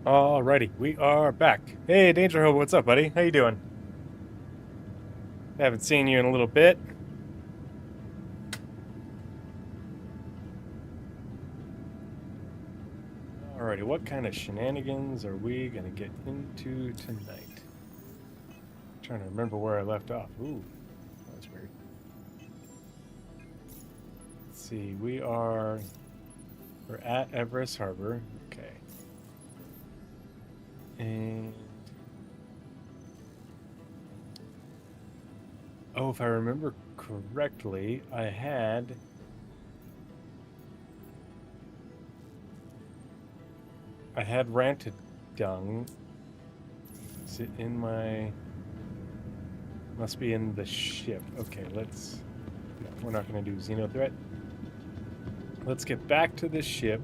Alrighty, we are back. Hey, Danger Hope, what's up, buddy? How you doing? Haven't seen you in a little bit. Alrighty, what kind of shenanigans are we gonna get into tonight? I'm trying to remember where I left off. Ooh, that was weird. Let's see, we're at Everest Harbor. Okay. And oh, if I remember correctly, I had ranted dung. Is it in my... Must be in the ship. Okay, let's... No, we're not going to do Xenothreat. Let's get back to the ship.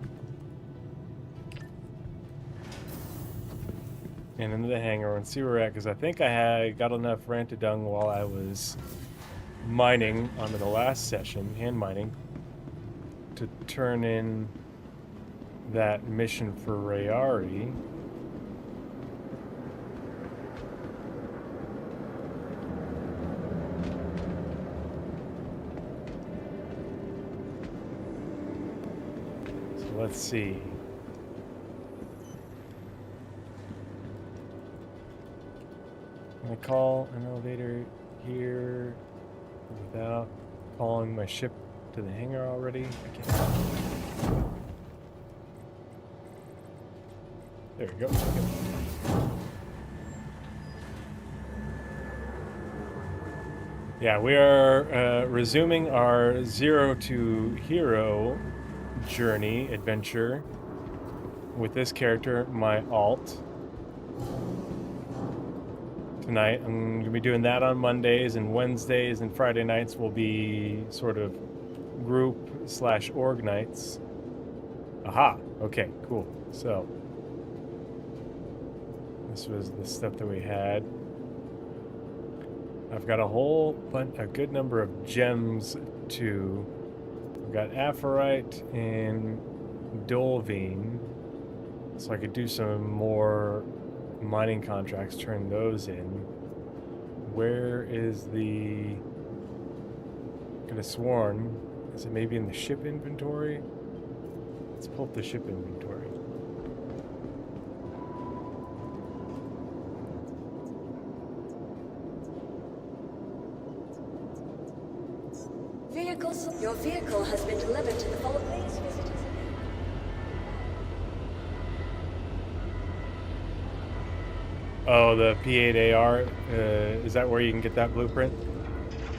And into the hangar and see where we're at, because I think I had got enough ranted dung while I was mining on the last session, hand mining, to turn in that mission for Rayari. So let's see. Can I call an elevator here without calling my ship to the hangar already? I can't. There we go. Yeah, we are resuming our Zero to Hero journey adventure with this character, my alt. Tonight, I'm going to be doing that on Mondays, and Wednesdays and Friday nights will be sort of group/org nights. Aha! Okay, cool. So, this was the stuff that we had. I've got a good number of gems too. I've got Aphorite and Dolvine, so I could do some more mining contracts, turn those in. Where is the... Could have sworn, is it maybe in the ship inventory? Let's pull up the ship inventory. Your vehicle has been delivered to the vault. Please visit us. Oh, the P8AR, is that where you can get that blueprint?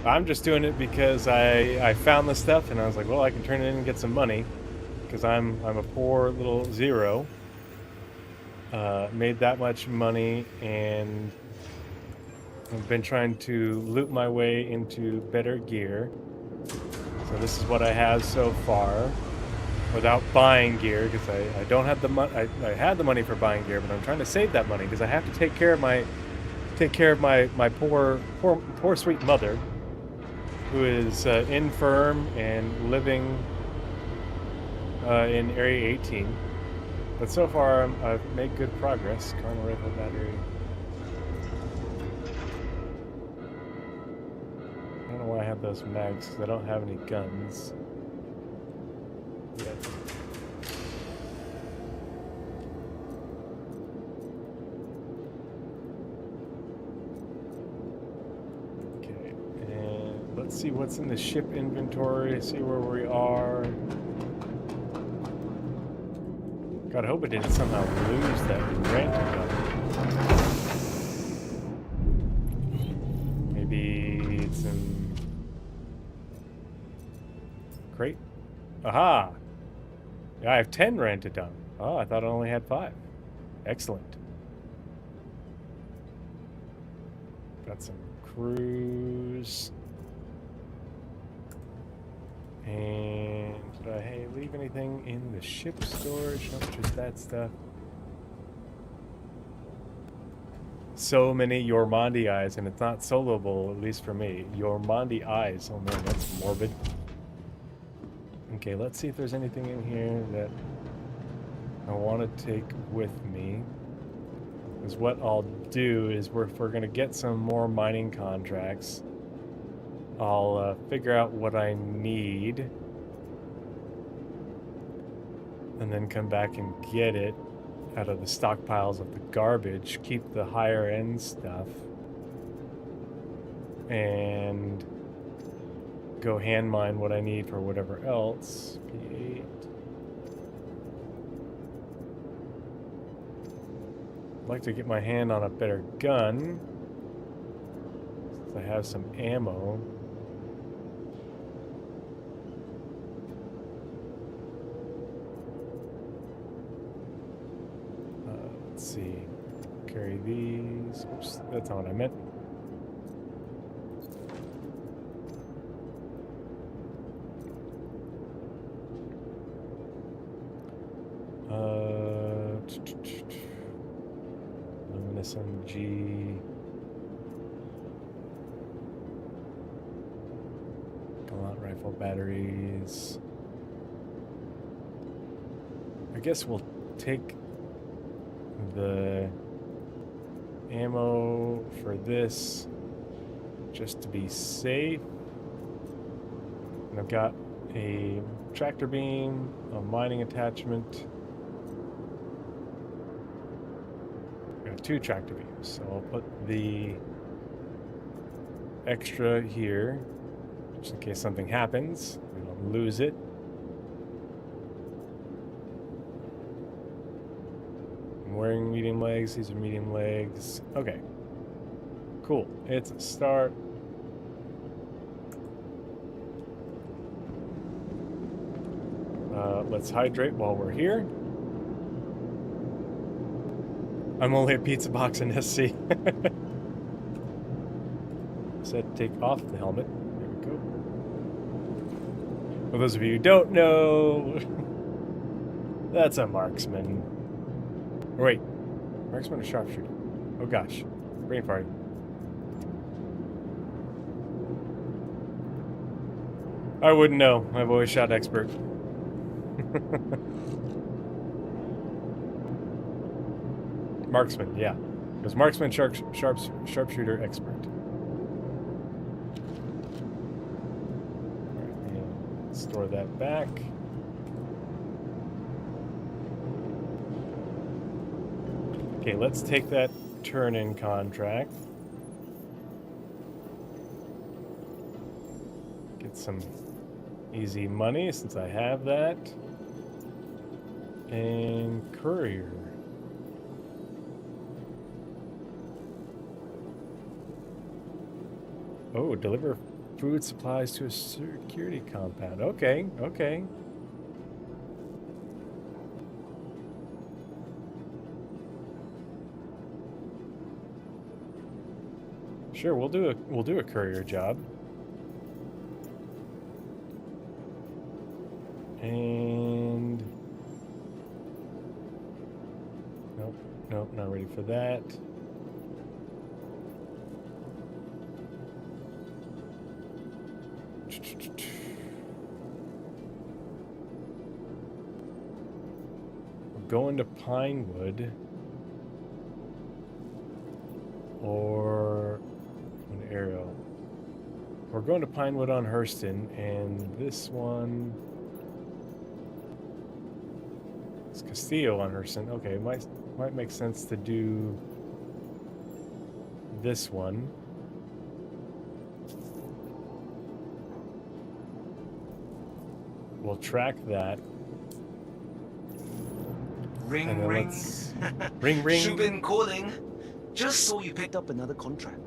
I'm just doing it because I found the stuff and I was like, well, I can turn it in and get some money because I'm a poor little zero. Made that much money and I've been trying to loot my way into better gear. So this is what I have so far, without buying gear, because I don't have the money. I had the money for buying gear, but I'm trying to save that money because I have to take care of my poor sweet mother, who is infirm and living in Area 18. But so far, I've made good progress. Carnal rifle battery. I don't know why I have those mags, because I don't have any guns yet. Okay, and let's see what's in the ship inventory, see where we are. God, I hope I didn't somehow lose that ranting gun. Maybe it's in... crate? Aha! Yeah, I have 10 ranted dung. Oh, I thought I only had 5. Excellent. Got some crews. And did I leave anything in the ship storage? Not just that stuff. So many Yormandi eyes, and it's not soloable, at least for me. Yormandi eyes. Oh man, that's morbid. Okay, let's see if there's anything in here that... I want to take with me. Is what I'll do is if we're going to get some more mining contracts, I'll figure out what I need and then come back and get it out of the stockpiles of the garbage, keep the higher end stuff, and go hand mine what I need for whatever else. P8. I'd like to get my hand on a better gun, since I have some ammo. Let's see. Carry these. Oops, that's not what I meant. Luminous MG. Gallant rifle batteries. I guess we'll take the ammo for this just to be safe. And I've got a tractor beam, a mining attachment. I've got 2 tractor beams, so I'll put the extra here just in case something happens. We don't lose it. I'm wearing medium legs. These are medium legs. Okay. Cool. It's a start. Let's hydrate while we're here. I'm only a pizza box in SC. Said take off the helmet. There we go. For those of you who don't know, that's a marksman. Or wait, marksman or sharpshooter? Oh gosh, brain fart. I wouldn't know. I've always shot expert. Marksman, yeah. It was marksman, sharpshooter, expert. Alright, store that back. Okay, let's take that turn-in contract. Get some easy money since I have that. And courier. Oh, deliver food supplies to a security compound. Okay, okay. Sure, we'll do a courier job. And nope, not ready for that. We're going to Pinewood or an Arrow. We're going to Pinewood on Hurston, and this one is Castillo on Hurston. Okay, might make sense to do this one. We'll track that. Ring, and then ring. Ring, ring. Shubin calling. Just saw you picked up another contract.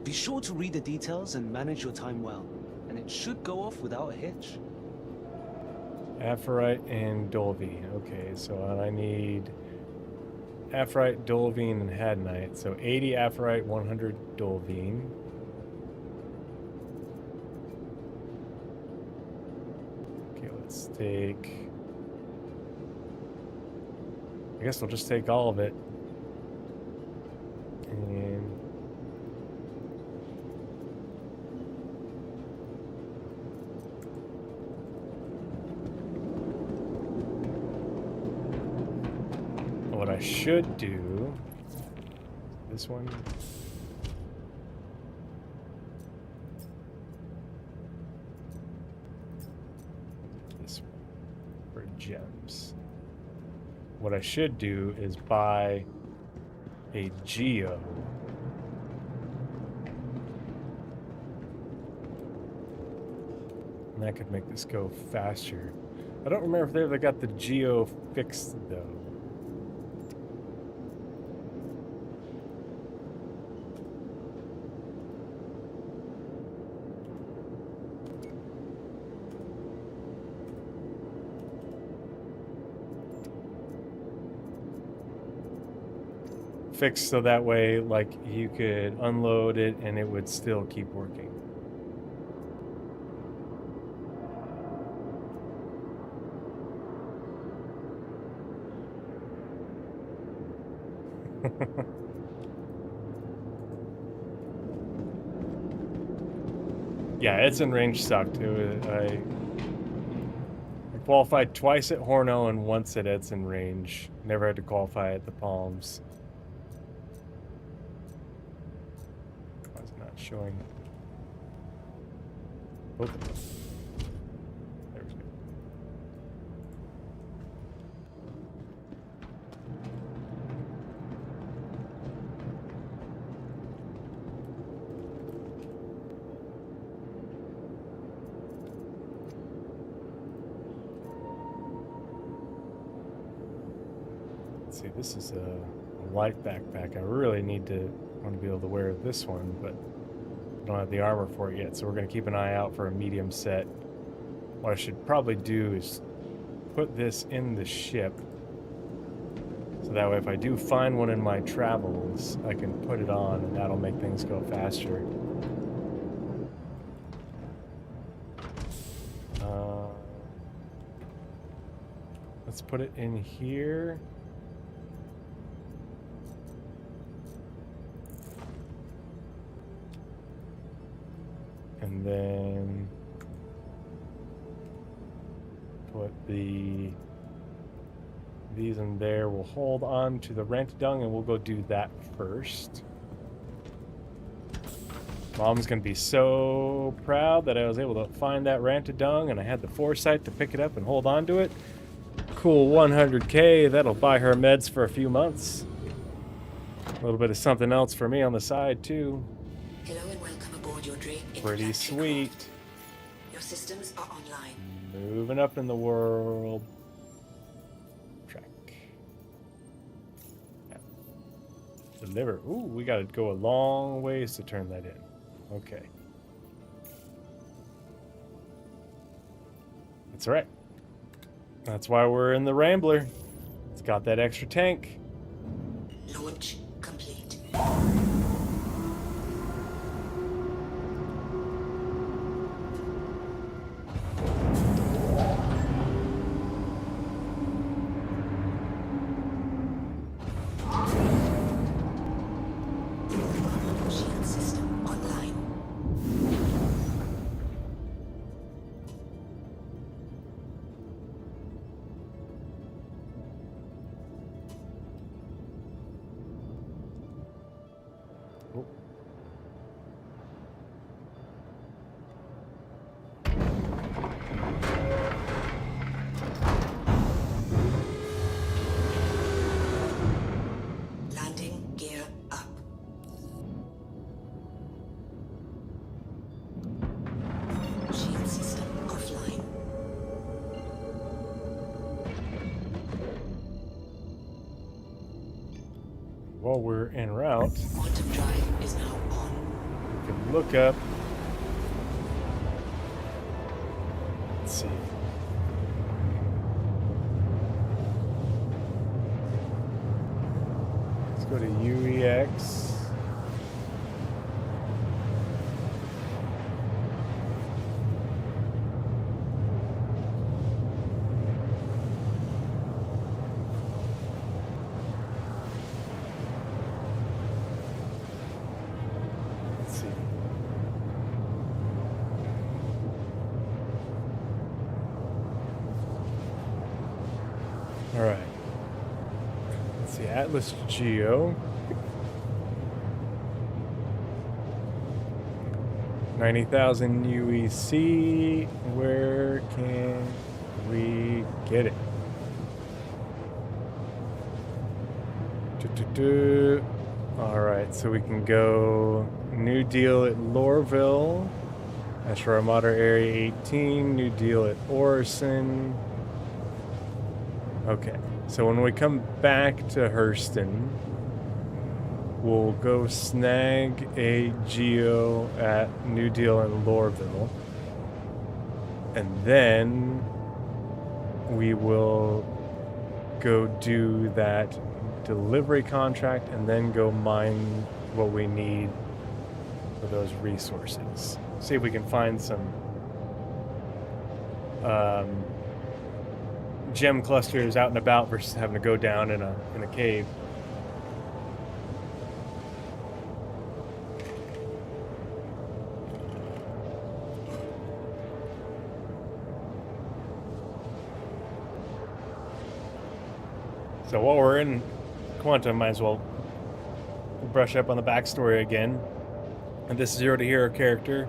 Be sure to read the details and manage your time well, and it should go off without a hitch. Aphorite and Dolvine. Okay, so I need Aphorite, Dolvine, and Hadnite. So 80 Aphorite, 100 Dolvine. Okay, let's take... I guess we'll just take all of it. And... I should do, this one. This one for gems. What I should do is buy a geo. And that could make this go faster. I don't remember if they ever got the geo fixed though. Fixed so that way, like, you could unload it and it would still keep working. Yeah, it's in range sucked. I qualified twice at Horno and once at Edson range. Never had to qualify at the Palms. Why is it not showing both of them? There we go. See, this is a light backpack. I really want to be able to wear this one, but I don't have the armor for it yet, so we're going to keep an eye out for a medium set. What I should probably do is put this in the ship, so that way if I do find one in my travels, I can put it on, and that'll make things go faster. Let's put it in here. And then put these in there. We'll hold on to the Rantadung and we'll go do that first. Mom's gonna be so proud that I was able to find that Rantadung and I had the foresight to pick it up and hold on to it. Cool 100K, that'll buy her meds for a few months. A little bit of something else for me on the side too. Hello and welcome aboard your dream. Pretty sweet. Your systems are online. Moving up in the world. Track. Yeah. Deliver. Ooh, we gotta go a long ways to turn that in. Okay. That's right. That's why we're in the Rambler. It's got that extra tank. Launch complete. Shield system online. Oh. Landing gear up. Shield system offline. While we're en route, Quantum drive is now on. we can look up. Let's see. Let's go to UEX. Let's see. All right. Let's see. see, Atlas Geo. 90,000 UEC. Where can we get it? Alright, so we can go New Deal at Lorville. That's for our Modern Area 18. New Deal at Orison. Okay, so when we come back to Hurston, we'll go snag a Geo at New Deal in Lorville. And then we will go do that delivery contract and then go mine what we need for those resources. See if we can find some gem clusters out and about versus having to go down in a cave. So while we're in Quantum, might as well brush up on the backstory again. And this Zero to Hero character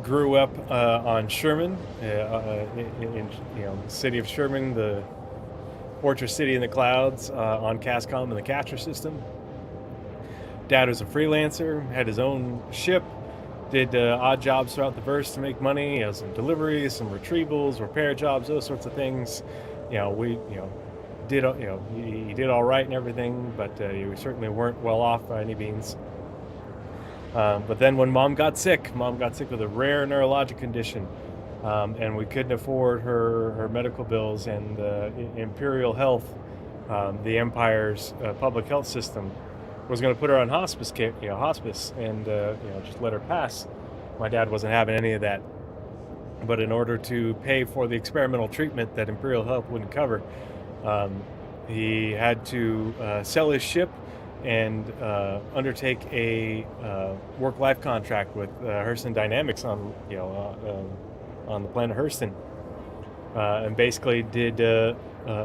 grew up on Sherman, in the city of Sherman, the fortress city in the clouds, on Cascom and the Catcher system. Dad was a freelancer, had his own ship, did odd jobs throughout the verse to make money, some deliveries, some retrievals, repair jobs, those sorts of things. He did all right and everything, but we certainly weren't well off by any means. But then when Mom got sick with a rare neurologic condition, and we couldn't afford her medical bills, and Imperial Health, the Empire's public health system, was going to put her on hospice care, and just let her pass. My dad wasn't having any of that. But in order to pay for the experimental treatment that Imperial Health wouldn't cover, he had to sell his ship and undertake a work-life contract with Hurston Dynamics on the planet Hurston, and basically did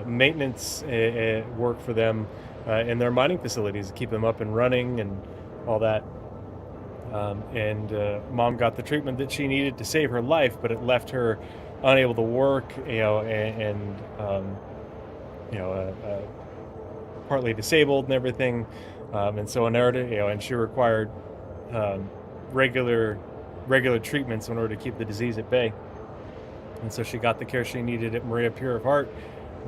maintenance work for them in their mining facilities to keep them up and running and all that. Mom got the treatment that she needed to save her life, but it left her unable to work, partly disabled and everything. And so in order to, and she required regular treatments in order to keep the disease at bay. And so she got the care she needed at Maria Pure of Heart,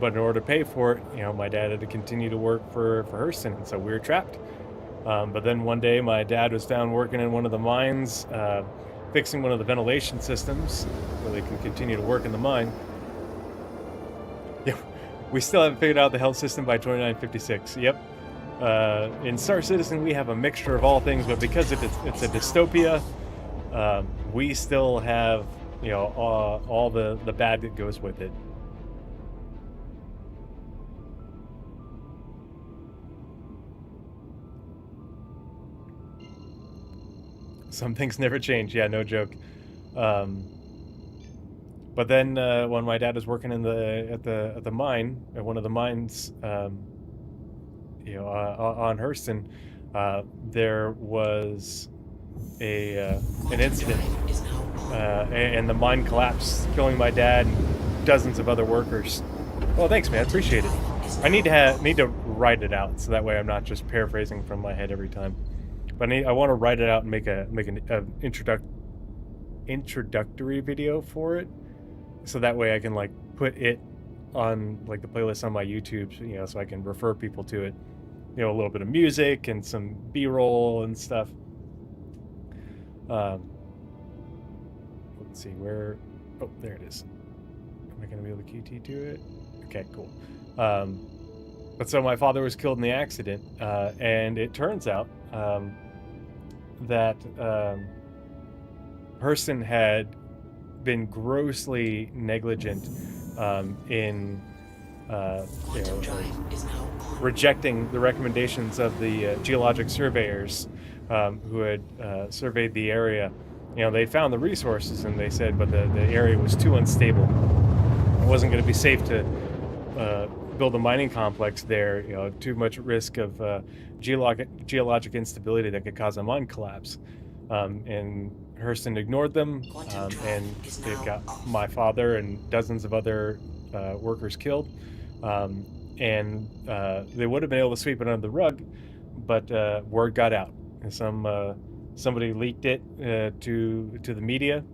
but in order to pay for it, my dad had to continue to work for Hurston, and so we were trapped. But then one day my dad was down working in one of the mines, fixing one of the ventilation systems so they can continue to work in the mine. Yeah, we still haven't figured out the health system by 2956. Yep. In Star Citizen we have a mixture of all things, but because it's a dystopia, we still have all the bad that goes with it. Some things never change. Yeah, no joke. But then when my dad was working at the mine, at one of the mines, on Hurston, there was an incident, and the mine collapsed, killing my dad and dozens of other workers. Well, thanks, man. Appreciate it. I need to write it out so that way I'm not just paraphrasing from my head every time. But I want to write it out and make an introductory video for it, so that way I can put it on the playlist on my YouTube, so I can refer people to it. A little bit of music and some B-roll and stuff. Let's see where. Oh, there it is. Am I going to be able to QT to it? Okay, cool. But so my father was killed in the accident, and it turns out that Hurston had been grossly negligent in rejecting the recommendations of the geologic surveyors who had surveyed the area. They found the resources, and they said, but the area was too unstable. It wasn't going to be safe to build a mining complex there. You know, too much risk of geologic instability that could cause a mine collapse. And Hurston ignored them, and they've got my father and dozens of other workers killed. And they would have been able to sweep it under the rug, but word got out. And somebody leaked it to the media,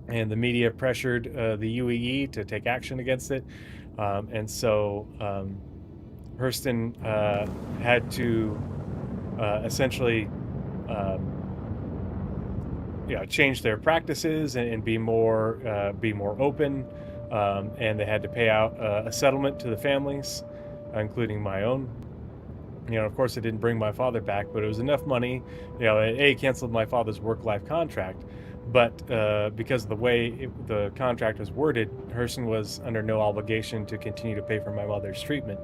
and the media pressured the UEE to take action against it. And so Hurston had to essentially change their practices and be more open. And they had to pay out a settlement to the families, including my own. You know, of course, it didn't bring my father back, but it was enough money. You know, it canceled my father's work-life contract. But because of the way the contract was worded, Hurston was under no obligation to continue to pay for my mother's treatment.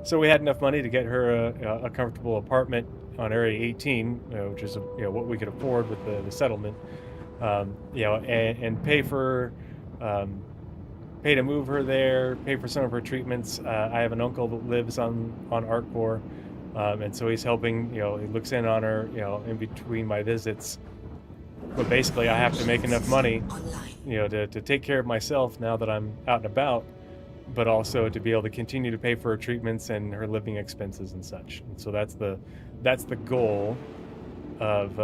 So we had enough money to get her a comfortable apartment on Area 18, which is what we could afford with the settlement. And pay to move her there, pay for some of her treatments. I have an uncle that lives on Artcore, and so he's helping. He looks in on her, in between my visits. But basically, I have to make enough money, to take care of myself now that I'm out and about, but also to be able to continue to pay for her treatments and her living expenses and such. And so that's the goal of.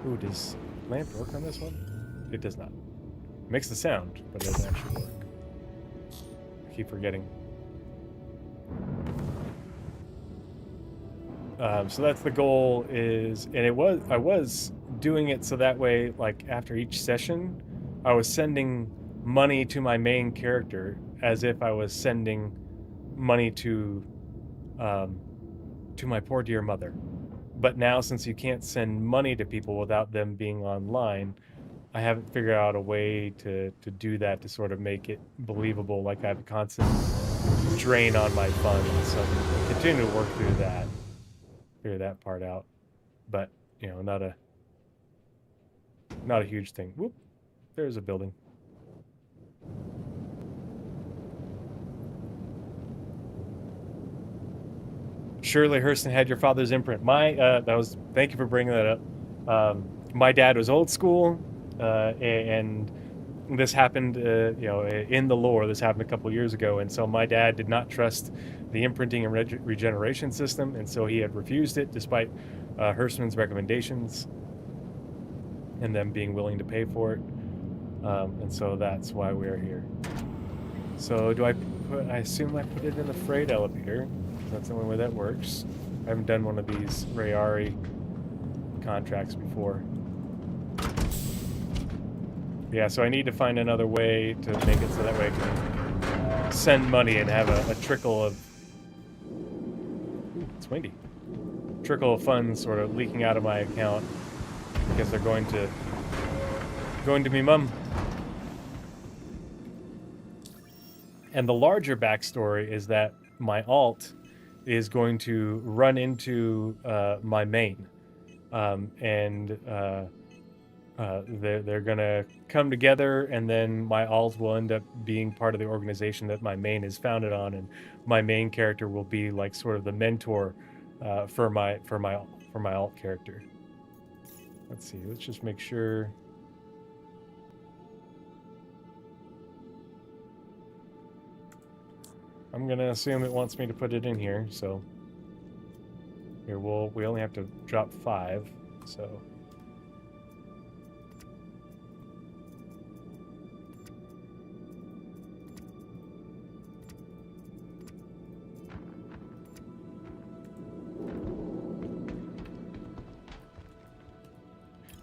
Ooh, does lamp work on this one? It does not. It makes the sound, but it doesn't actually work. I keep forgetting. So that's the goal I was doing it so that way, like after each session, I was sending money to my main character as if I was sending money to my poor dear mother. But now, since you can't send money to people without them being online, I haven't figured out a way to do that to sort of make it believable, like I have a constant drain on my funds. So I'm continuing to work through that. Figure that part out, but not a huge thing. Whoop, there's a building. Surely Hurston had your father's imprint. Thank you for bringing that up. My dad was old school, and this happened, in the lore. This happened a couple years ago, and so my dad did not trust the imprinting and regeneration system, and so he had refused it despite Hurston's recommendations and them being willing to pay for it. And so that's why we're here. So I assume I put it in the freight elevator. That's the only way that works. I haven't done one of these Rayari contracts before. Yeah, so I need to find another way to make it so that way I can send money and have a trickle of... Ooh, it's windy. Trickle of funds sort of leaking out of my account because they're going to me mum. And the larger backstory is that my alt is going to run into my main, and they're gonna come together, and then my alt will end up being part of the organization that my main is founded on, and my main character will be like sort of the mentor for my alt character. Let's see. Let's just make sure. I'm gonna assume it wants me to put it in here, so here we only have to drop 5, so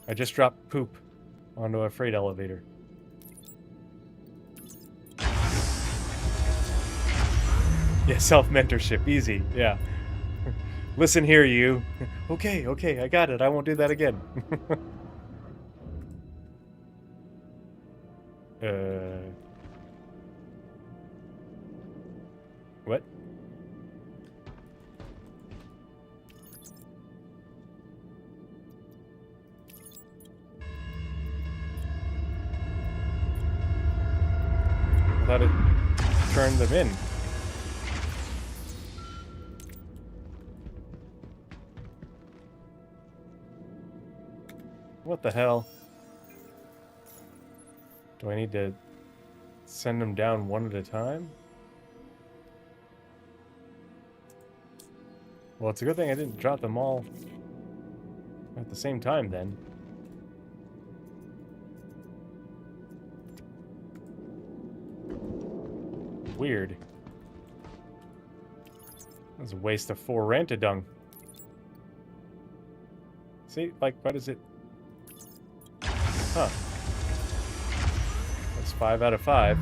I just dropped poop onto a freight elevator. Yeah, self-mentorship, easy, yeah. Listen here, you. Okay, I got it. I won't do that again. What? I thought it turn them in. What the hell? Do I need to send them down one at a time? Well, it's a good thing I didn't drop them all at the same time then. Weird. That was a waste of 4 rantadung. See, like, what is it? Huh. That's 5 out of 5.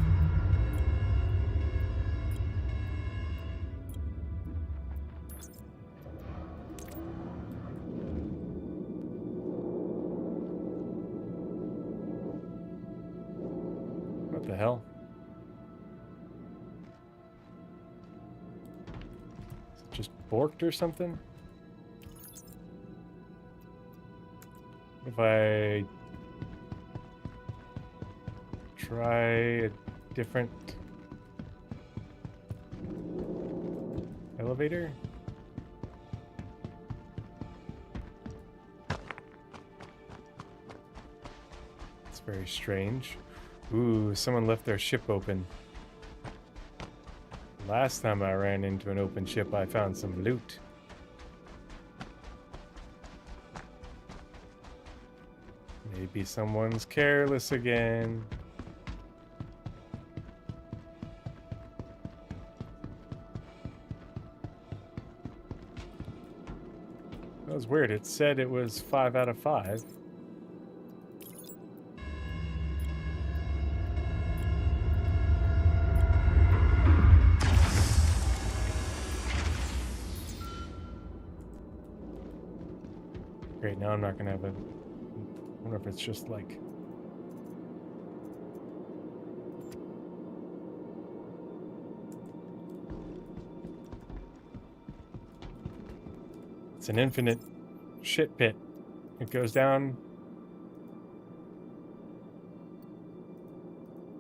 What the hell? Is it just borked or something? If I try a different elevator? It's very strange. Ooh, someone left their ship open. Last time I ran into an open ship, I found some loot. Maybe someone's careless again. That was weird. It said it was 5 out of 5. Great, now I'm not gonna have a... I wonder if it's just like... It's an infinite shit pit. It goes down.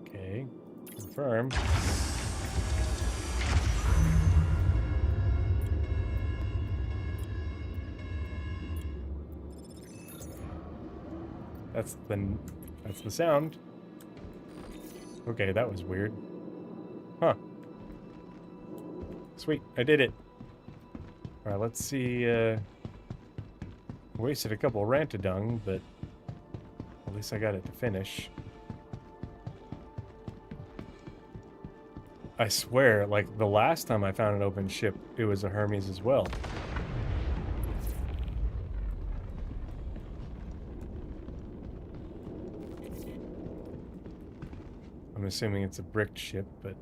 Okay, confirm. That's the sound. Okay, that was weird. Huh. Sweet, I did it. Alright, let's see, wasted a couple rantadung, but at least I got it to finish. I swear, like, the last time I found an open ship, it was a Hermes as well. I'm assuming it's a bricked ship, but...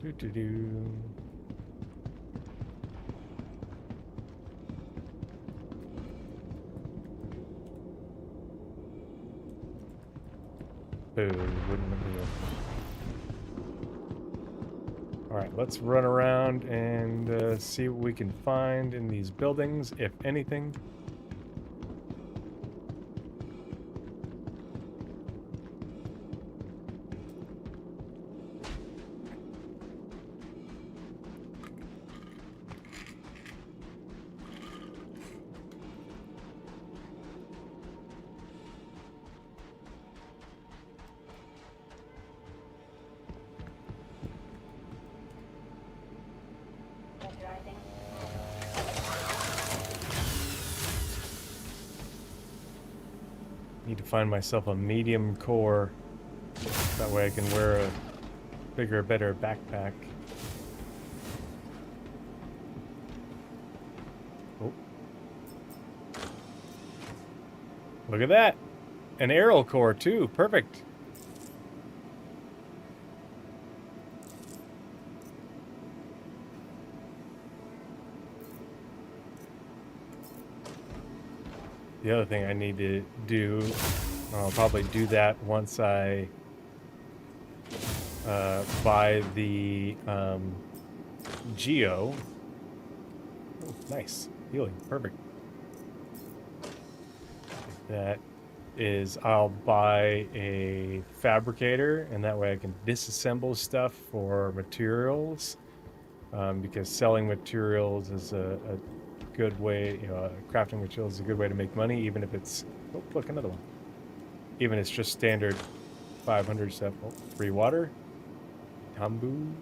Doo-doo-doo. Boo, wouldn't let me open. Alright, let's run around and see what we can find in these buildings, if anything. Need to find myself a medium core. That way I can wear a bigger, better backpack. Oh. Look at that! An aerial core too. Perfect. The other thing I need to do, I'll probably do that once I buy the Geo. Oh, nice. Healing. Perfect. That is, I'll buy a fabricator, and that way I can disassemble stuff for materials. Because selling materials is a good way, crafting materials is a good way to make money, even if it's, oh, look, another one. Even if it's just standard 500 stuff. Oh, free water. Tambu.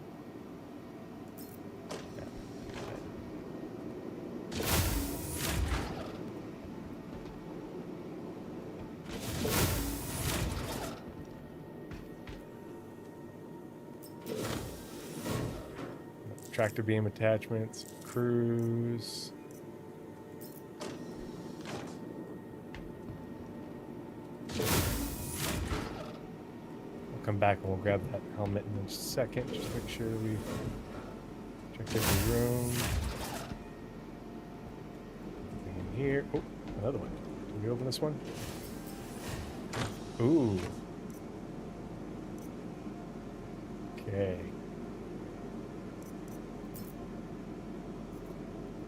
Tractor beam attachments, cruise. We'll come back and we'll grab that helmet in a second. Just make sure we check every room. Nothing in here. Oh, another one. Can we open this one? Ooh. Okay.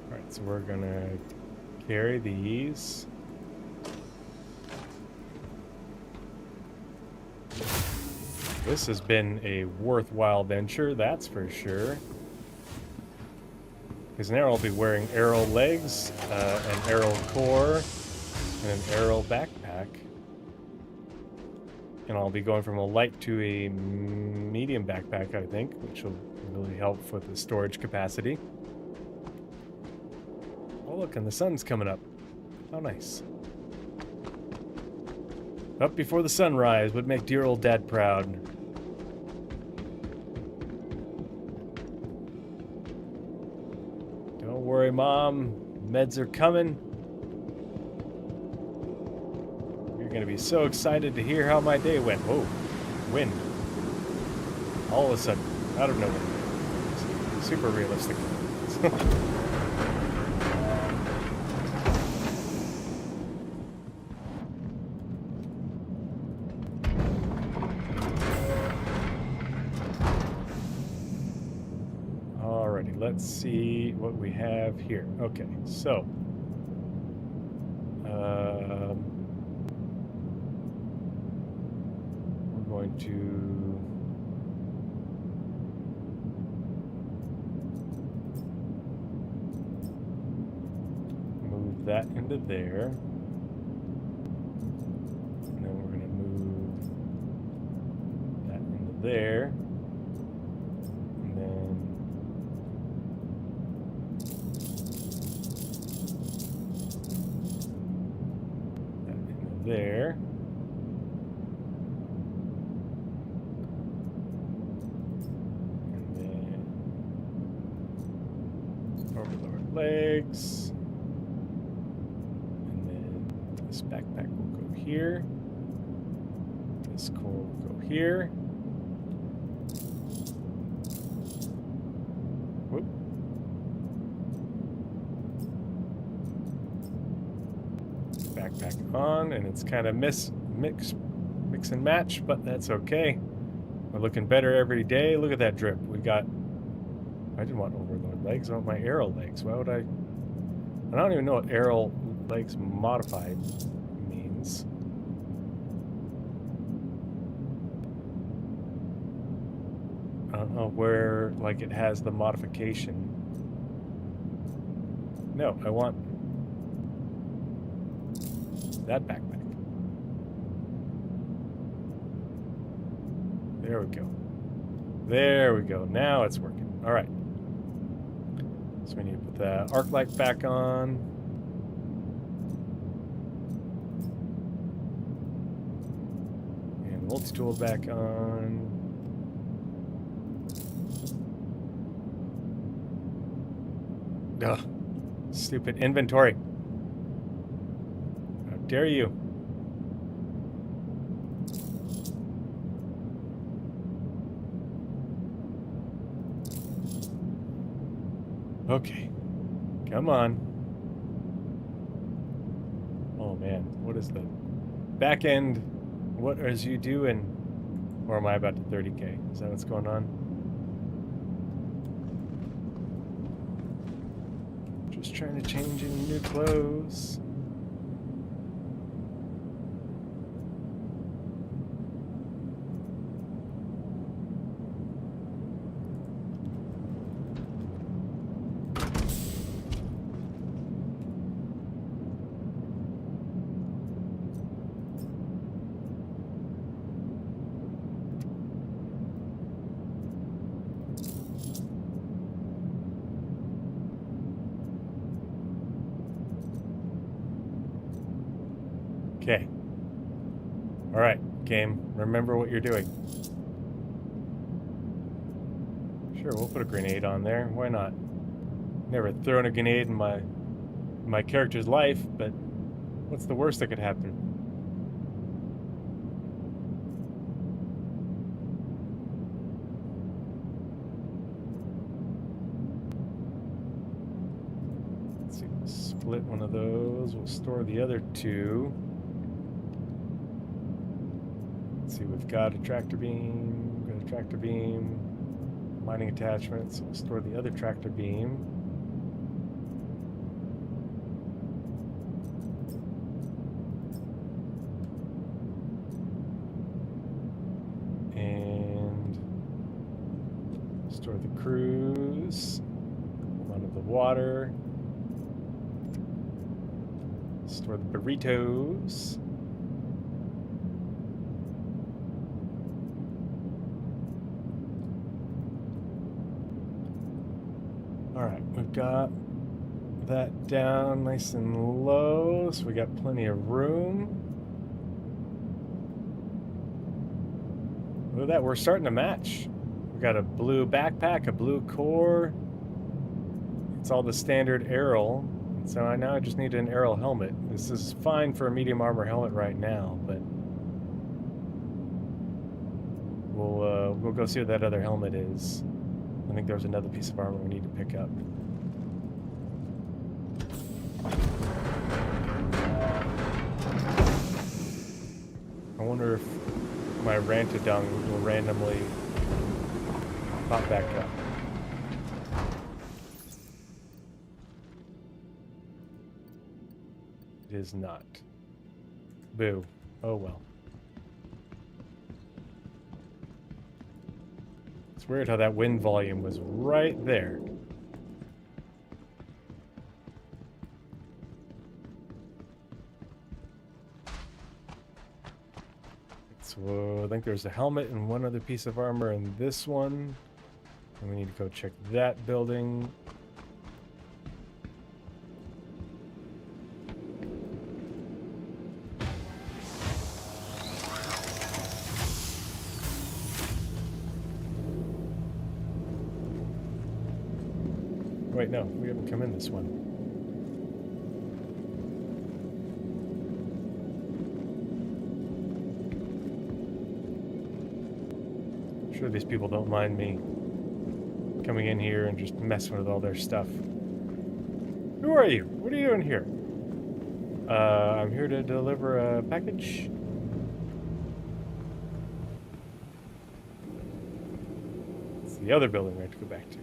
Alright, so we're gonna carry these. This has been a worthwhile venture, that's for sure. Because now I'll be wearing arrow legs, an arrow core, and an arrow backpack. And I'll be going from a light to a medium backpack, I think, which will really help with the storage capacity. Oh, look, and the sun's coming up. How nice. Up before the sunrise would make dear old Dad proud. Don't worry, Mom. Meds are coming. You're going to be so excited to hear how my day went. Whoa. Wind. All of a sudden. Out of nowhere. Super realistic. Let's see what we have here. Okay, so we're going to move that into there, and then we're going to move that into there. There. And then over lower legs. And then this backpack will go here. This core will go here. Whoop. Backpack on, and it's kind of mix and match, but that's okay. We're looking better every day. Look at that drip. We got, I didn't want overload legs. I want my arrow legs. Why would I don't even know what arrow legs modified means. I don't know where, like, it has the modification. No, I want that backpack. There we go. There we go. Now it's working. All right. So we need to put the arc light back on. And multi-tool back on. Ugh. Stupid inventory. How dare you? Okay. Come on. Oh man, what is the back end? What is you doing? Or am I about to 30k? Is that what's going on? Just trying to change into new clothes. Okay. Alright, game. Remember what you're doing. Sure, we'll put a grenade on there. Why not? Never thrown a grenade in my character's life, but what's the worst that could happen? Let's see, we'll split one of those. We'll store the other two. See, we've got a tractor beam, mining attachments. We'll store the other tractor beam. And store the cruise. One of the water. Store the burritos. Alright, we've got that down nice and low, so we got plenty of room. Look at that, we're starting to match. We got a blue backpack, a blue core. It's all the standard Aerial. And so I just need an Aerial helmet. This is fine for a medium armor helmet right now, but we'll go see what that other helmet is. I think there's another piece of armor we need to pick up. I wonder if my Rantadung will randomly pop back up. It is not. Boo. Oh well. It's weird how that wind volume was right there. So I think there's a helmet and one other piece of armor in this one. And we need to go check that building. Wait, no, we haven't come in this one. I'm sure these people don't mind me coming in here and just messing with all their stuff. Who are you? What are you doing here? I'm here to deliver a package. It's the other building we have to go back to.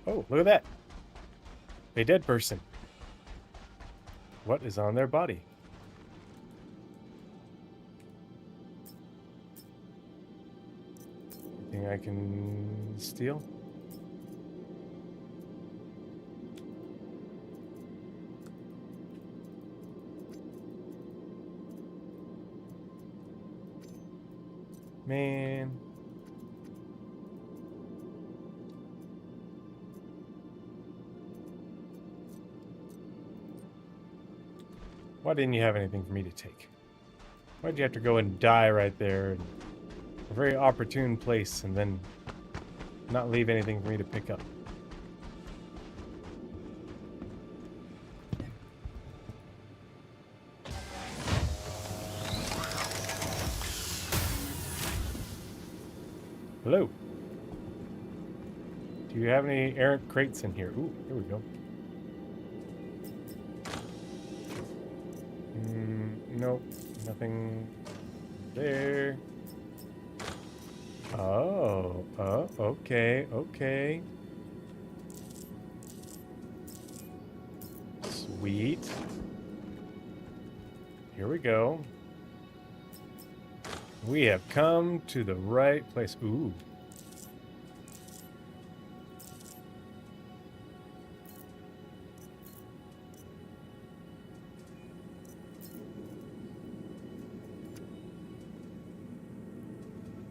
Oh, look at that. A dead person. What is on their body? Anything I can steal? Man. Why didn't you have anything for me to take? Why'd you have to go and die right there in a very opportune place and then not leave anything for me to pick up? Hello. Do you have any errant crates in here? Ooh, here we go. Nope, nothing there. Oh, okay, okay. Sweet. Here we go. We have come to the right place. Ooh.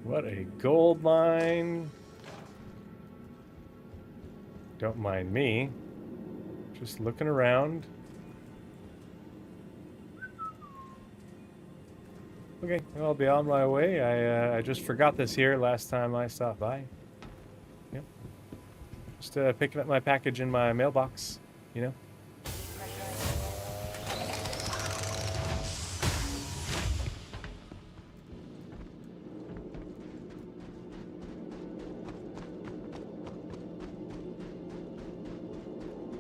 What a gold mine. Don't mind me. Just looking around. Okay, well, I'll be on my way. I just forgot this here last time I stopped by. Yep. Just picking up my package in my mailbox, you know?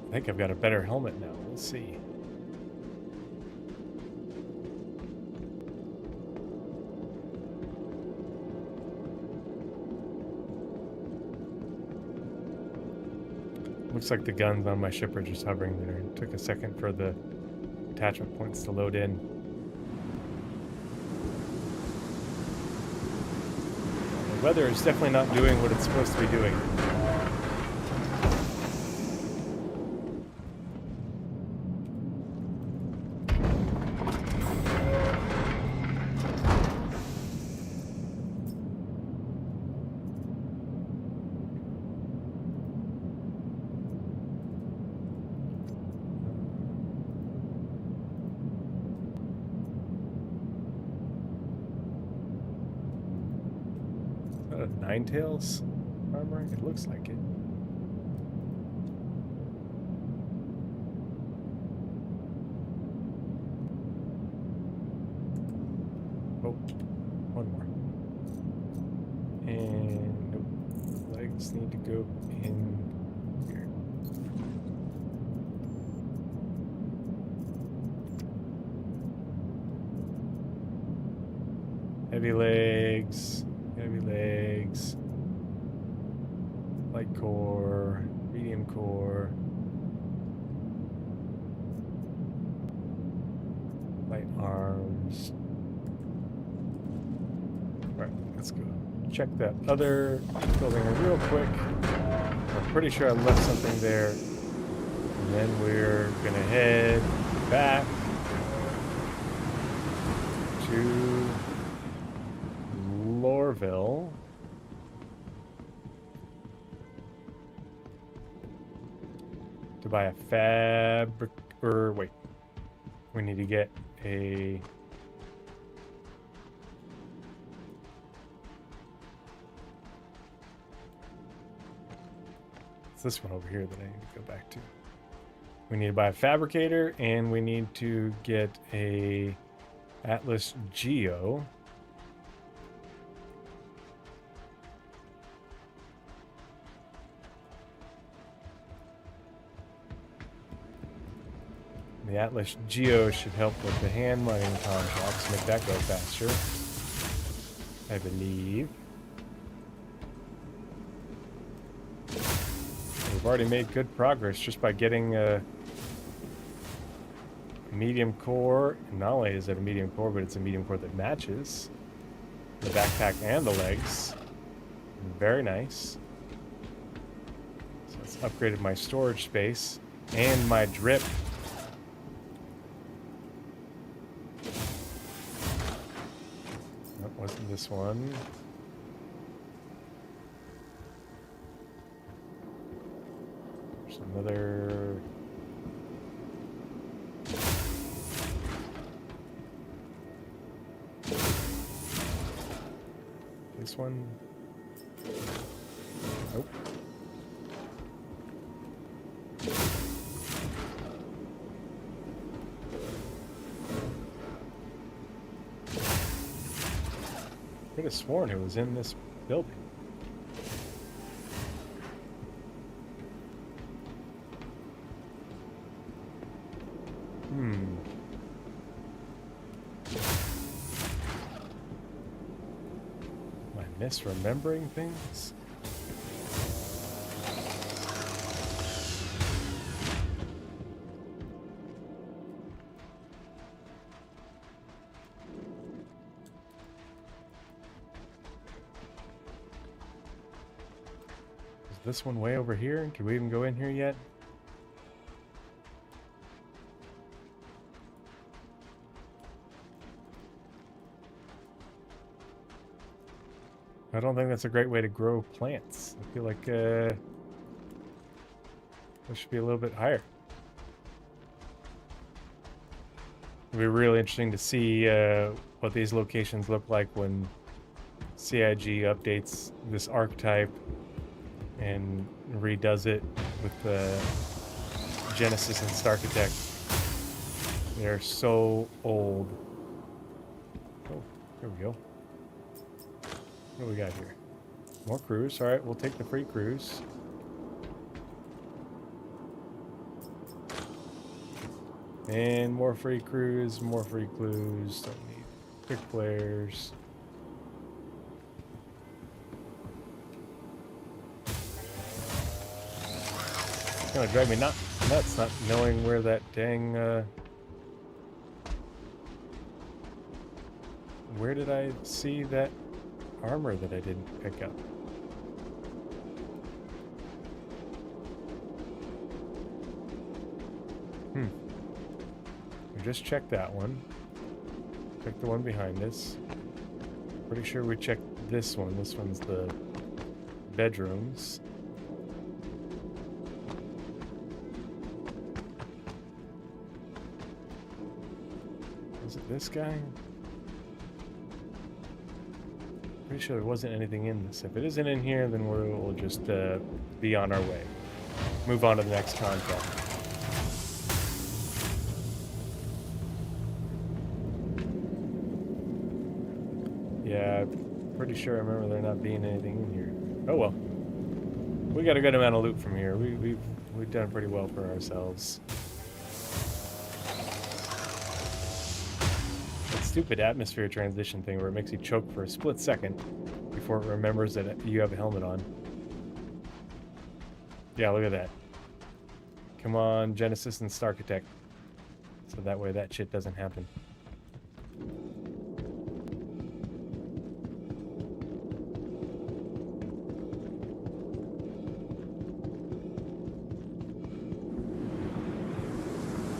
I think I've got a better helmet now. Let's see. Looks like the guns on my ship are just hovering there. It took a second for the attachment points to load in. The weather is definitely not doing what it's supposed to be doing. Ninetails armor? It looks like it. Oh, one more. And nope. Legs need to go in here. Heavy legs. Heavy legs, light core, medium core, light arms. All right, let's go check that other building real quick. I'm pretty sure I left something there. And then we're gonna head back to Lorville. To buy a fabric, or wait, we need to get a it's this one over here that I need to go back to. We need to buy a fabricator, and we need to get a Atlas Geo. The Atlas Geo should help with the hand mining contracts, make that go faster, I believe. We've already made good progress just by getting a medium core. Not only is it a medium core, but it's a medium core that matches the backpack and the legs. Very nice. So it's upgraded my storage space and my drip. Wasn't this one? There's another. This one? Nope. I could have sworn it was in this building. Misremembering things? Is this one way over here? Can we even go in here yet? I don't think that's a great way to grow plants. I feel like it should be a little bit higher. It'll be really interesting to see what these locations look like when CIG updates this archetype and redoes it with Genesis and Starkitect. They're so old. Oh, there we go. What do we got here? More crews. All right, we'll take the free crews. And more free crews, more free clues. Don't need quick players. It's gonna drive me nuts not knowing where that dang where did I see that armor that I didn't pick up? We just checked that one. Checked the one behind us. Pretty sure we checked this one. This one's the bedrooms. Is it this guy? Pretty sure there wasn't anything in this. If it isn't in here, then we'll just be on our way. Move on to the next contract. Yeah, pretty sure I remember there not being anything in here. Oh well. We got a good amount of loot from here. We've done pretty well for ourselves. That stupid atmosphere transition thing where it makes you choke for a split second before it remembers that you have a helmet on. Yeah, look at that. Come on, Genesis and Starkitect. So that way that shit doesn't happen.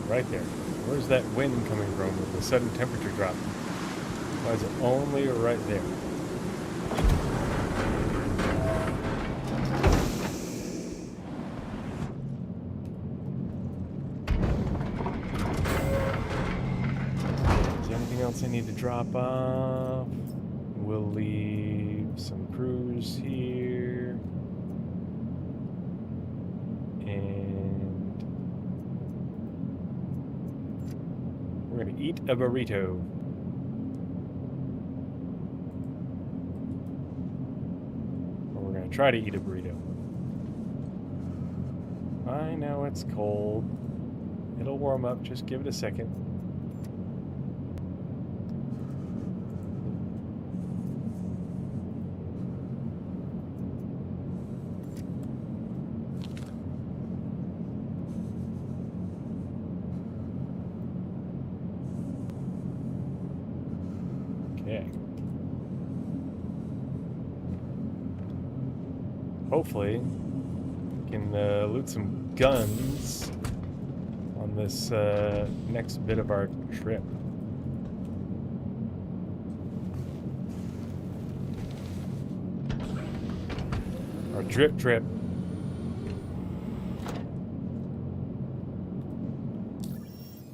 Right there. Where's that wind coming from with the sudden temperature drop? Why is it only right there? Is there anything else I need to drop off? We'll leave some crews here. We're gonna eat a burrito. Or we're gonna try to eat a burrito. I know it's cold. It'll warm up, just give it a second. Okay. Hopefully, we can loot some guns on this next bit of our trip. Our drip trip.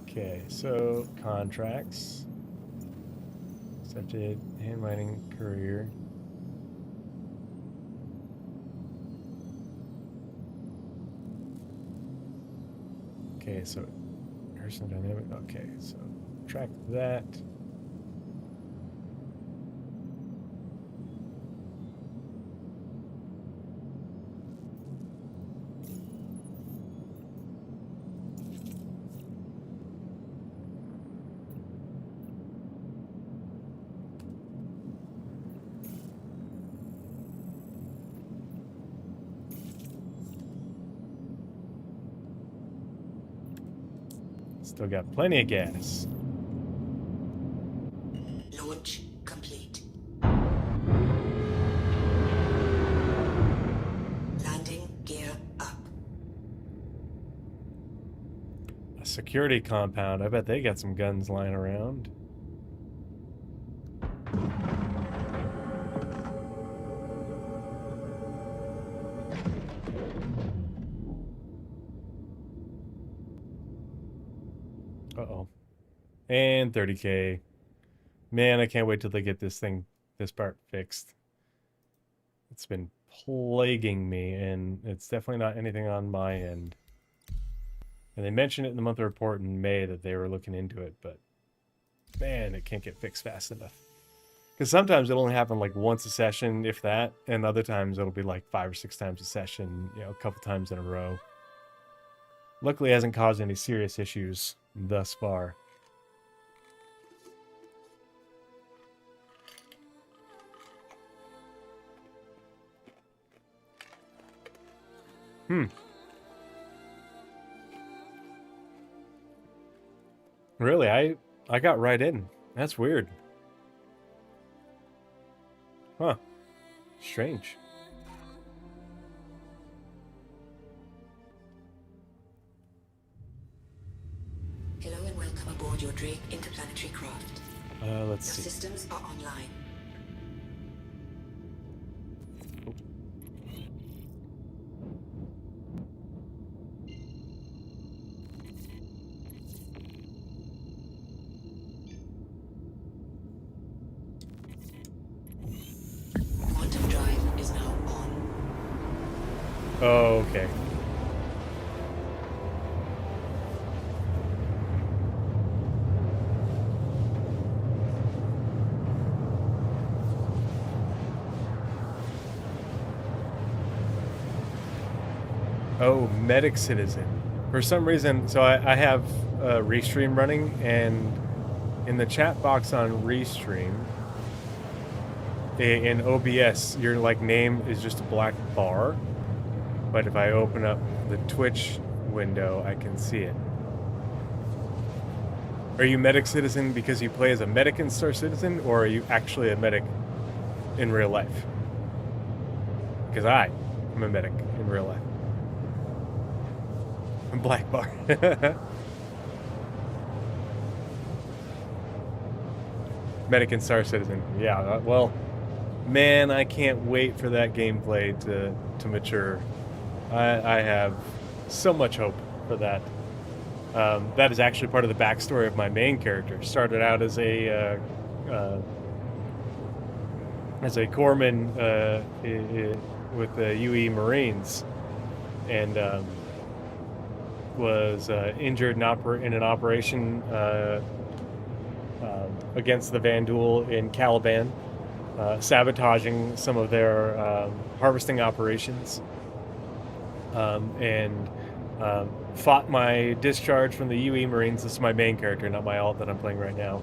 Okay, so contracts. Accepted hand mining courier. Okay, so person dynamic. Okay, so track that. Still got plenty of gas. Launch complete. Landing gear up. A security compound. I bet they got some guns lying around. Uh-oh. And 30K. Man, I can't wait till they get this part fixed. It's been plaguing me, and it's definitely not anything on my end. And they mentioned it in the monthly report in May that they were looking into it, but man, it can't get fixed fast enough. Because sometimes it'll only happen like once a session, if that, and other times it'll be like 5 or 6 times a session, you know, a couple times in a row. Luckily, it hasn't caused any serious issues thus far. Really, I got right in. That's weird. Huh. Strange. Hello and welcome aboard your Drake interplanetary craft. Let's Your see. systems are online. Quantum drive is now on. Oh, okay. Oh, medic citizen. For some reason, so I have Restream running, and in the chat box on Restream, in OBS, your like name is just a black bar. But if I open up the Twitch window, I can see it. Are you medic citizen because you play as a medic in Star Citizen, or are you actually a medic in real life? Because I am a medic in real life. Black bar. Medic and Star Citizen. Yeah, well, man, I can't wait for that gameplay to mature. I have so much hope for that. That is actually part of the backstory of my main character. Started out as a corpsman with the UE Marines, and was injured in an operation against the Vandul in Caliban, sabotaging some of their harvesting operations, and fought my discharge from the UE Marines. This is my main character, not my alt that I'm playing right now.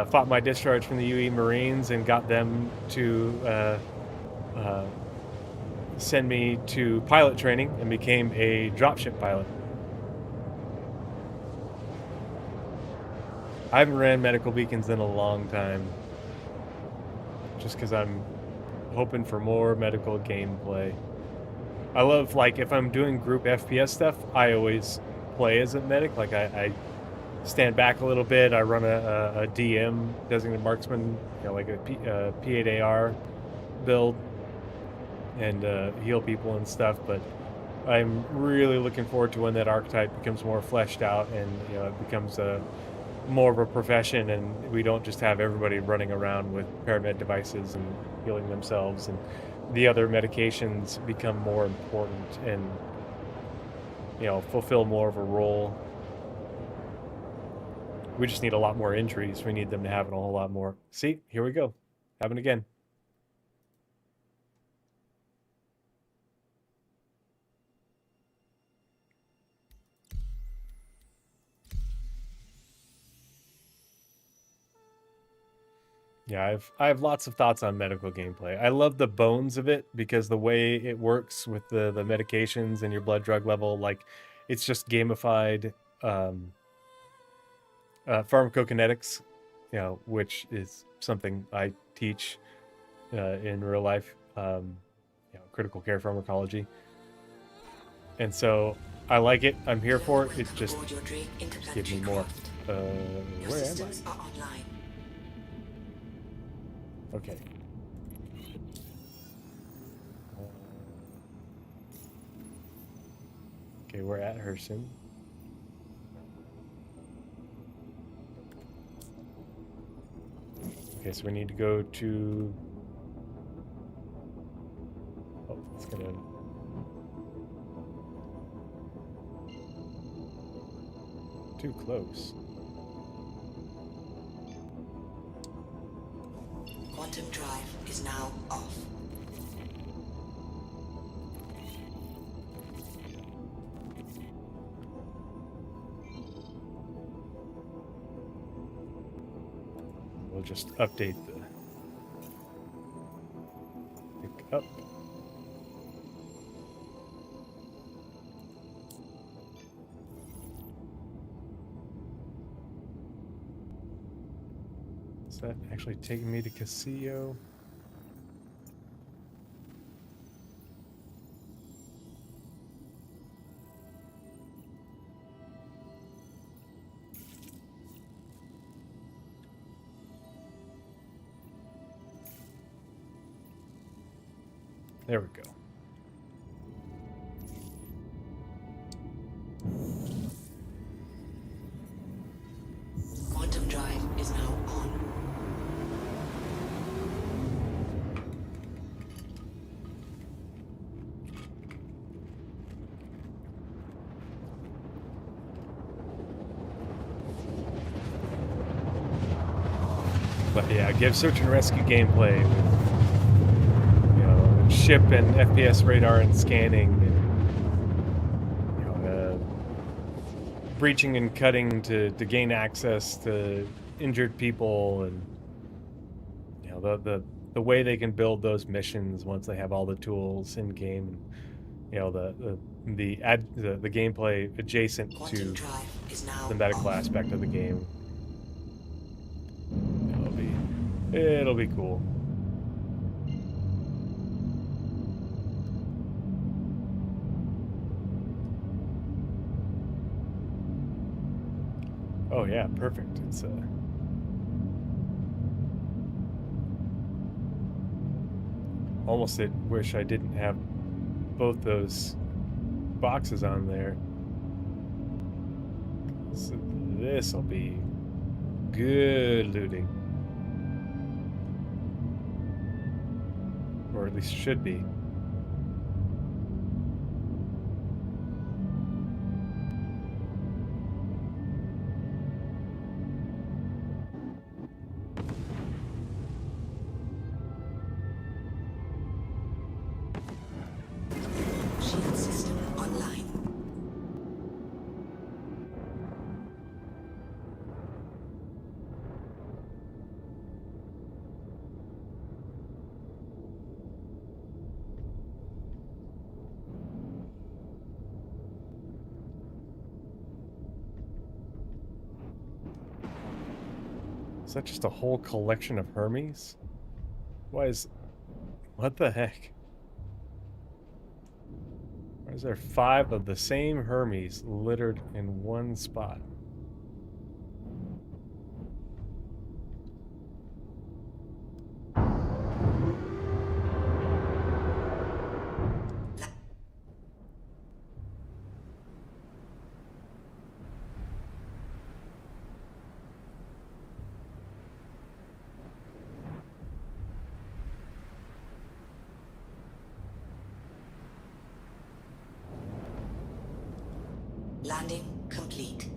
Fought my discharge from the UE Marines and got them to send me to pilot training, and became a dropship pilot. I haven't ran medical beacons in a long time, just because I'm hoping for more medical gameplay. I love, like, if I'm doing group FPS stuff, I always play as a medic. Like, I stand back a little bit, I run a DM, designated marksman, you know, like a P8AR build, and heal people and stuff, but I'm really looking forward to when that archetype becomes more fleshed out, and, you know, it becomes more of a profession, and we don't just have everybody running around with paramed devices and healing themselves, and the other medications become more important and, you know, fulfill more of a role. We just need a lot more injuries. We need them to happen a whole lot more. See, here we go. Happen again. Yeah, I have lots of thoughts on medical gameplay. I love the bones of it, because the way it works with the medications and your blood drug level, like, it's just gamified pharmacokinetics, which is something I teach in real life, critical care pharmacology. And so I like it. I'm here for it. It just gives me more. Where am I? Okay. Okay, we're at Herson. Okay, so we need to go to... Oh, it's gonna... Too close. Quantum drive is now off. We'll just update the pick up. Is that actually taking me to Casillo? There we go. Quantum drive is now on. But yeah, give search and rescue gameplay with ship and FPS radar and scanning, and, breaching and cutting to gain access to injured people, and the way they can build those missions once they have all the tools in game. The gameplay adjacent to the medical aspect of the game. It'll be cool. Oh yeah, perfect. It's almost wish I didn't have both those boxes on there. So this'll be good looting. Or at least should be. Shield system online. Is that just a whole collection of Hermes? What the heck? Why is there 5 of the same Hermes littered in one spot? Landing complete.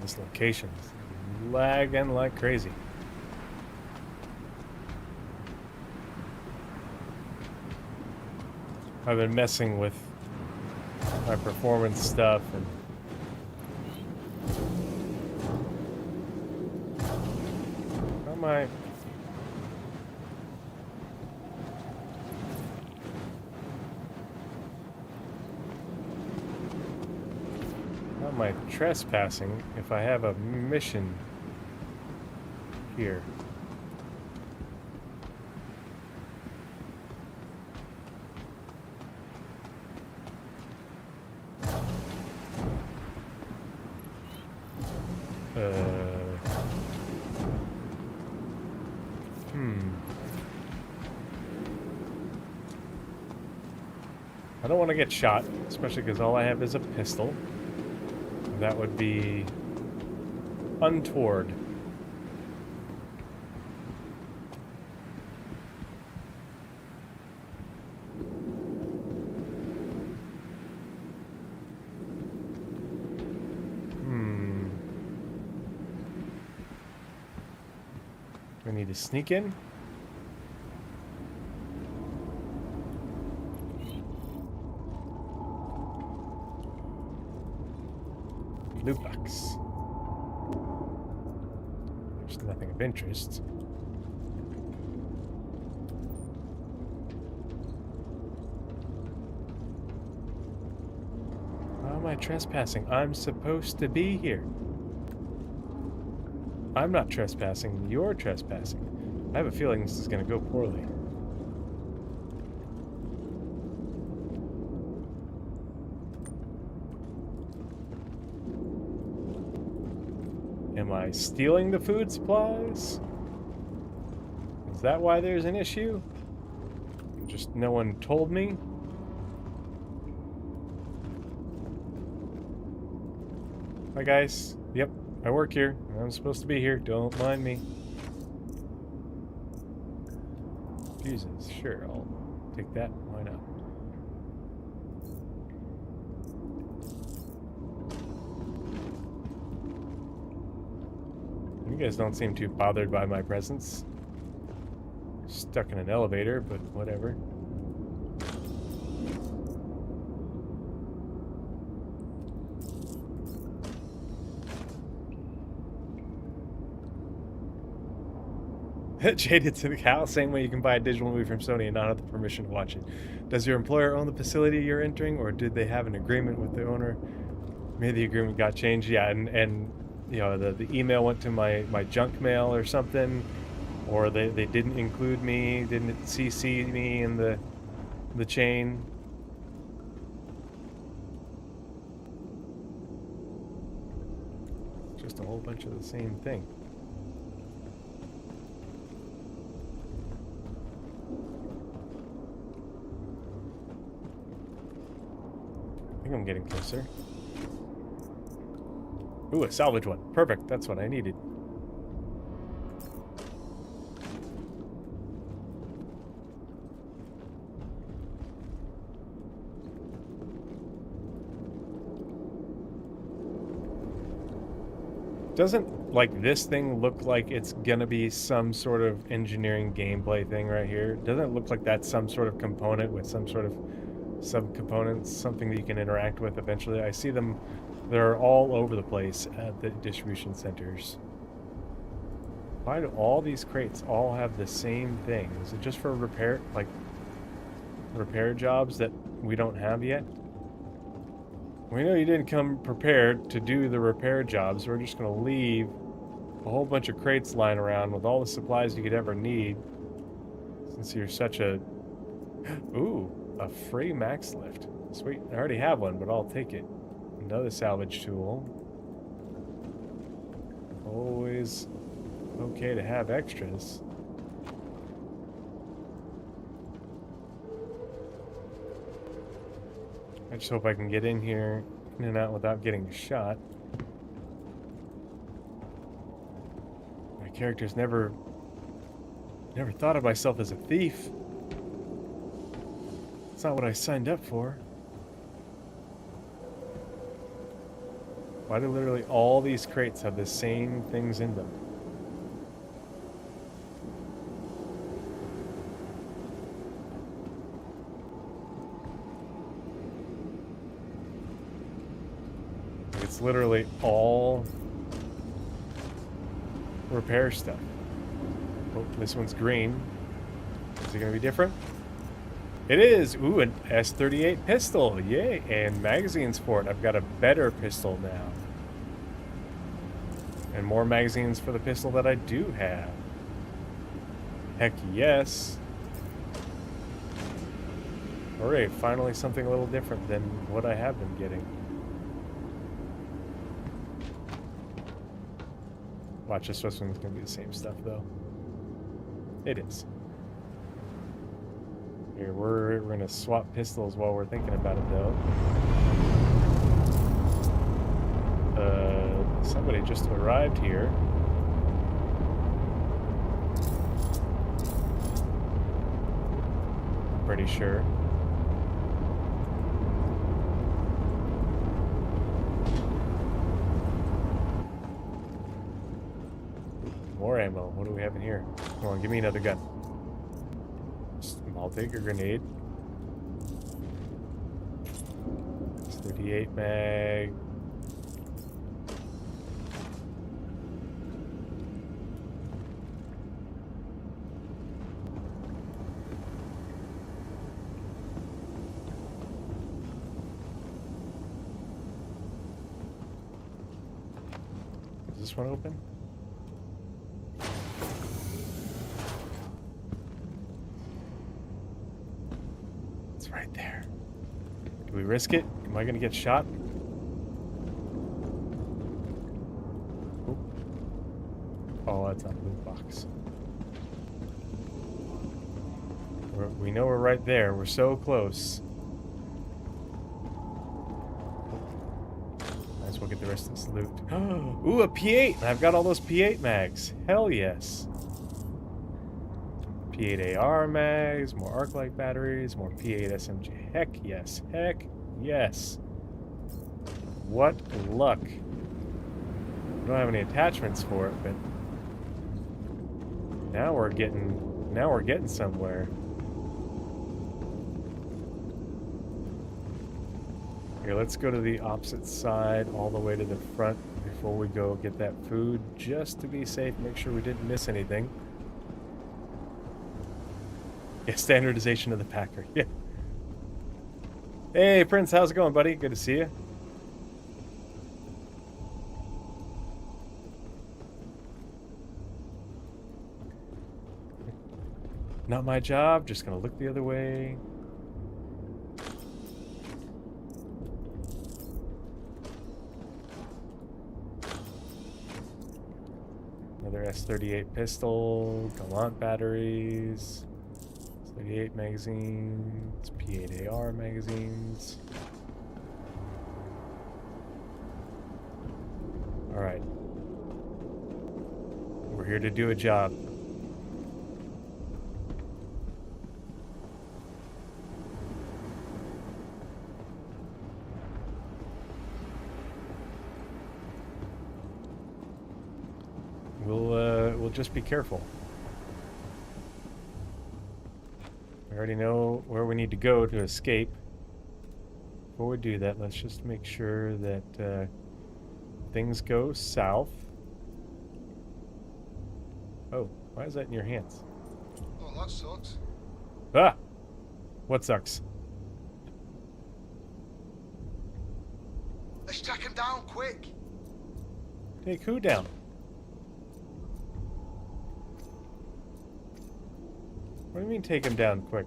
This location is lagging like crazy. I've been messing with my performance stuff and how am I? How am I trespassing if I have a mission here? I don't want to get shot, especially because all I have is a pistol. That would be untoward. I need to sneak in. Loot box. There's nothing of interest. How am I trespassing? I'm supposed to be here. I'm not trespassing, you're trespassing. I have a feeling this is going to go poorly. Am I stealing the food supplies? Is that why there's an issue? Just no one told me? Hi guys. Yep, I work here. I'm supposed to be here. Don't mind me. Jesus, sure, I'll take that. Why not? You guys don't seem too bothered by my presence. Stuck in an elevator, but whatever. Jaded to the cow, same way you can buy a digital movie from Sony and not have the permission to watch it. Does your employer own the facility you're entering, or did they have an agreement with the owner? Maybe the agreement got changed. Yeah, and you know, the email went to my junk mail or something, or they didn't include me, didn't CC me in the chain. Just a whole bunch of the same thing. I think I'm getting closer. Ooh, a salvage one. Perfect. That's what I needed. Doesn't, like, this thing look like it's gonna be some sort of engineering gameplay thing right here? Doesn't it look like that's some sort of component with some sort of subcomponents, something that you can interact with eventually? I see them, they're all over the place at the distribution centers. Why do all these crates all have the same thing? Is it just for repair, like, repair jobs that we don't have yet? We know you didn't come prepared to do the repair jobs. We're just going to leave a whole bunch of crates lying around with all the supplies you could ever need. Since you're such a... Ooh, a free max lift. Sweet. I already have one, but I'll take it. Another salvage tool. Always okay to have extras. I just hope I can get in here, in and out without getting shot. My character's never thought of myself as a thief. It's not what I signed up for. Why do literally all these crates have the same things in them? It's literally all repair stuff. Oh, this one's green. Is it going to be different? It is! Ooh, an S38 pistol. Yay! And magazines for it. I've got a better pistol now. And more magazines for the pistol that I do have. Heck yes. Hooray, finally something a little different than what I have been getting. Watch, this one's going to be the same stuff, though. It is. Here, we're going to swap pistols while we're thinking about it, though. Somebody just arrived here. Pretty sure. More ammo. What do we have in here? Come on, give me another gun. I'll take a grenade. 38 mag. Is this one open? Right there. Do we risk it? Am I going to get shot? Oop. Oh, that's not a loot box. We know we're right there. We're so close. Might as well get the rest of this loot. Ooh, a P8! I've got all those P8 mags. Hell yes. P8 AR mags, more arc light batteries, more P8 SMG. Heck yes. Heck yes. What luck. I don't have any attachments for it, but now we're getting somewhere. Here, let's go to the opposite side all the way to the front before we go get that food, just to be safe, make sure we didn't miss anything. Yeah, standardization of the Packer. Yeah. Hey, Prince, how's it going, buddy? Good to see you. Not my job. Just gonna look the other way. Another S38 pistol, Gallant batteries. 38 magazines, P8 AR magazines. Alright. We're here to do a job. We'll just be careful. I already know where we need to go to escape. Before we do that, let's just make sure that things go south. Oh, why is that in your hands? Oh, that sucks. Ah! What sucks? Let's track him down, quick. Take who down? What do you mean take him down quick?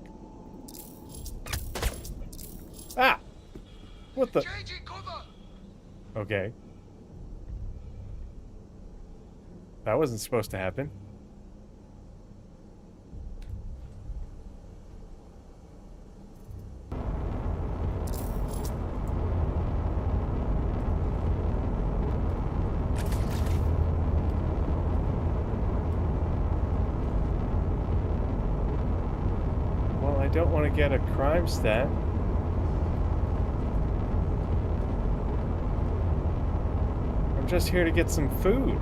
Ah! What the? Changing cover. Okay. That wasn't supposed to happen. I don't want to get a crime stat. I'm just here to get some food.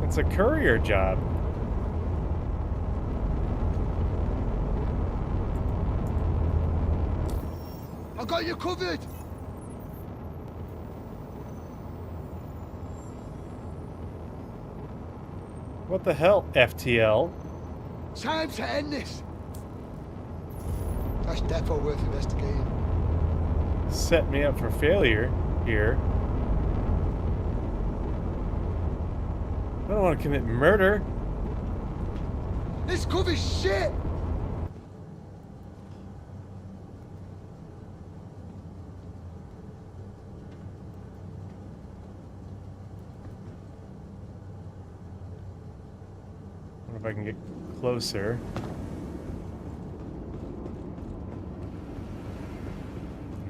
It's a courier job. I got you covered. What the hell, FTL? Time to end this. That's defo worth investigating. Set me up for failure here. I don't want to commit murder. This cover's shit. Wonder if I can get closer.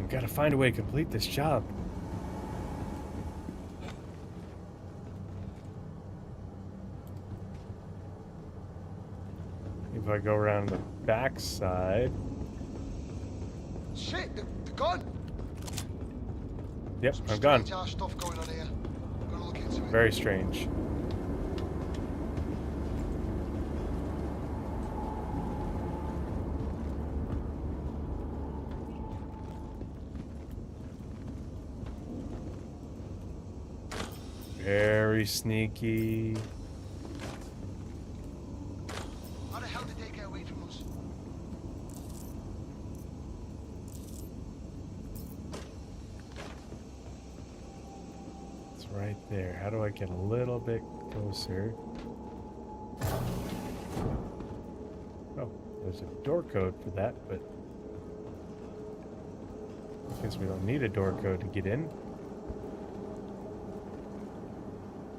I've got to find a way to complete this job. If I go around the back side. Shit, they're gone. Yep, Some I'm gone. strange ass stuff going on here. Gonna look into it. Very strange. Very sneaky. How the hell did they get away from us? It's right there. How do I get a little bit closer? Oh, there's a door code for that, but I guess we don't need a door code to get in.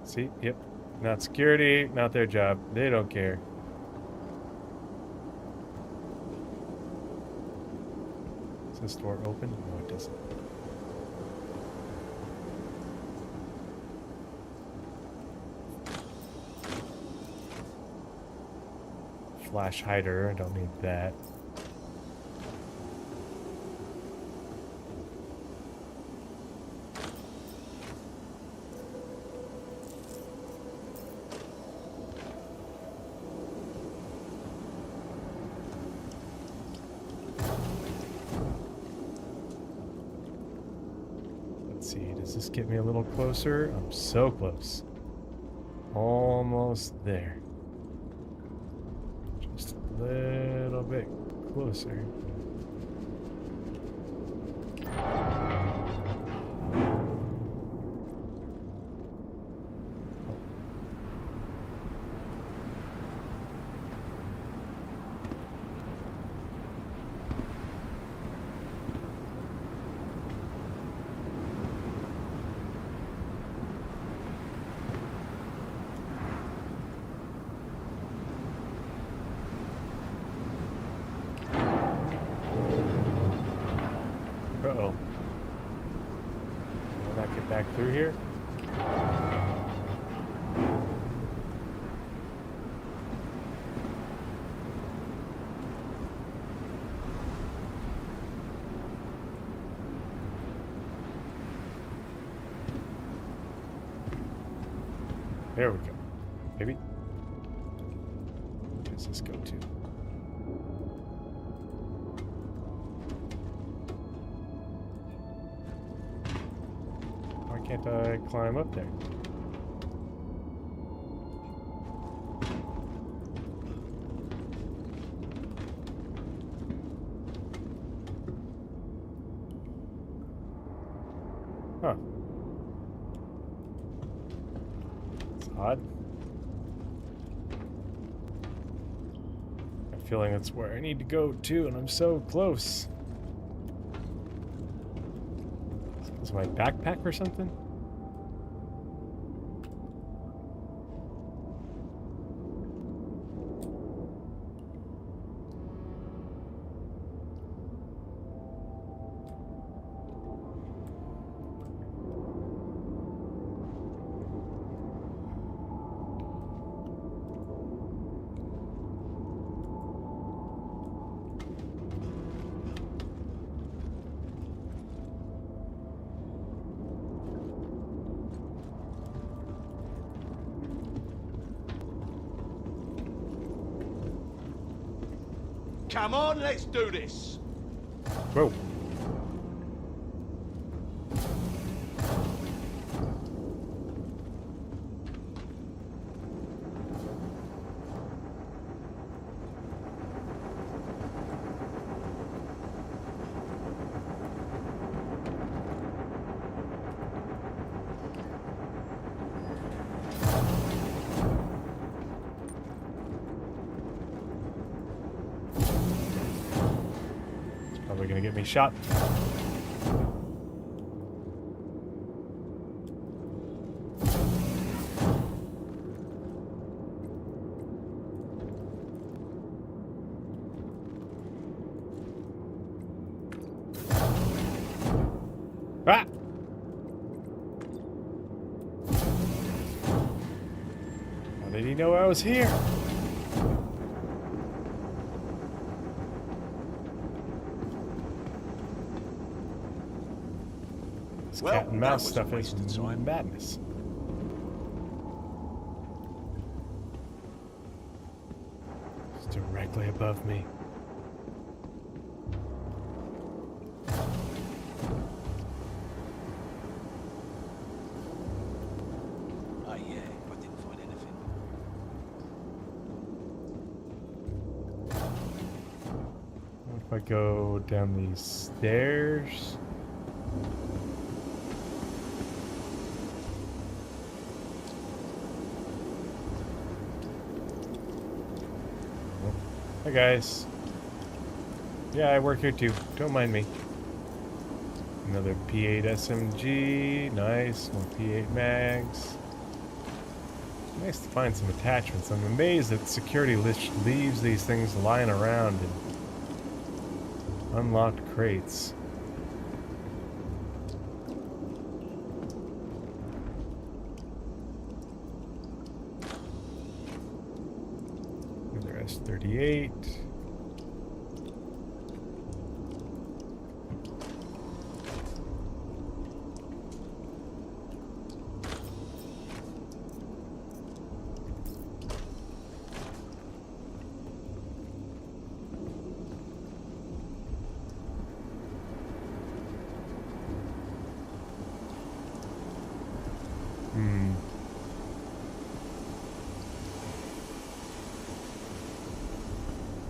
See? Yep. Not security, not their job. They don't care. Is this door open? No, it doesn't. Flash hider, I don't need that. Let's see, does this get me a little closer? I'm so close. Almost there. Just a little bit closer. Uh-oh. Will I get back through here? There we go. Maybe. Where does this go to? Why can't I climb up there? Huh. It's odd. I'm feeling that's where I need to go to, and I'm so close. Is my backpack or something? Come on, let's do this. Whoa. Probably gonna get me shot. Ah! How did he know I was here? This Well, cat and that mouse was a stuff waste is of time. madness. It's directly above me. Oh yeah, I didn't find anything. What if I go down these stairs? Hi guys. Yeah, I work here too. Don't mind me. Another P8 SMG. Nice. More P8 mags. Nice to find some attachments. I'm amazed that security leaves these things lying around in unlocked crates. Another S38.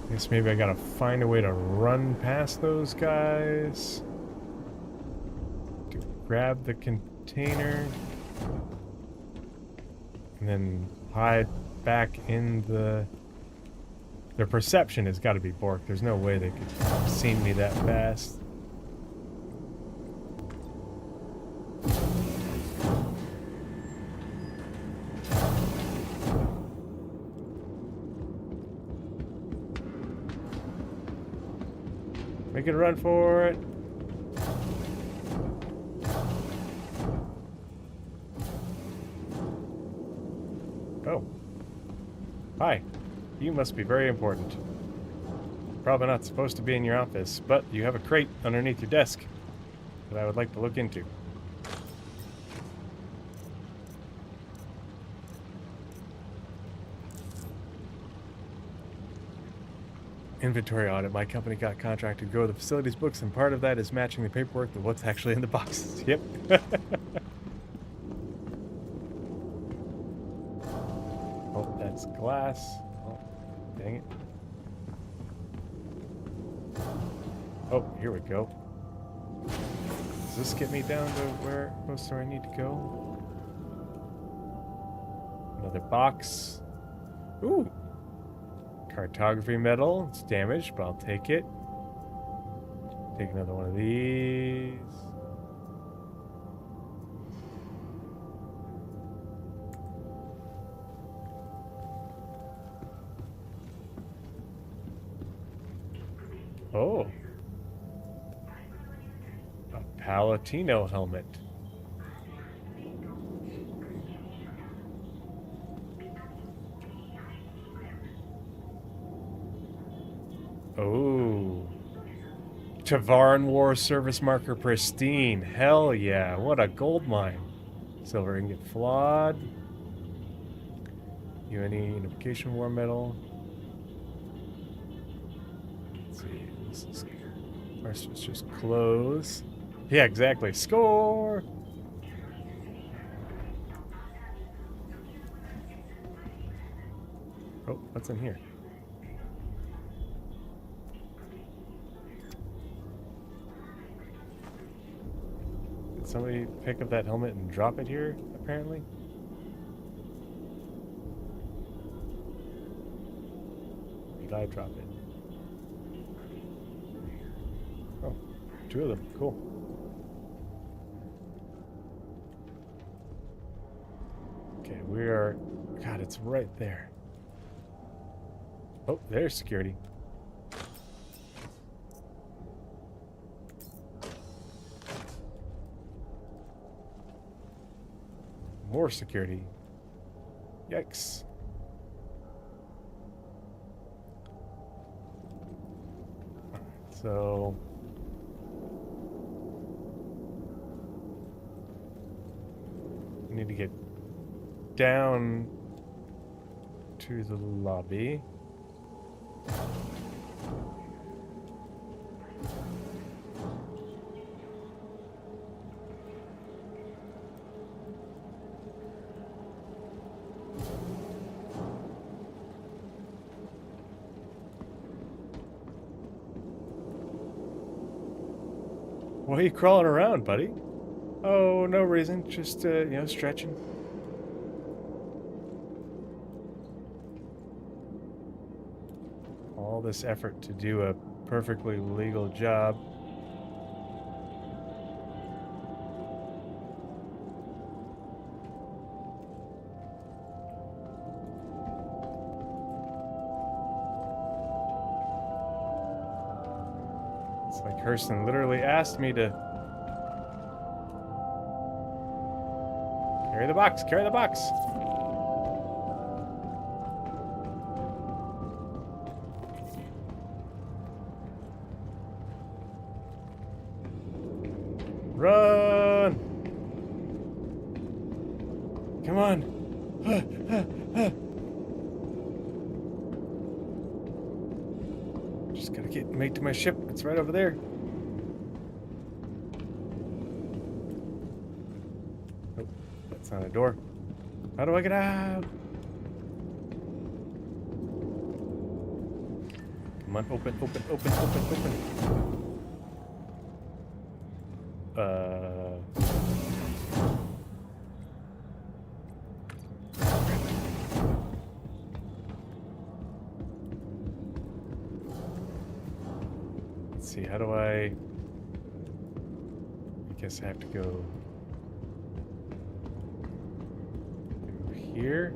Guess maybe I gotta find a way to run past those guys. To grab the container. And then hide back in the... Their perception has got to be borked. There's no way they could have seen me that fast. Make it a run for it. Oh. Hi. You must be very important. Probably not supposed to be in your office, but you have a crate underneath your desk that I would like to look into. Inventory audit. My company got contracted to grow the facility's books, and part of that is matching the paperwork to what's actually in the boxes. Yep. Oh, that's glass. Oh, dang it. Oh, here we go. Does this get me down to where most where I need to go? Another box. Ooh. Cartography medal. It's damaged, but I'll take it. Take another one of these. Oh. A Palatino helmet. Oh. Tavaran War Service Marker Pristine. Hell yeah. What a gold mine. Silver Ingot Flawed. UNE Unification War Medal. Let's see. This is first. Let's just close. Yeah, exactly. Score. Oh, what's in here? Did somebody pick up that helmet and drop it here, apparently? Did I drop it? Oh, 2 of them. Cool. Okay, we are... God, it's right there. Oh, there's security. More security. Yikes. So... we need to get down to the lobby. Why are you crawling around, buddy? Oh, no reason. Just, stretching. All this effort to do a perfectly legal job. It's like Hurston literally asked me to carry the box, carry the box. Run! Come on. Just gotta get made to my ship. It's right over there. Oh, that's not a door. How do I get out? Come on, open, open, open, open, open. Let's see, how do I guess I have to go through here.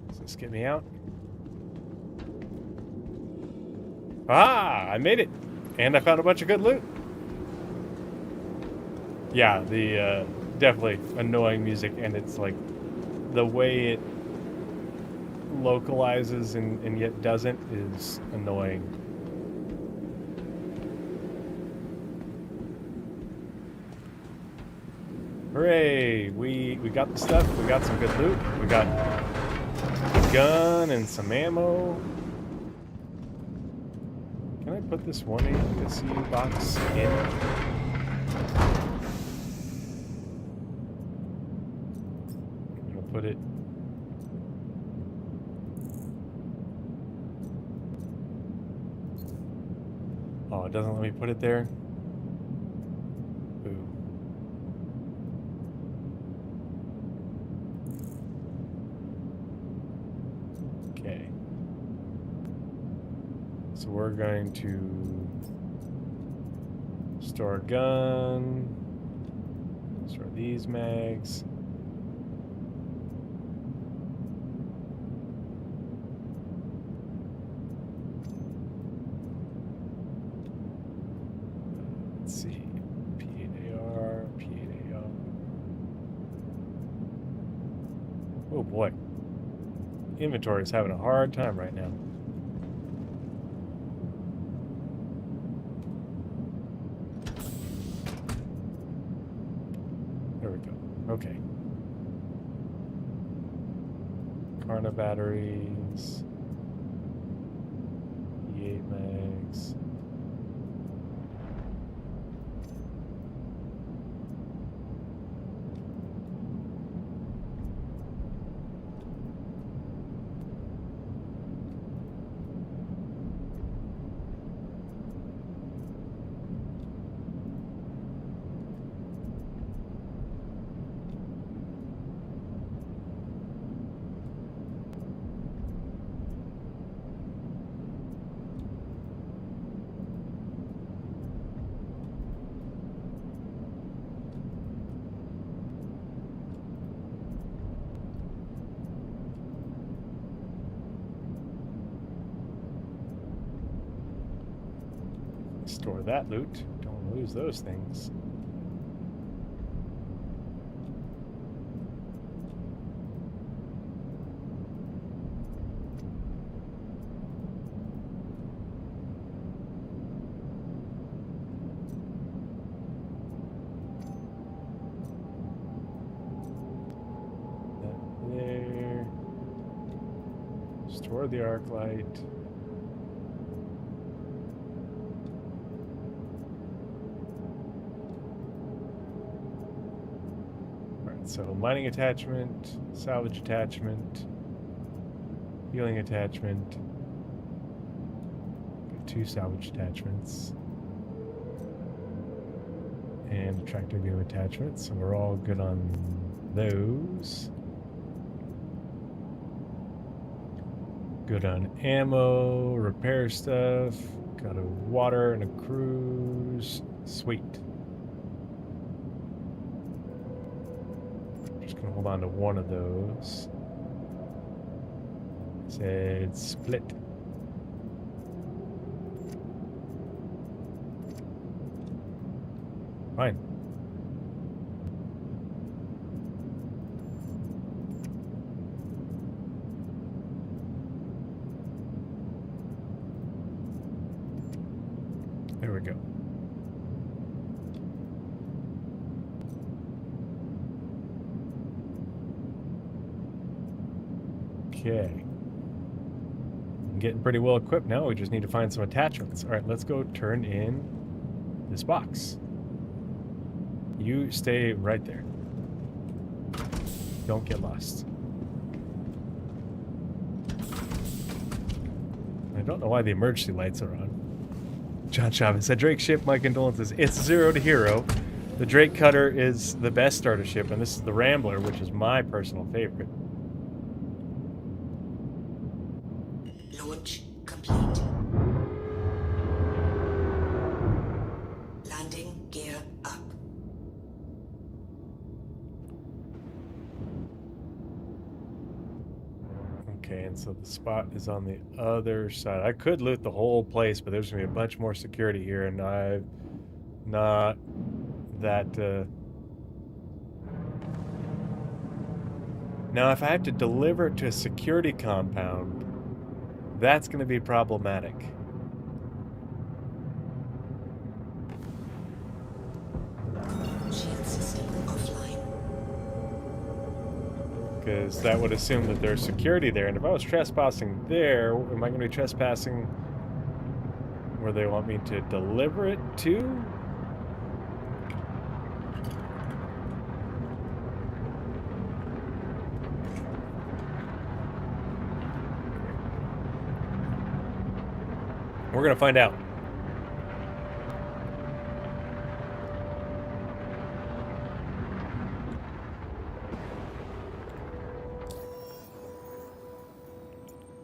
Does this get me out? Ah, I made it. And I found a bunch of good loot. Yeah, the definitely annoying music, and it's like the way it localizes and yet doesn't is annoying. Hooray! We got the stuff. We got some good loot. We got a gun and some ammo. Can I put this 180 box in? I'm gonna put it. Oh, it doesn't let me put it there. Ooh. Okay. So we're going to store a gun, store these mags. Let's see, P8AR, P8AR. Oh boy, inventory is having a hard time right now. Okay. Carna batteries. E8 mags. Store that loot. Don't want to lose those things. That there. Store the arc light. So mining attachment, salvage attachment, healing attachment. Got 2 salvage attachments. And a tractor beam attachment, so we're all good on those. Good on ammo, repair stuff, got a water and a cruise. Sweet. Gonna hold on to one of those. Said split. Fine. There we go. Okay. I'm getting pretty well equipped now. We just need to find some attachments. All right, let's go turn in this box. You stay right there. Don't get lost. I don't know why the emergency lights are on. John Chavez said, Drake ship, my condolences. It's 0 to hero. The Drake Cutter is the best starter ship, and this is the Rambler, which is my personal favorite. Launch complete. Landing gear up. Okay, and so the spot is on the other side. I could loot the whole place, but there's going to be a bunch more security here, and I'm not that... Now, if I have to deliver it to a security compound, that's going to be problematic. Shield system offline. Because that would assume that there's security there. And if I was trespassing there, am I going to be trespassing where they want me to deliver it to? We're going to find out.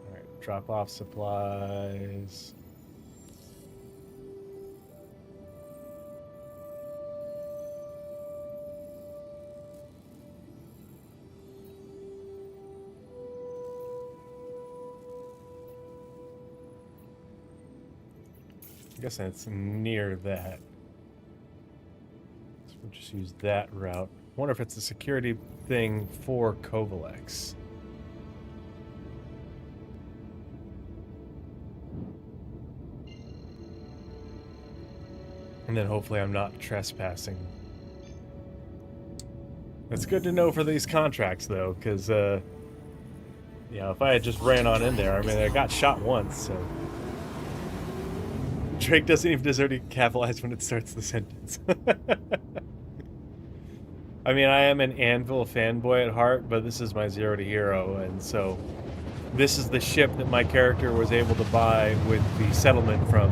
All right, drop off supplies. I guess that's near that. So we'll just use that route. Wonder if it's a security thing for Kovalex. And then hopefully I'm not trespassing It's good to know for these contracts, though, because, you know, if I had just ran on in there, I mean, I got shot once, so... Drake doesn't even deserve to capitalize when it starts the sentence. I mean, I am an Anvil fanboy at heart, but this is my Zero to Hero, and so... This is the ship that my character was able to buy with the settlement from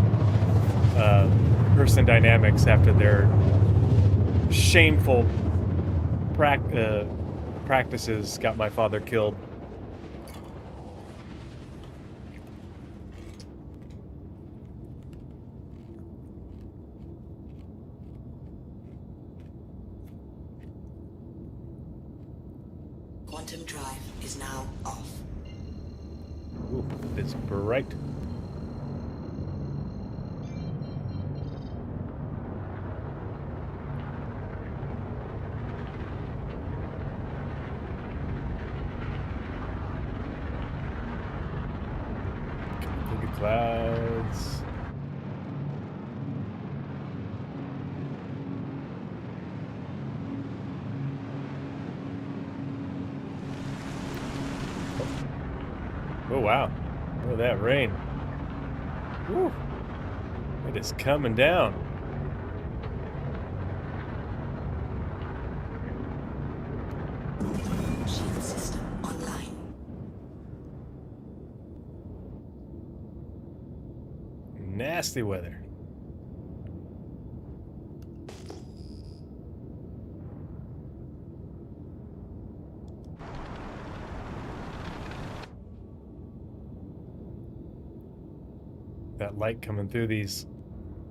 Person Dynamics after their shameful practices got my father killed. Quantum drive is now off. Ooh, it's bright. Through the clouds. Oh wow, look at that rain. Woo. It is coming down. Shield system online. Nasty weather. That light coming through these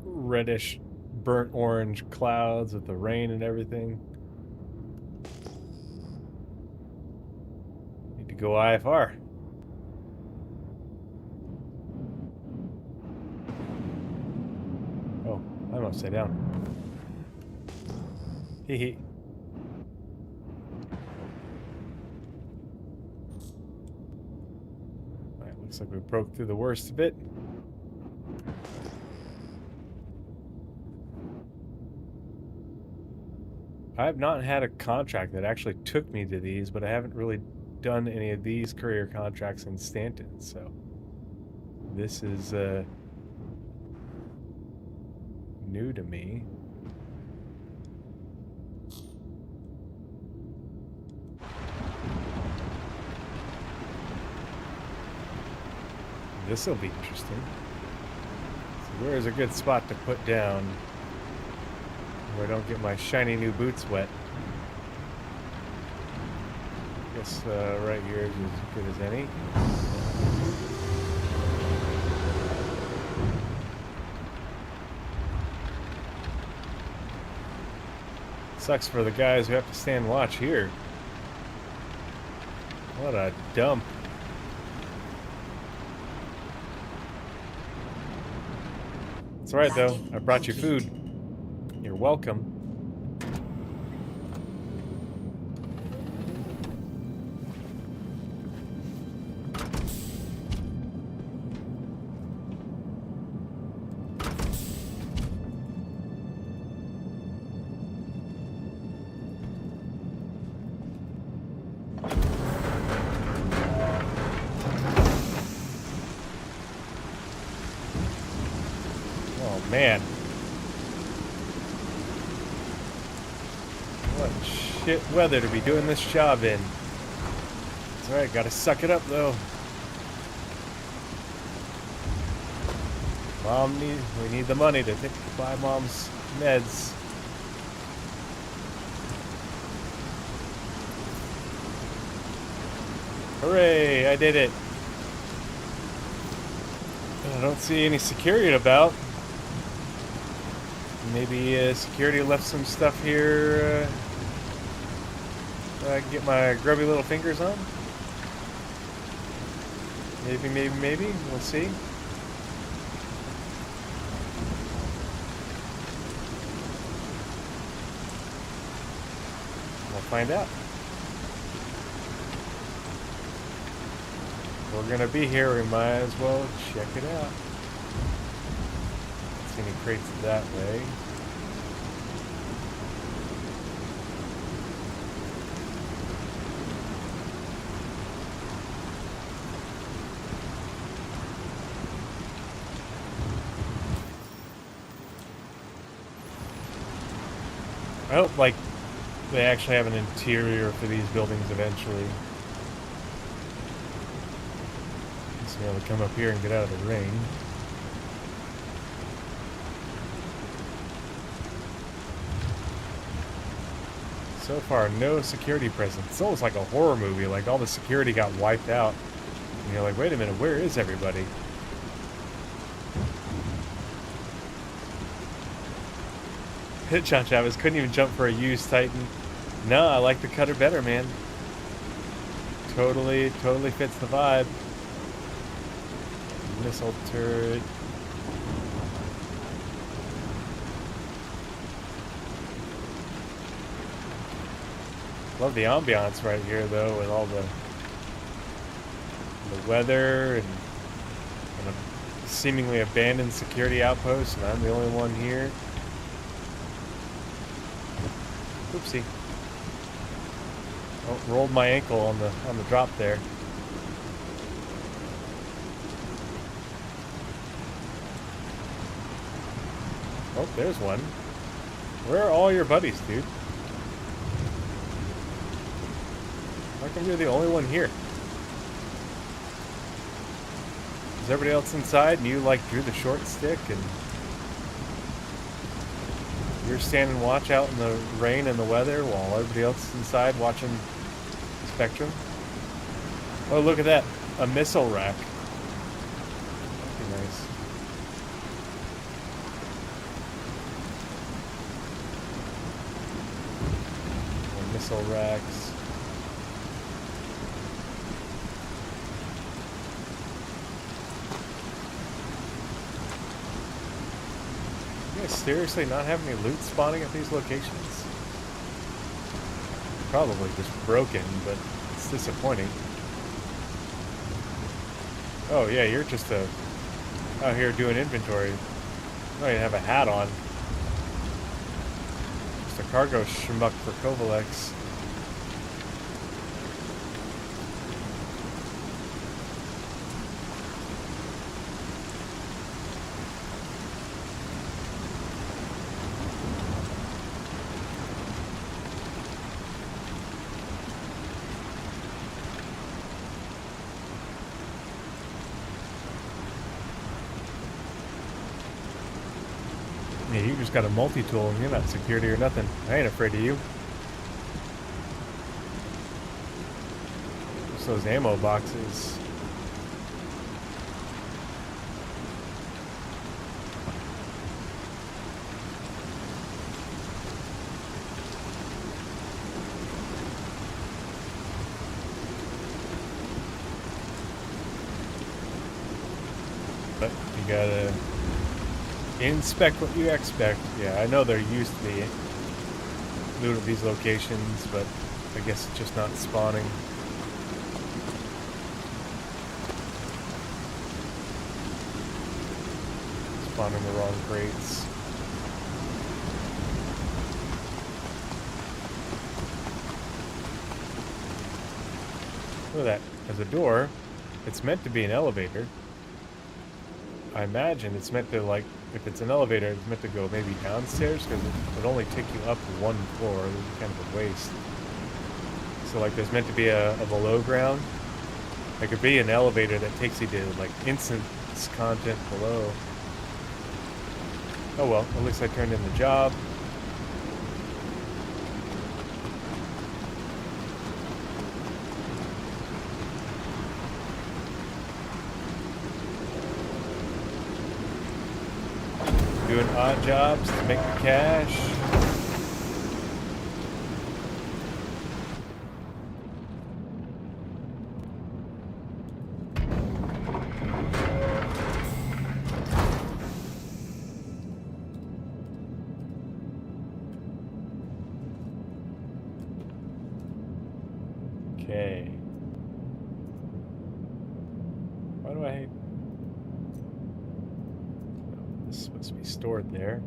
reddish, burnt orange clouds with the rain and everything. Need to go IFR. Oh, I'm upside down. Hee hee. Alright, looks like we broke through the worst of it. I have not had a contract that actually took me to these, but I haven't really done any of these courier contracts in Stanton, so this is new to me. This will be interesting. So where is a good spot to put down where I don't get my shiny new boots wet? I guess right here is as good as any. Sucks for the guys who have to stand watch here. What a dump. It's alright though, I brought you food. You're welcome. Oh man. What shit weather to be doing this job in. It's alright, gotta suck it up though. We need the money to buy Mom's meds. Hooray, I did it. I don't see any security about. Maybe security left some stuff here I can get my grubby little fingers on. Maybe. We'll see. We'll find out. If we're gonna be here, we might as well check it out. See any crates that way. I hope, like, they actually have an interior for these buildings eventually. So be able to come up here and get out of the rain. So far, no security presence. It's almost like a horror movie, like all the security got wiped out. And you're like, wait a minute, where is everybody? John Chavez couldn't even jump for a used Titan. No, I like the cutter better, man. Totally fits the vibe. Missile turret. Love the ambiance right here, though, with all the weather and a seemingly abandoned security outpost, and I'm the only one here. Oopsie. Oh, rolled my ankle on the drop there. Oh, there's one. Where are all your buddies, dude? How come you're the only one here? Is everybody else inside and you like drew the short stick and you're standing watch out in the rain and the weather while everybody else is inside watching Spectrum? Oh, look at that. A missile rack. That'd be nice. More missile racks. You guys seriously not have any loot spawning at these locations? Probably just broken, but it's disappointing. Oh yeah, you're just out here doing inventory. You don't even have a hat on. Just a cargo schmuck for Kovalex. Yeah, you just got a multi-tool and you're not security or nothing. I ain't afraid of you. Just those ammo boxes. But you gotta inspect what you expect. Yeah, I know there used to be loot at these locations, but I guess it's just not spawning. Spawning the wrong crates. Look at that. There's a door. It's meant to be an elevator. I imagine it's meant to, like, if it's an elevator, it's meant to go maybe downstairs, because it would only take you up one floor. It would be kind of a waste. So, like, there's meant to be a below ground. There could be an elevator that takes you to, like, instance content below. Oh well, at least I turned in the job. Doing odd jobs to make the cash. Okay. Why do I hate... This is supposed to be stored there.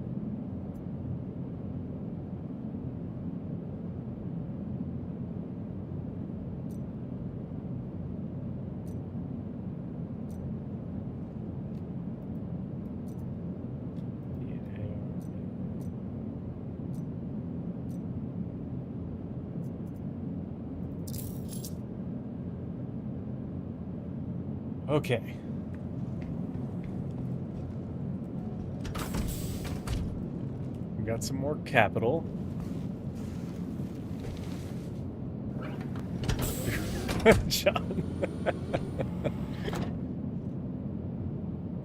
Okay. We got some more capital. John.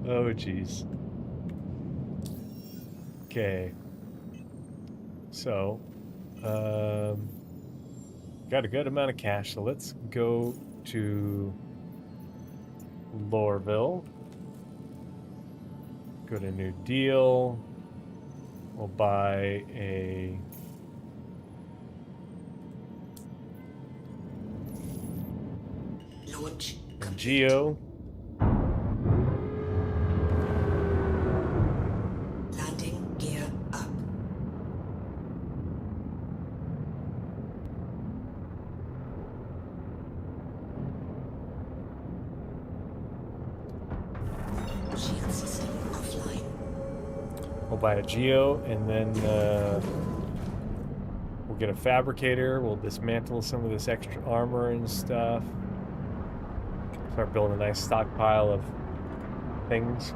Oh, jeez. Okay. So, got a good amount of cash, so let's go to Lorville. Go to New Deal. We'll buy a Launch complete. Geo. Landing gear up. Shield system offline. We'll buy a Geo, and then we'll get a fabricator. We'll dismantle some of this extra armor and stuff. Start building a nice stockpile of things.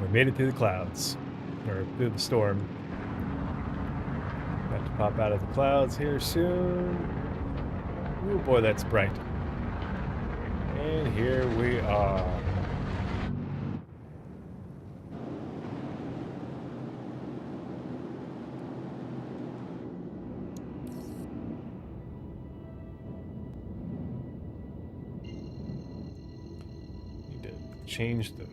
We made it through the clouds, or through the storm. Got to pop out of the clouds here soon. Oh boy, that's bright. And here we are. Need to change the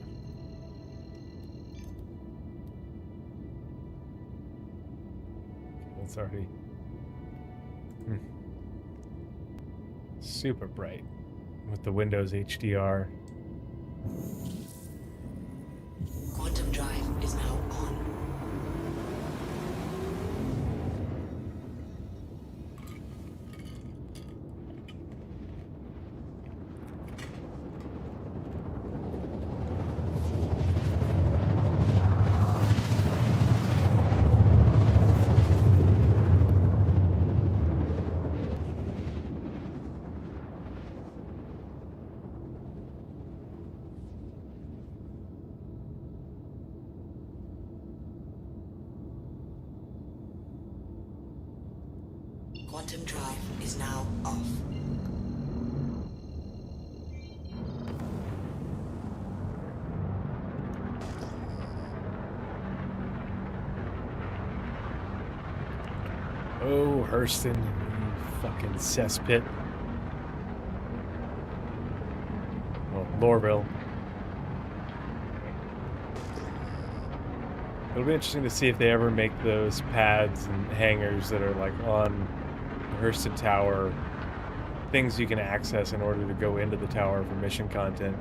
it's already super bright with the Windows HDR. Quantum drive is now on. Quantum drive is now off. Oh, Hurston, you fucking cesspit. Well, Lorville. It'll be interesting to see if they ever make those pads and hangars that are like on the Hurston Tower, things you can access in order to go into the tower for mission content.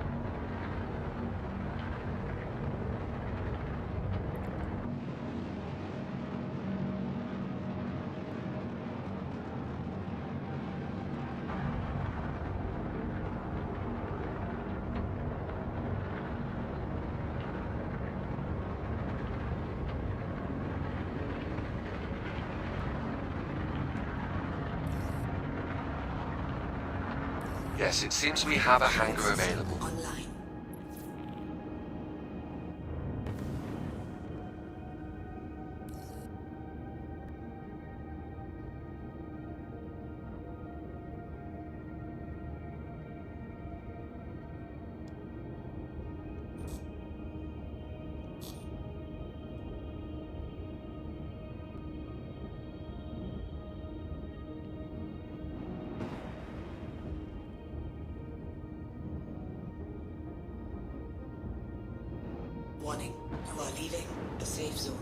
Yes, it seems we have a hangar available. Online. Warning, you are leaving the safe zone.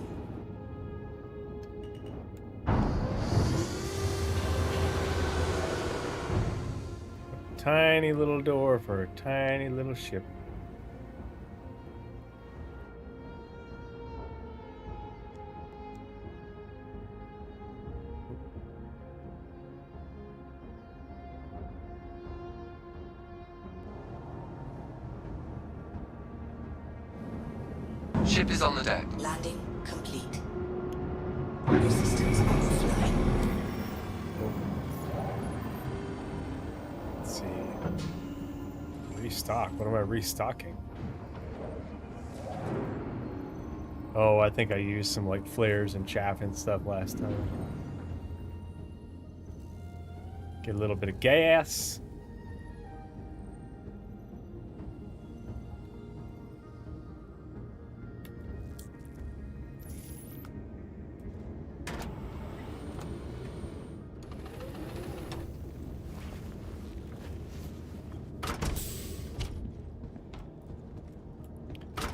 Tiny little door for a tiny little ship. Ship is on the deck. Landing complete. Your systems are offline. Let's see. Restock. What am I restocking? Oh, I think I used some like flares and chaff and stuff last time. Get a little bit of gas.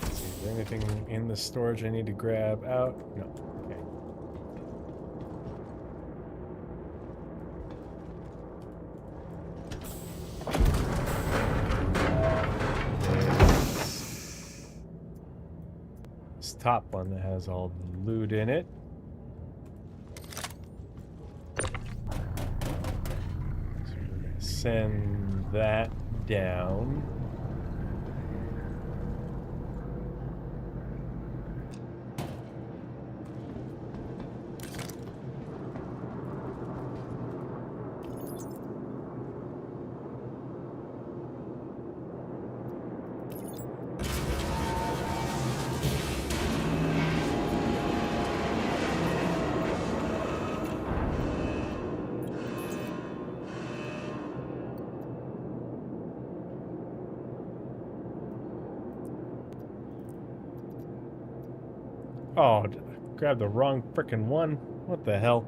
Is there anything in the storage I need to grab out? No. Okay. This top one that has all the loot in it. So we're gonna send that down. Oh, grabbed the wrong frickin' one. What the hell?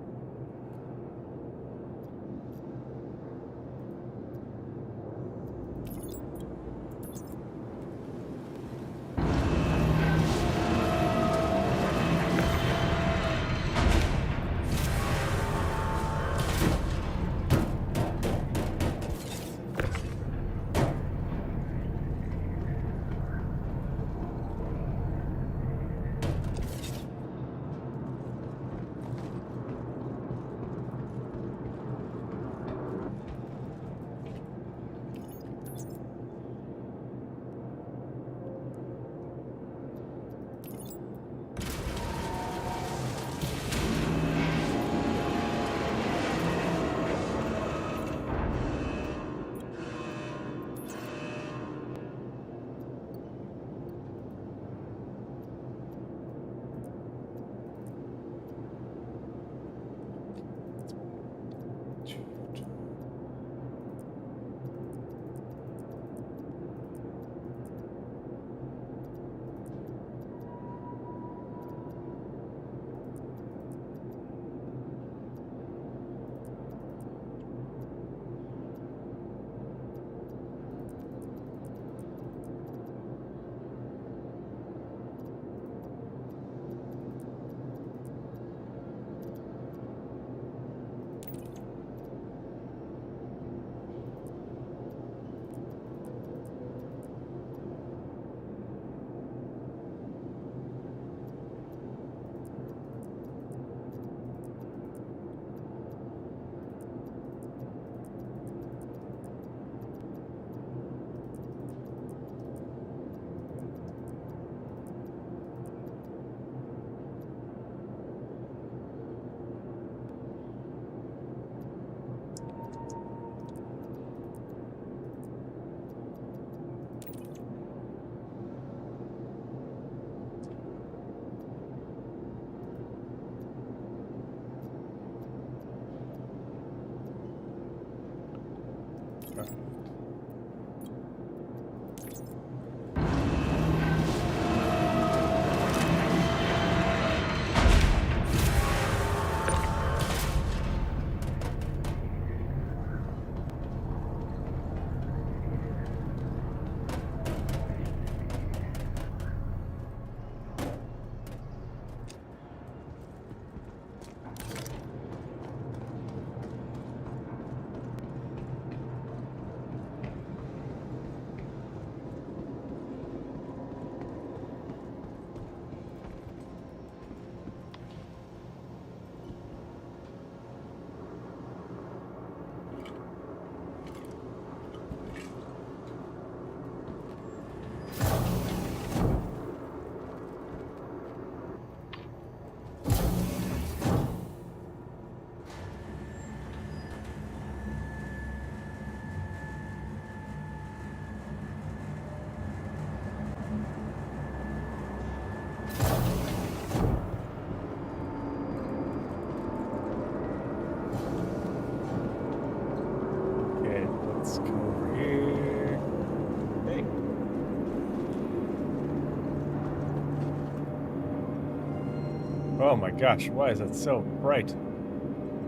Oh my gosh, why is that so bright?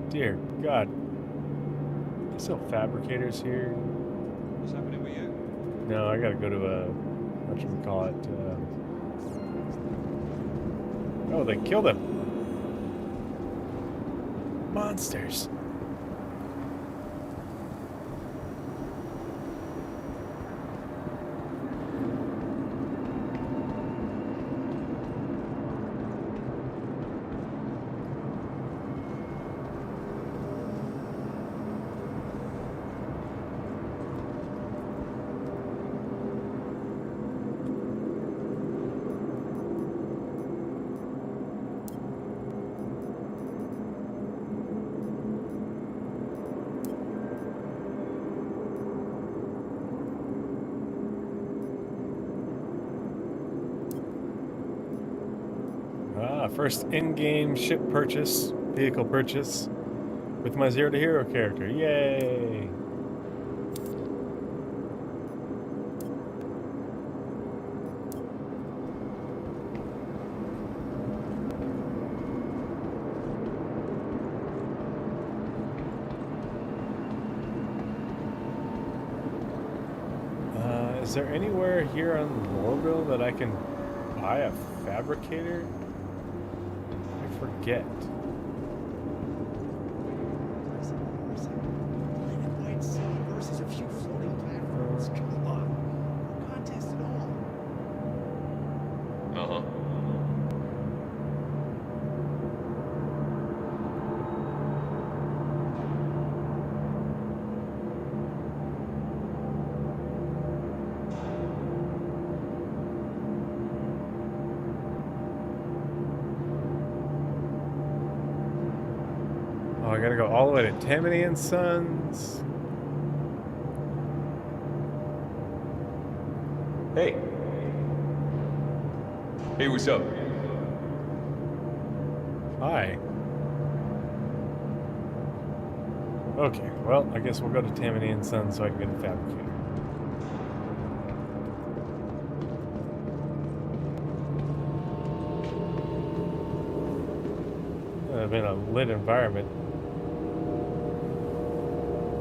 Dear God. There's still fabricators here. What's happening with you? No, I gotta go to a, whatchamacallit, oh, they killed him. Monsters. First in-game ship purchase, vehicle purchase, with my Zero to Hero character. Yay! Is there anywhere here on Lorville that I can buy a fabricator? Forget. Versus a few floating platforms. Come on. No contest at all. Uh-huh. Oh, I gotta go all the way to Tammany and Sons. Hey. Hey, what's up? Hi. Okay, well, I guess we'll go to Tammany and Sons so I can get a fabricator. I've been a lit environment.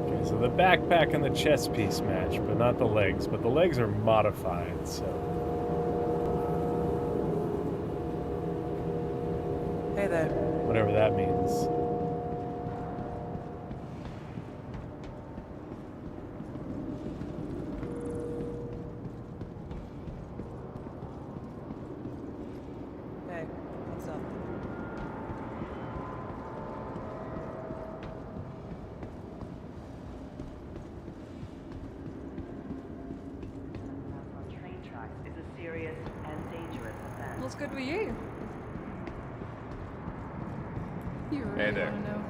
Okay, so the backpack and the chest piece match, but not the legs. But the legs are modified, so. Hey there. Whatever that means. Hey, what's up? On train tracks is a serious and dangerous offense. What's good with you? You really Hey there. want to know?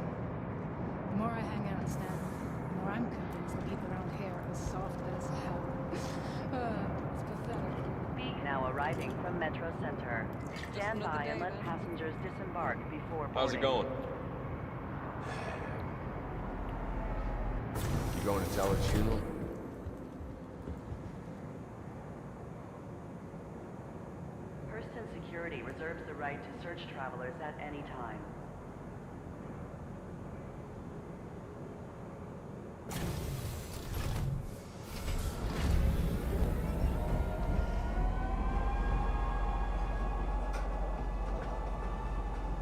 The more I hang out and stand, the more I'm convinced the people around here are as soft as hell. It's pathetic. Speak now arriving from Metro Center. Stand another by day, and let man. passengers disembark before boarding. How's it going? You going to tell her funeral? Hurston Security reserves the right to search travelers at any time.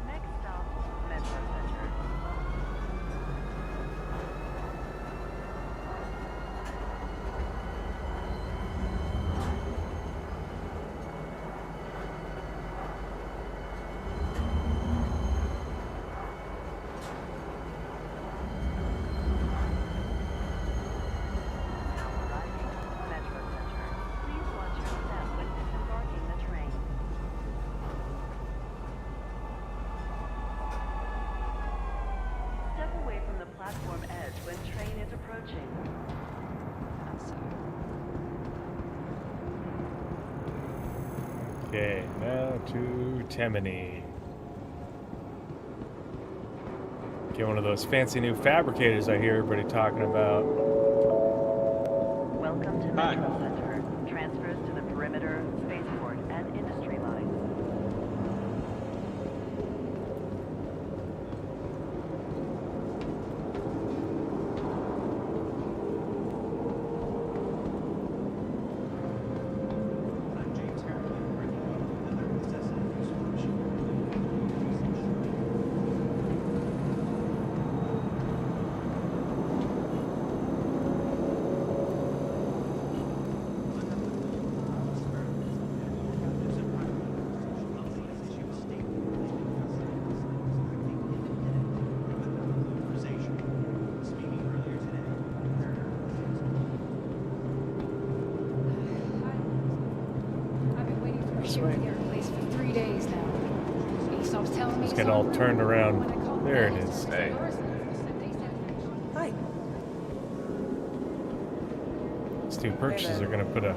Next stop, Metro Center. Now arriving, Metro Center. Please watch your step when disembarking the train. Step away from the platform edge when train is approaching. Okay, now to Tammany. Get one of those fancy new fabricators I hear everybody talking about. Welcome to Hi. Metro Center. Transfers to the perimeter, spaceport, and industry lines. She was at her place for 3 days now. Aesop's telling me Let's it's get on all route. turned around. When I called There it back, is. Hey. Hi. These two purchases there. are gonna put a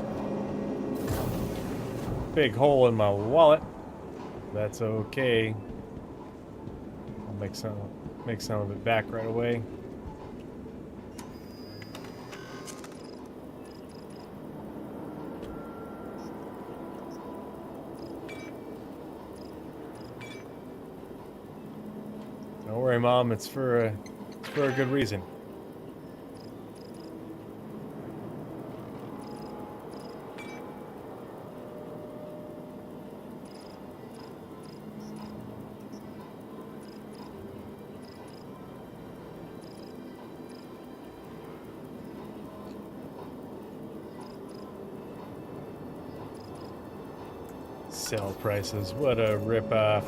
big hole in my wallet. That's okay. I'll make some of it back right away. Don't worry, Mom. It's for a good reason. Sell prices. What a ripoff.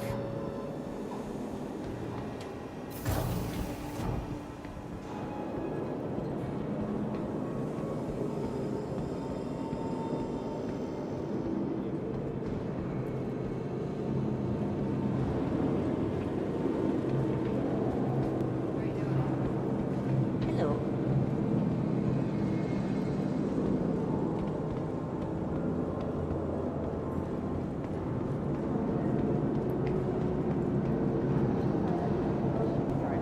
Hello.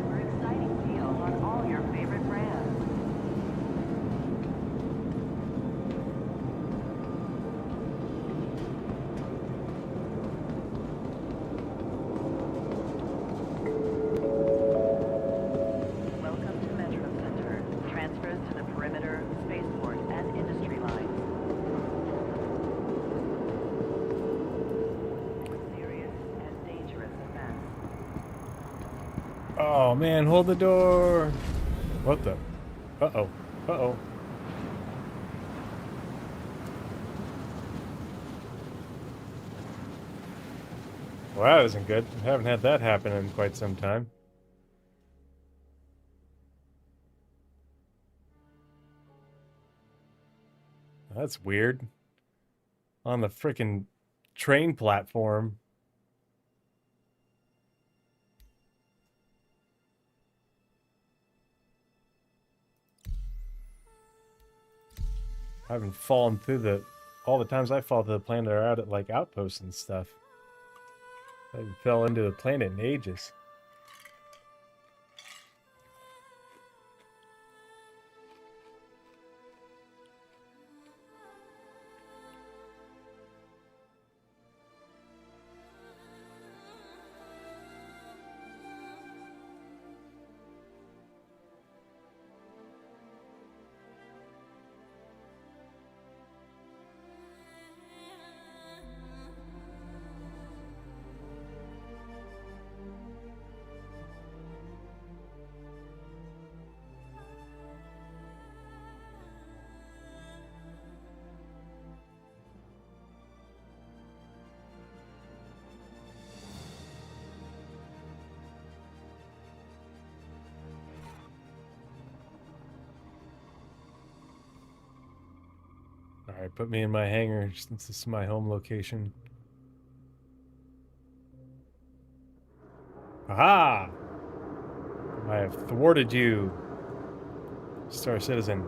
For exciting deals on all your favorite brands. Welcome to Metro Center. Transfers to the perimeter, spaceport, and industry lines. Serious and dangerous events. Oh man, hold the door. What the? Uh-oh. Uh-oh. Well, that isn't good. I haven't had that happen in quite some time. That's weird. On the frickin' train platform. I haven't fallen through all the times I fall to the planet are out at like outposts and stuff. I haven't fell into the planet in ages. Alright, put me in my hangar since this is my home location. Aha! I have thwarted you, Star Citizen.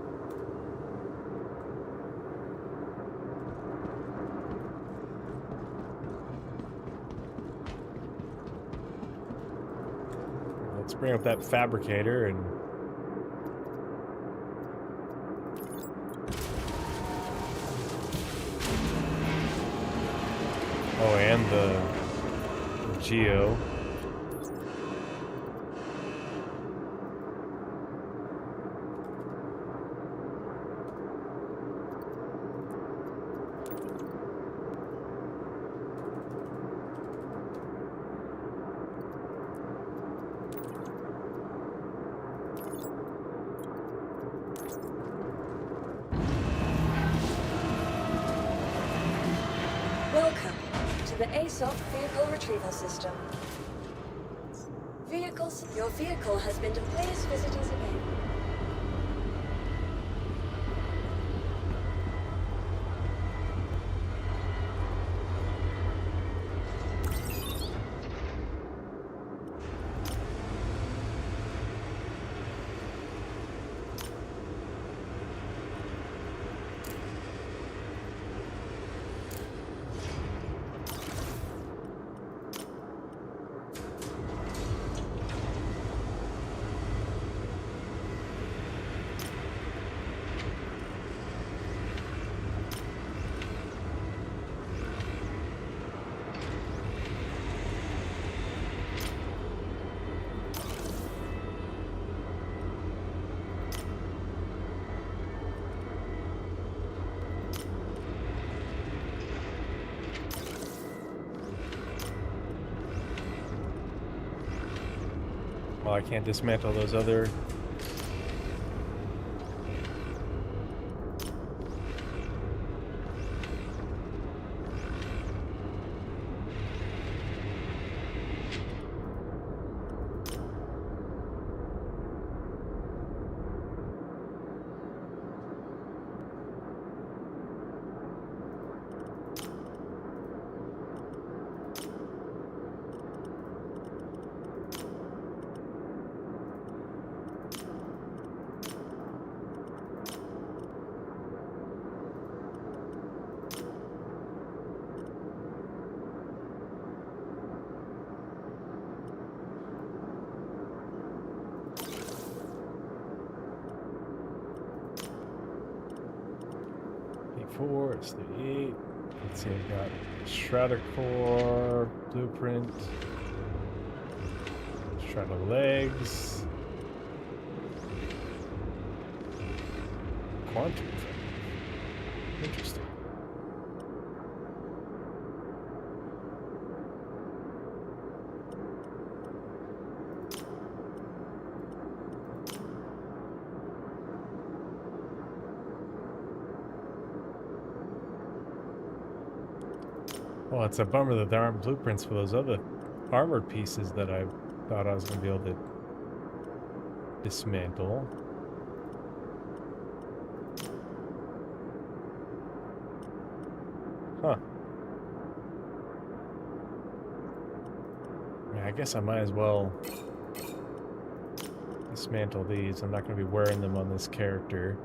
Let's bring up that fabricator and oh, and the Geo. Welcome to the ASOP Vehicle Retrieval System. Your vehicle has been to please visitors again. Well, I can't dismantle those other... Four, it's 38. Let's see, I've got Shrouder Core, Blueprint, Shrouder Legs, Quantum. Interesting. Well, it's a bummer that there aren't blueprints for those other armored pieces that I thought I was going to be able to dismantle. Huh. Yeah, I guess I might as well dismantle these. I'm not going to be wearing them on this character.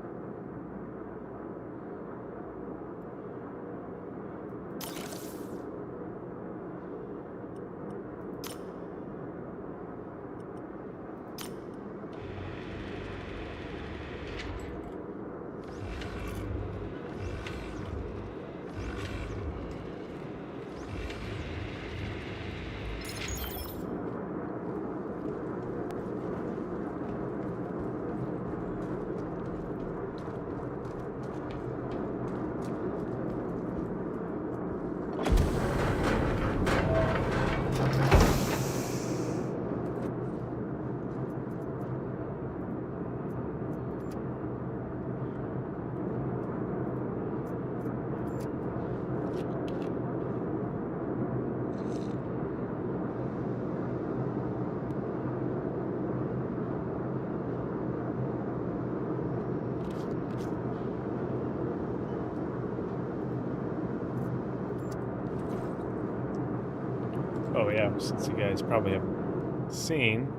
Oh yeah, since you guys probably haven't seen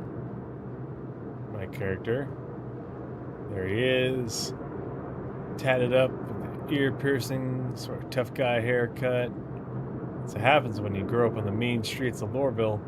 my character, there he is, tatted up with the ear-piercing, sort of tough guy haircut. That's what happens when you grow up on the mean streets of Lorville.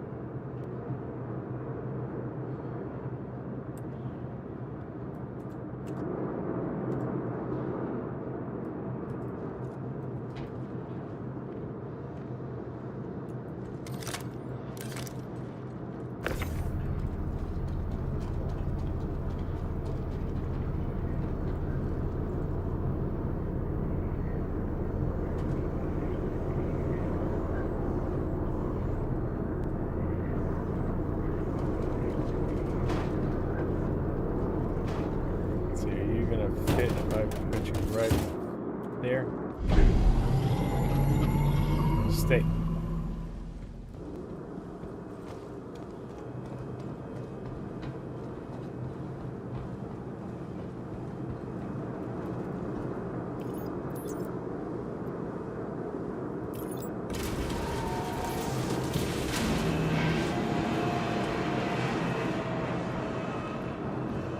Fit if I put you right there. Stay.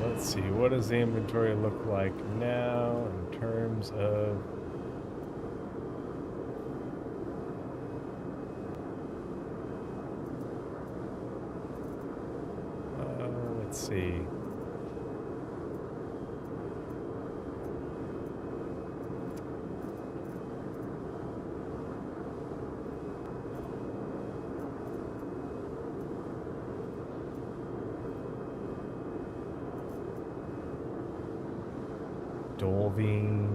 Let's see, what does the inventory look like now in terms of... let's see. Dolving.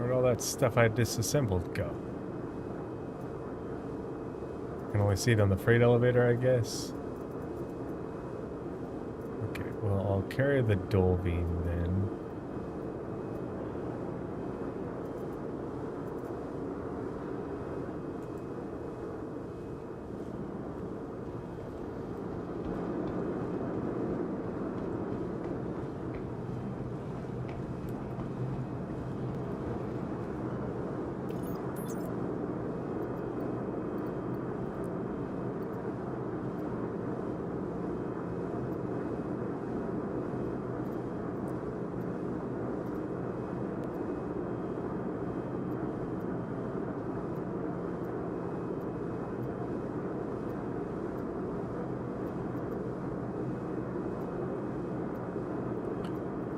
Where'd all that stuff I disassembled go? Can only see it on the freight elevator, I guess. Okay, well, I'll carry the Dolvine then.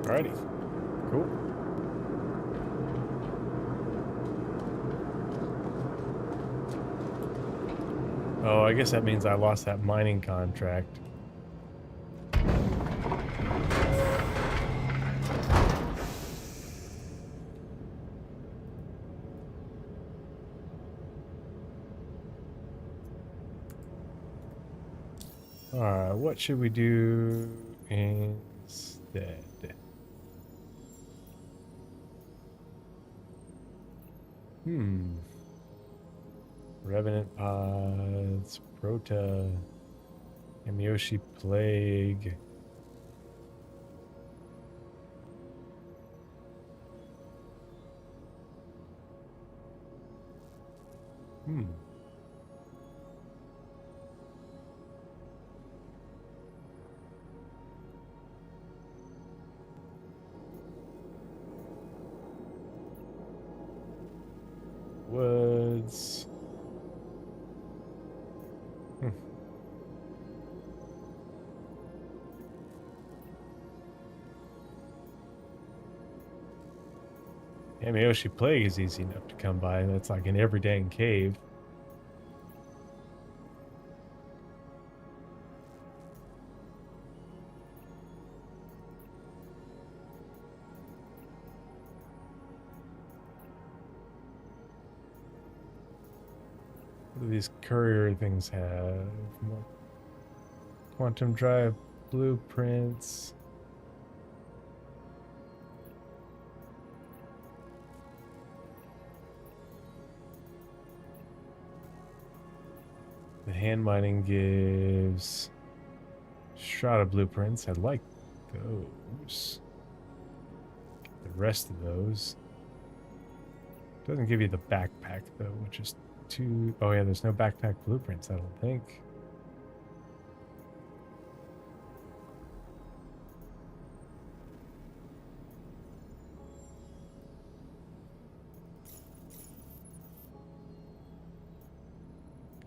Alrighty, cool. Oh, I guess that means I lost that mining contract. Alright, what should we do instead? Revenant pods, Prota, Amyoshi Plague. Woods. Amyoshi Plague is easy enough to come by. That's like in every dang cave. What do these courier things have? More quantum drive blueprints. The hand mining gives Strata blueprints. I like those. The rest of those. Doesn't give you the backpack though, which is too... Oh yeah, there's no backpack blueprints, I don't think.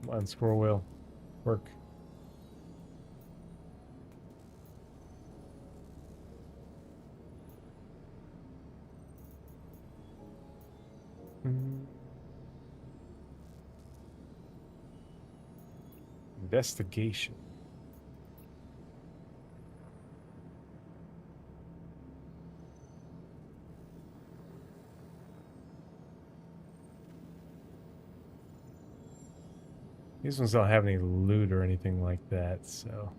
Come on, squirrel wheel. Work. Investigation. These ones don't have any loot or anything like that, so...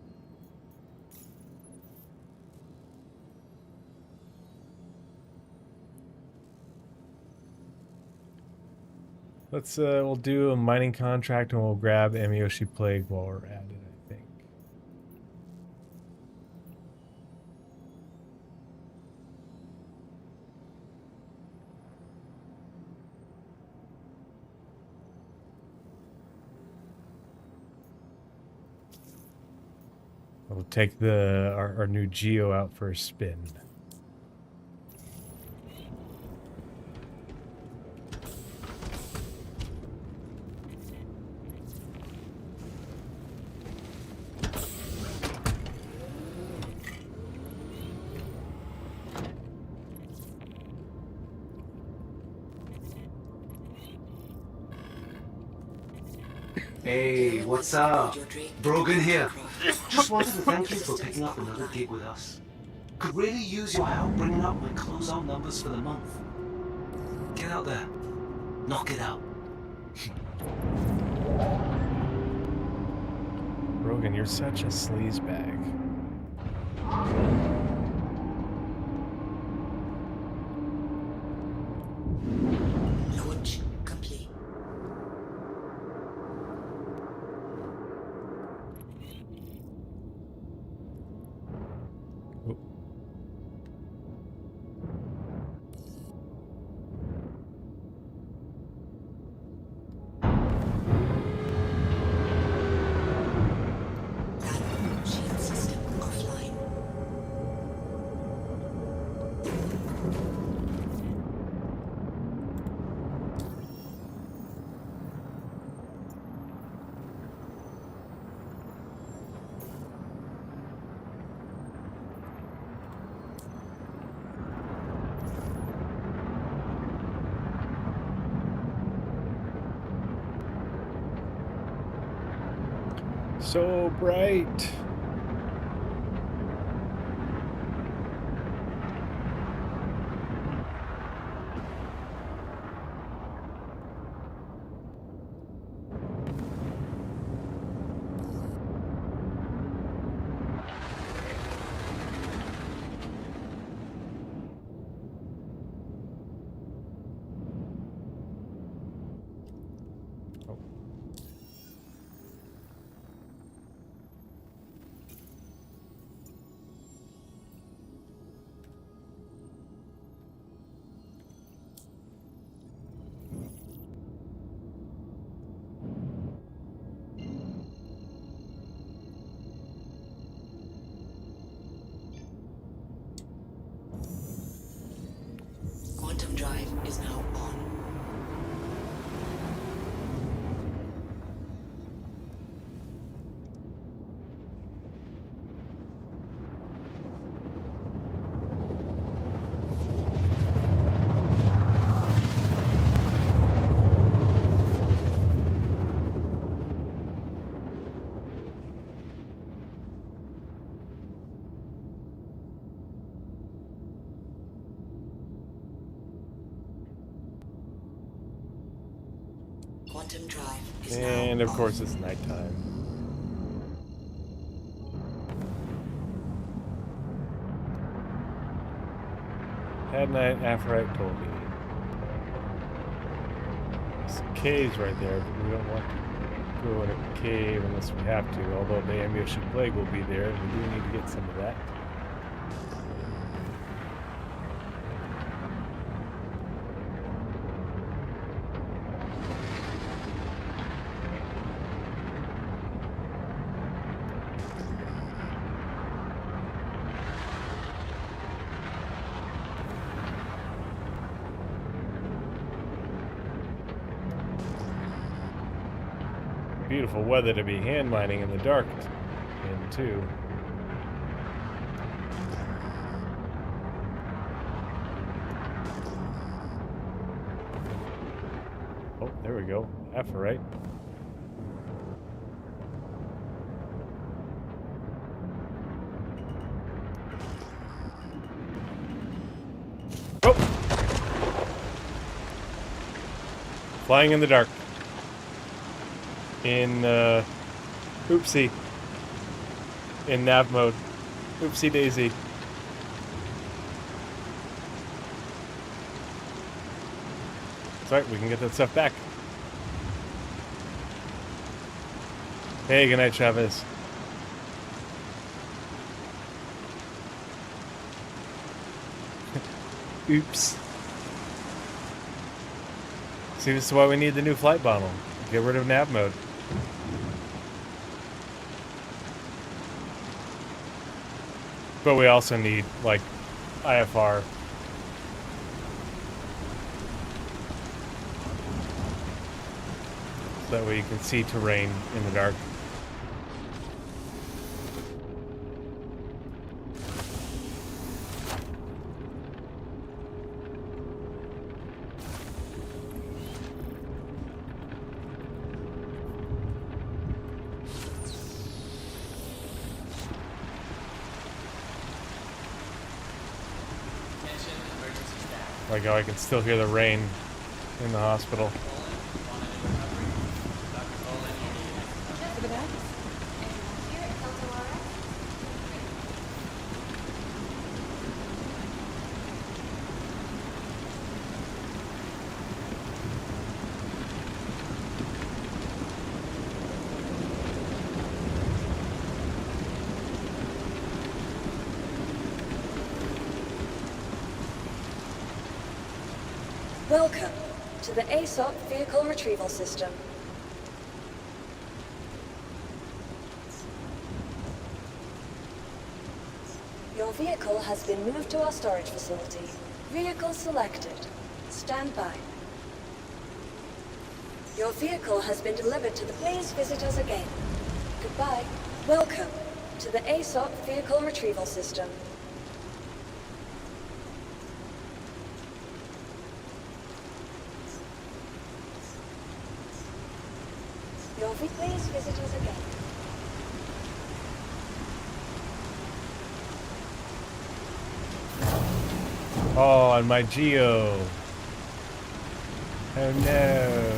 Let's, we'll do a mining contract and we'll grab Amyoshi Plague while we're at it, I think. We'll take our new Geo out for a spin. Hey, what's up? Brogan here. Just wanted to thank you for picking up another gig with us. Could really use your help bringing up my closeout numbers for the month. Get out there. Knock it out. Rogan, you're such a sleazebag. Launch complete. Oh. Shield system offline. So bright. Oh. Quantum drive is now on. Quantum drive is And now of course on. it's nighttime. Had night Aphrodite told me. There's caves right there, but we don't want to go in a cave unless we have to, although the ammunition plague will be there, and we do need to get some of that. Beautiful weather to be hand mining in the dark in too. Oh, there we go. Aphrodite. Oh! Flying in the dark. In, oopsie. In nav mode. Oopsie daisy. It's alright, we can get that stuff back. Hey, good night, Travis. Oops. See, this is why we need the new flight bottle. Get rid of nav mode. But we also need, like, IFR. So that way you can see terrain in the dark. Like how I can still hear the rain in the hospital. For the back? Welcome to the ASOP Vehicle Retrieval System. Your vehicle has been moved to our storage facility. Vehicle selected. Stand by. Your vehicle has been delivered to the... Please visit us again. Goodbye. Welcome to the ASOP Vehicle Retrieval System. Please visit us again. Oh, on my Geo. Oh no.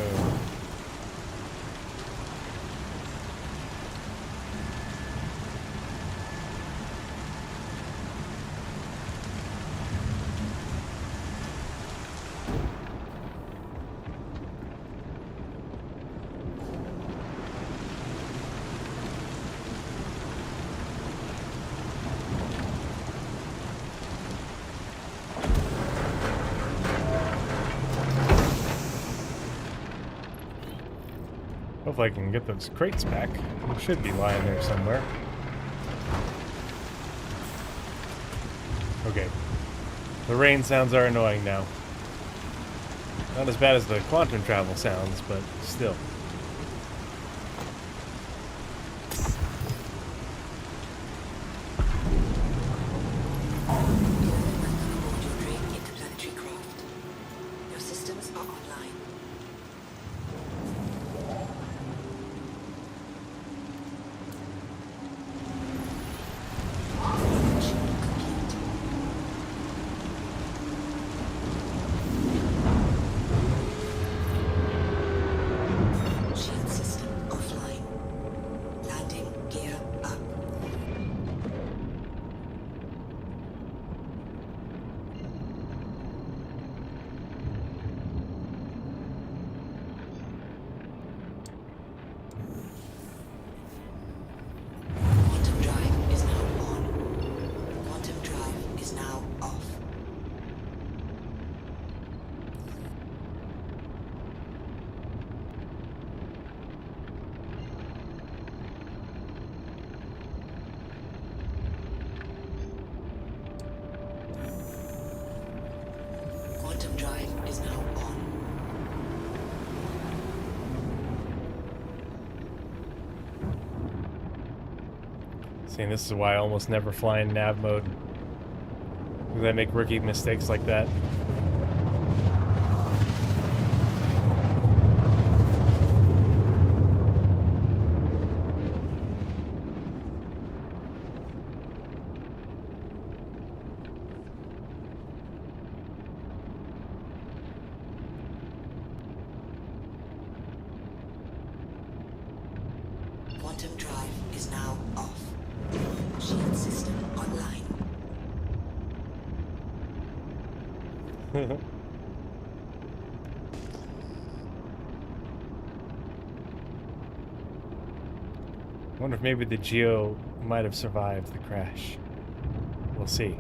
Hopefully I can get those crates back. They should be lying there somewhere. Okay. The rain sounds are annoying now. Not as bad as the quantum travel sounds, but still. Your systems are online. See, this is why I almost never fly in nav mode. Because I make rookie mistakes like that. Quantum drive is now off. Shield system online. I wonder if maybe the Geo might have survived the crash. We'll see.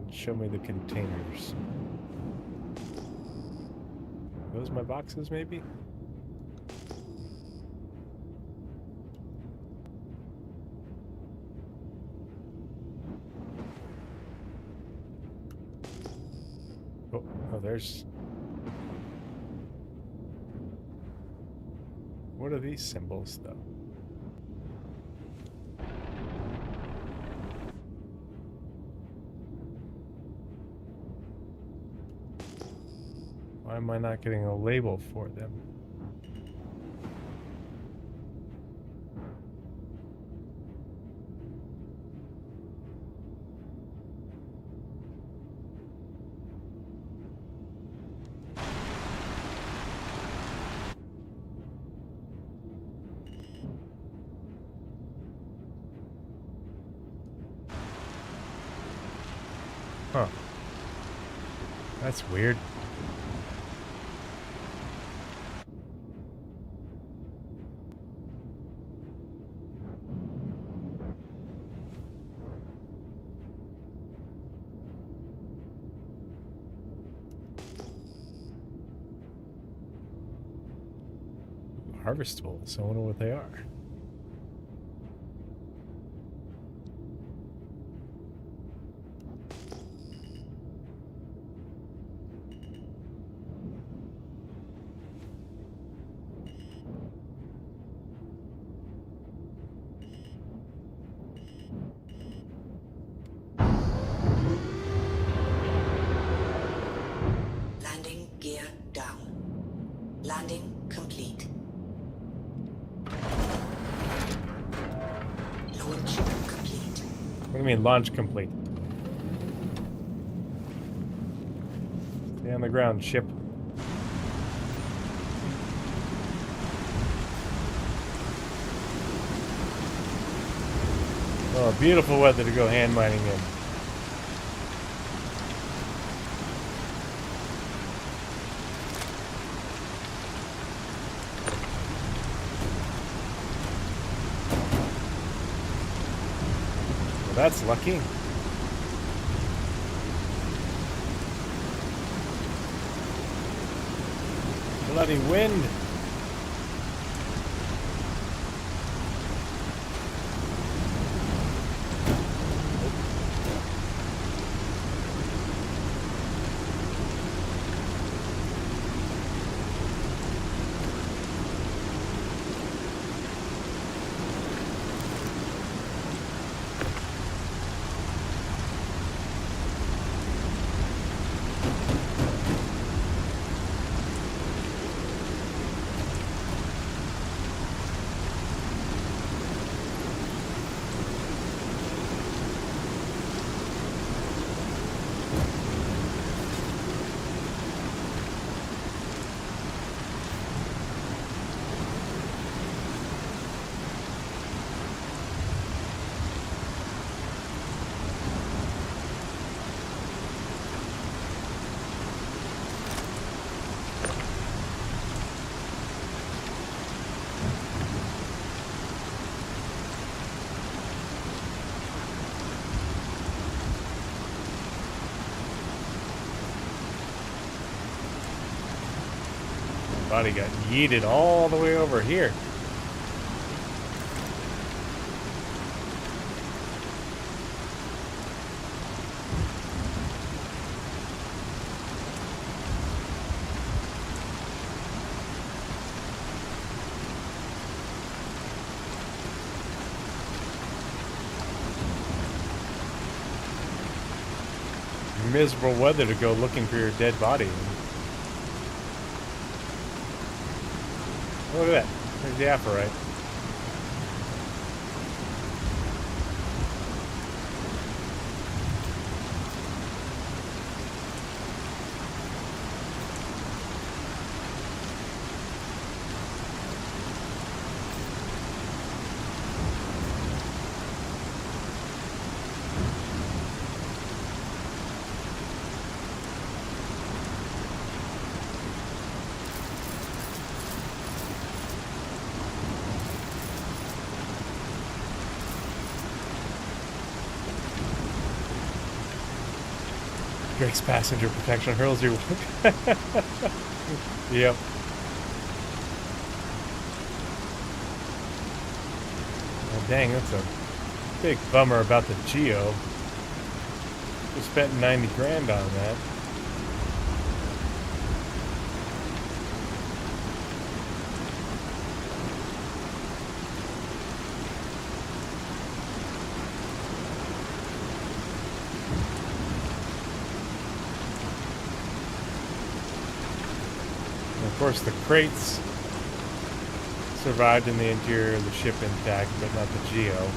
on, show me the containers. Those my boxes, maybe? Oh, there's... What are these symbols, though? Why am I not getting a label for them? Huh. That's weird. Harvestables. I wonder what they are. Landing gear down. Landing complete. Launch complete. What do you mean, launch complete? Stay on the ground, ship. Oh, beautiful weather to go hand mining in. Well, that's lucky. Bloody wind. Body got yeeted all the way over here. Miserable weather to go looking for your dead body. Look at that. There's the apparite. Greg's passenger protection hurls you. Yep. Oh, dang, that's a big bummer about the Geo. We spent 90 grand on that. Of course, the crates survived in the interior of the ship intact, but not the Geo.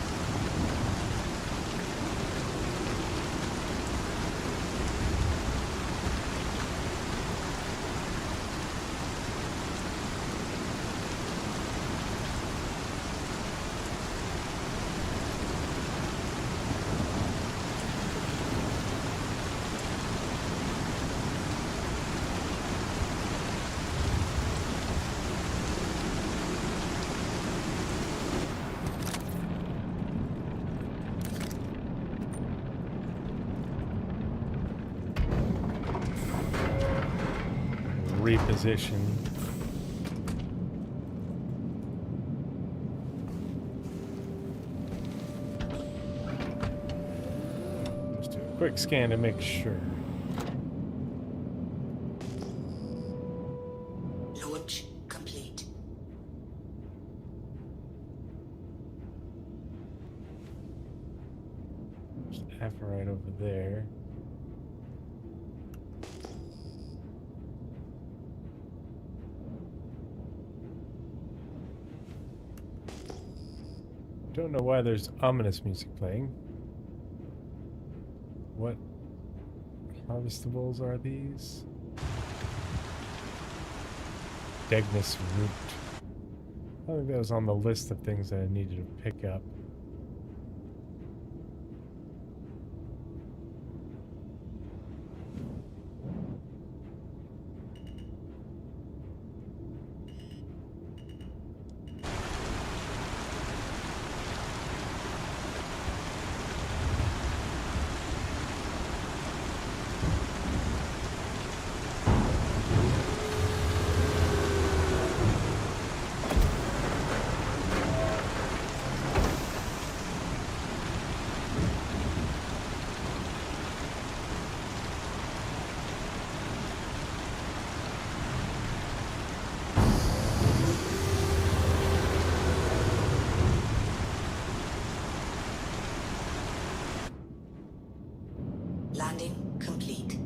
Reposition. Just do a quick scan to make sure. Launch complete. Just F right over there. Don't know why there's ominous music playing. What harvestables are these? Degnus root. I think that was on the list of things that I needed to pick up. Landing complete.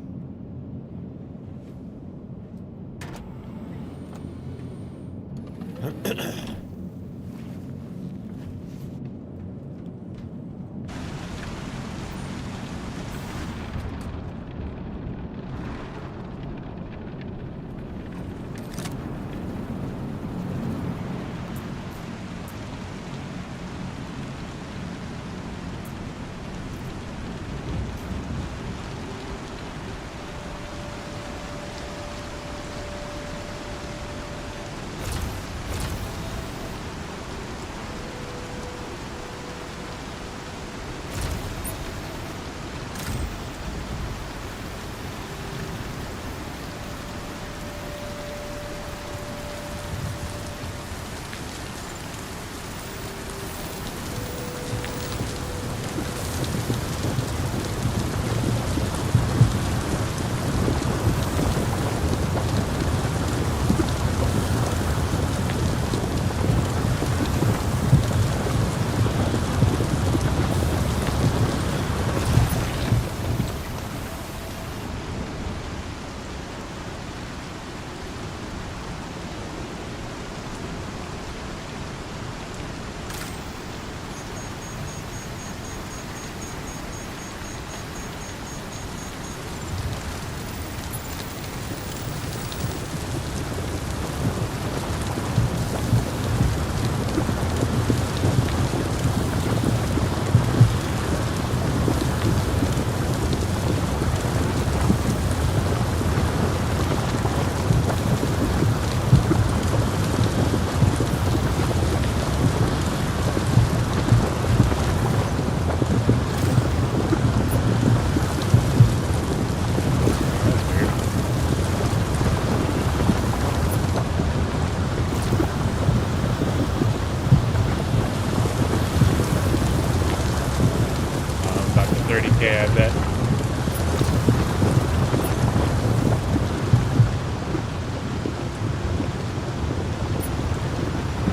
okay, I bet.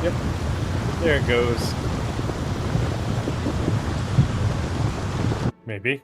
Yep. There it goes. Maybe.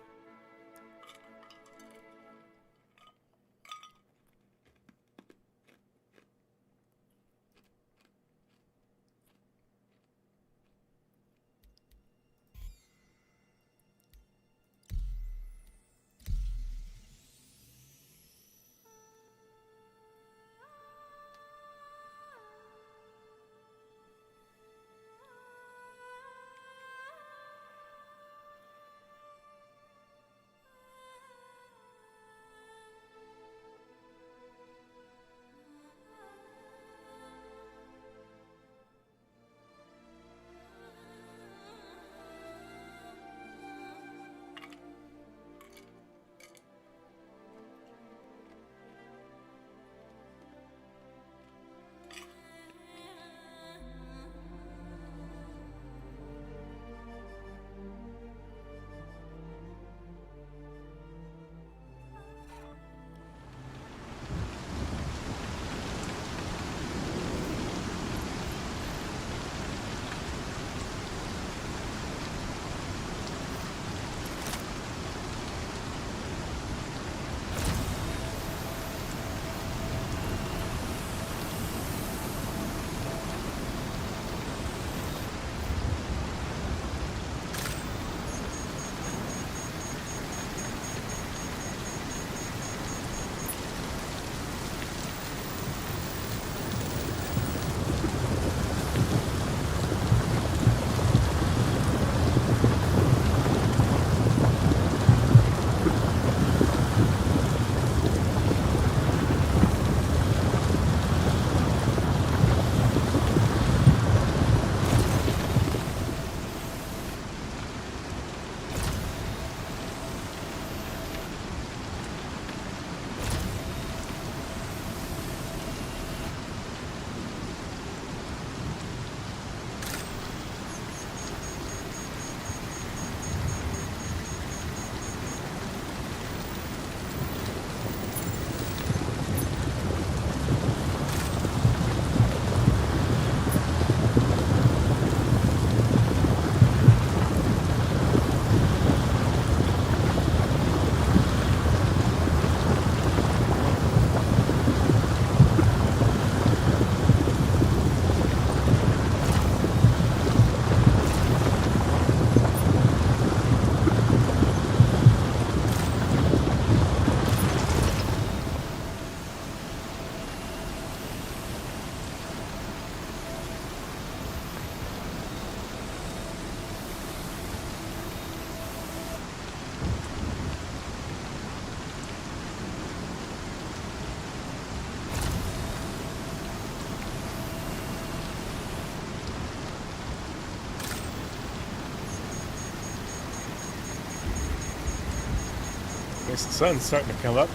Guess the sun's starting to come up.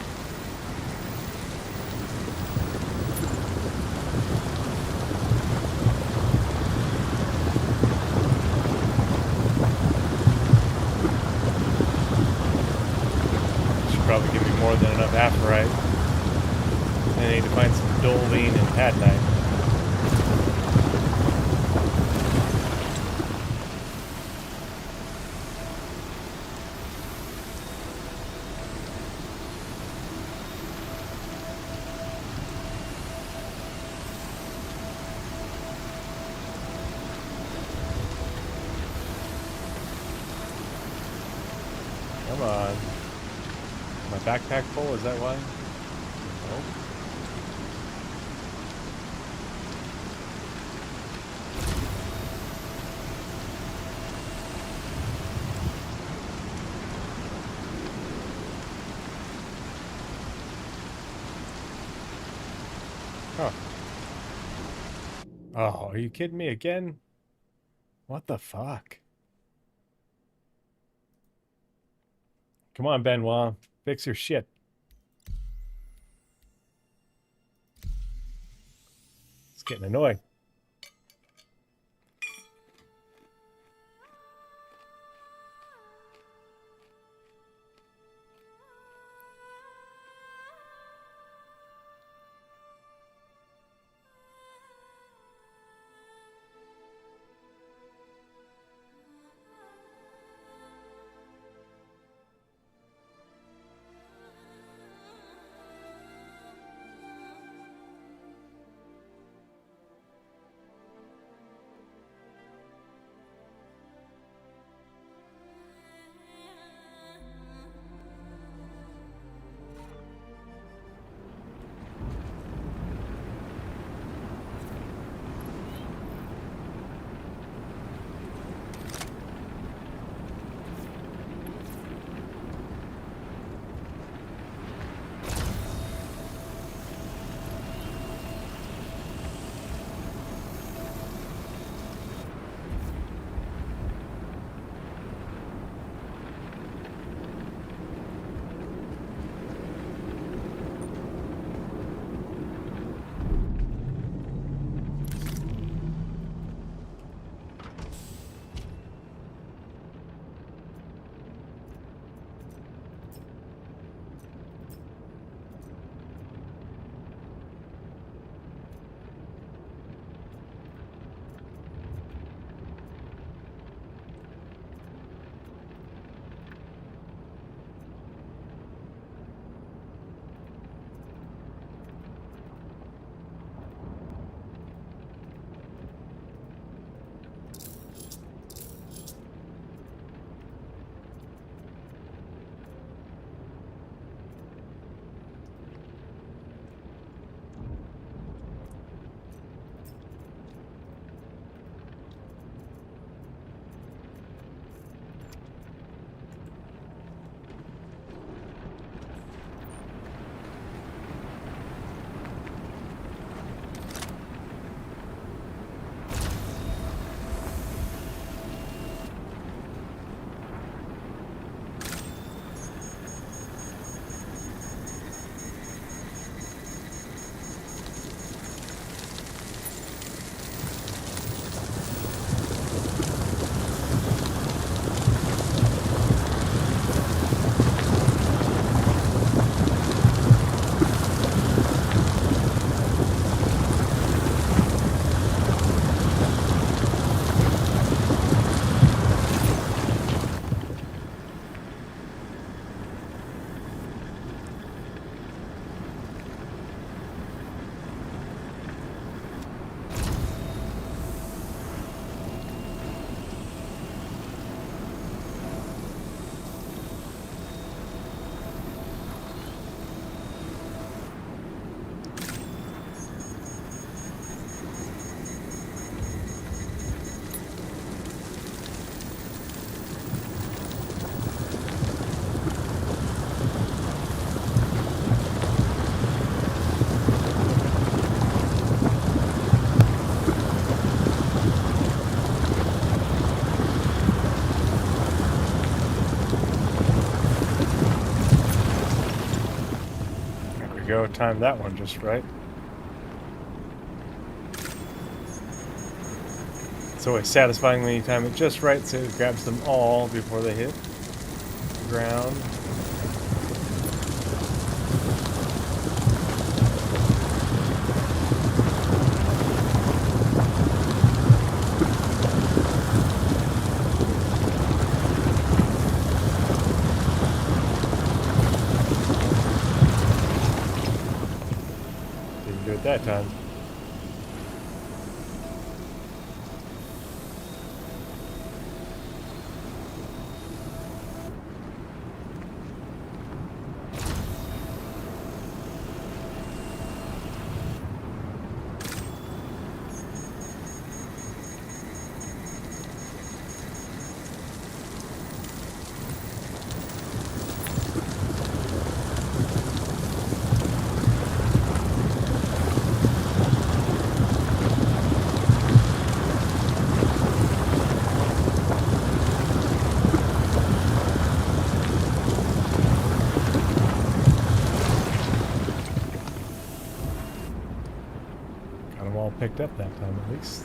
Should probably give me more than enough aphrite. I need to find some dolvine and padnite. Come on. My backpack full, is that why? Nope. Huh. Oh, are you kidding me again? What the fuck? Come on, Benoit. Fix your shit. It's getting annoying. go. Timed that one just right. It's always satisfying when you time it just right so it grabs them all before they hit the ground. Didn't do it that time. Picked up that time at least.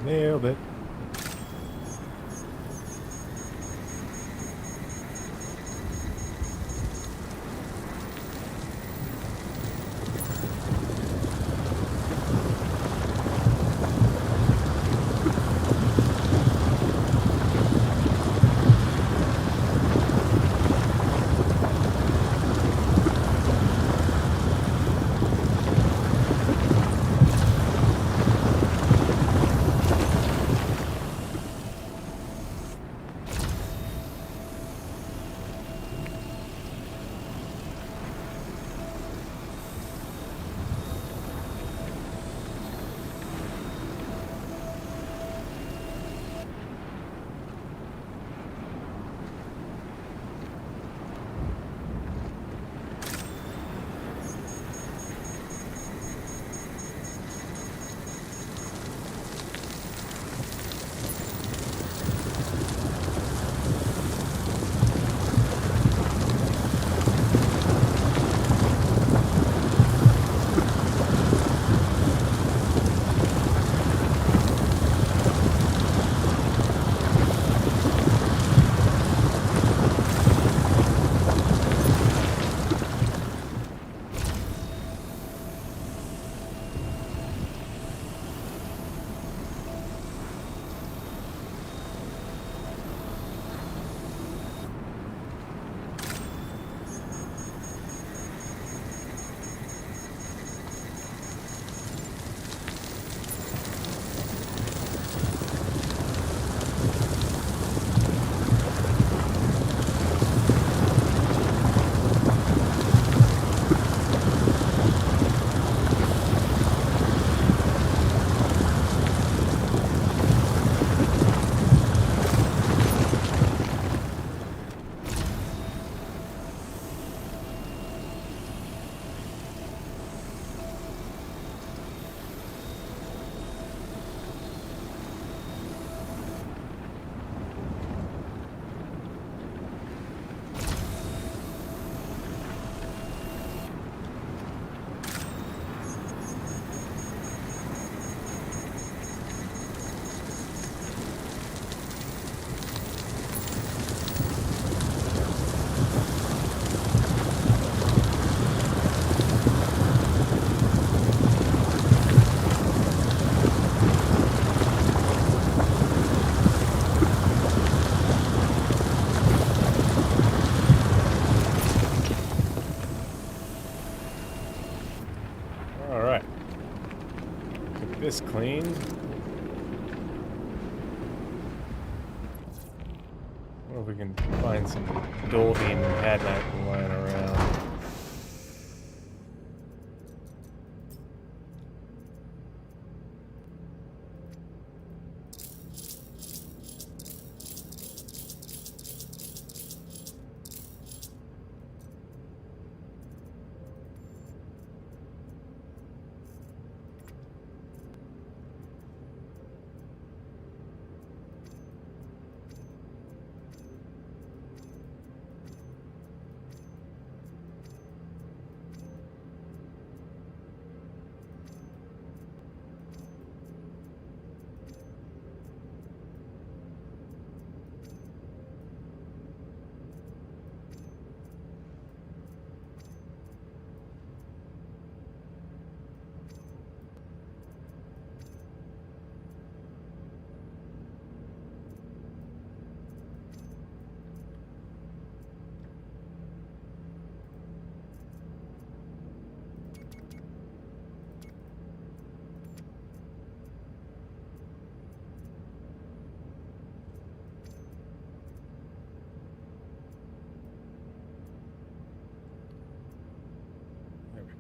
Nailed it. This clean. What if we can find some Dolby and Hadnight lying around?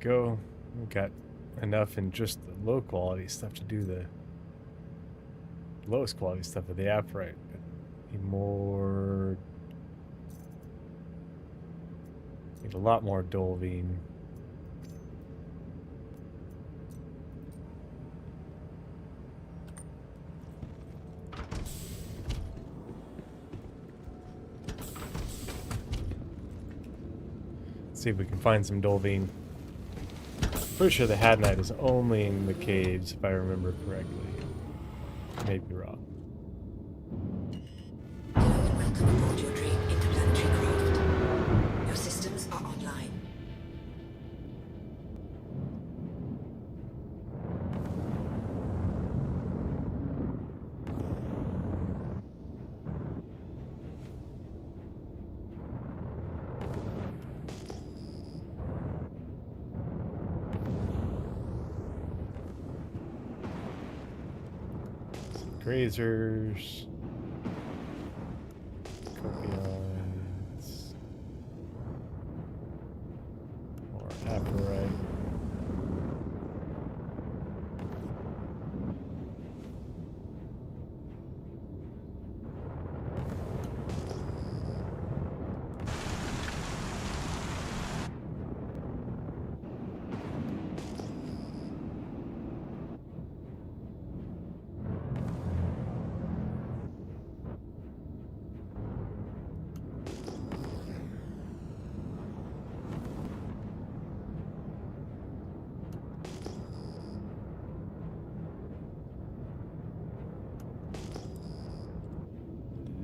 go. We've got enough in just the low quality stuff to do the lowest quality stuff of the Aphrodite. But need more. Need a lot more Dolvine. See if we can find some Dolvine. Pretty sure the Hadnite is only in the caves, if I remember correctly. May be wrong. Welcome aboard your dream interplanetary craft. Your systems are online. Grazers. Copions. More Aphrodite.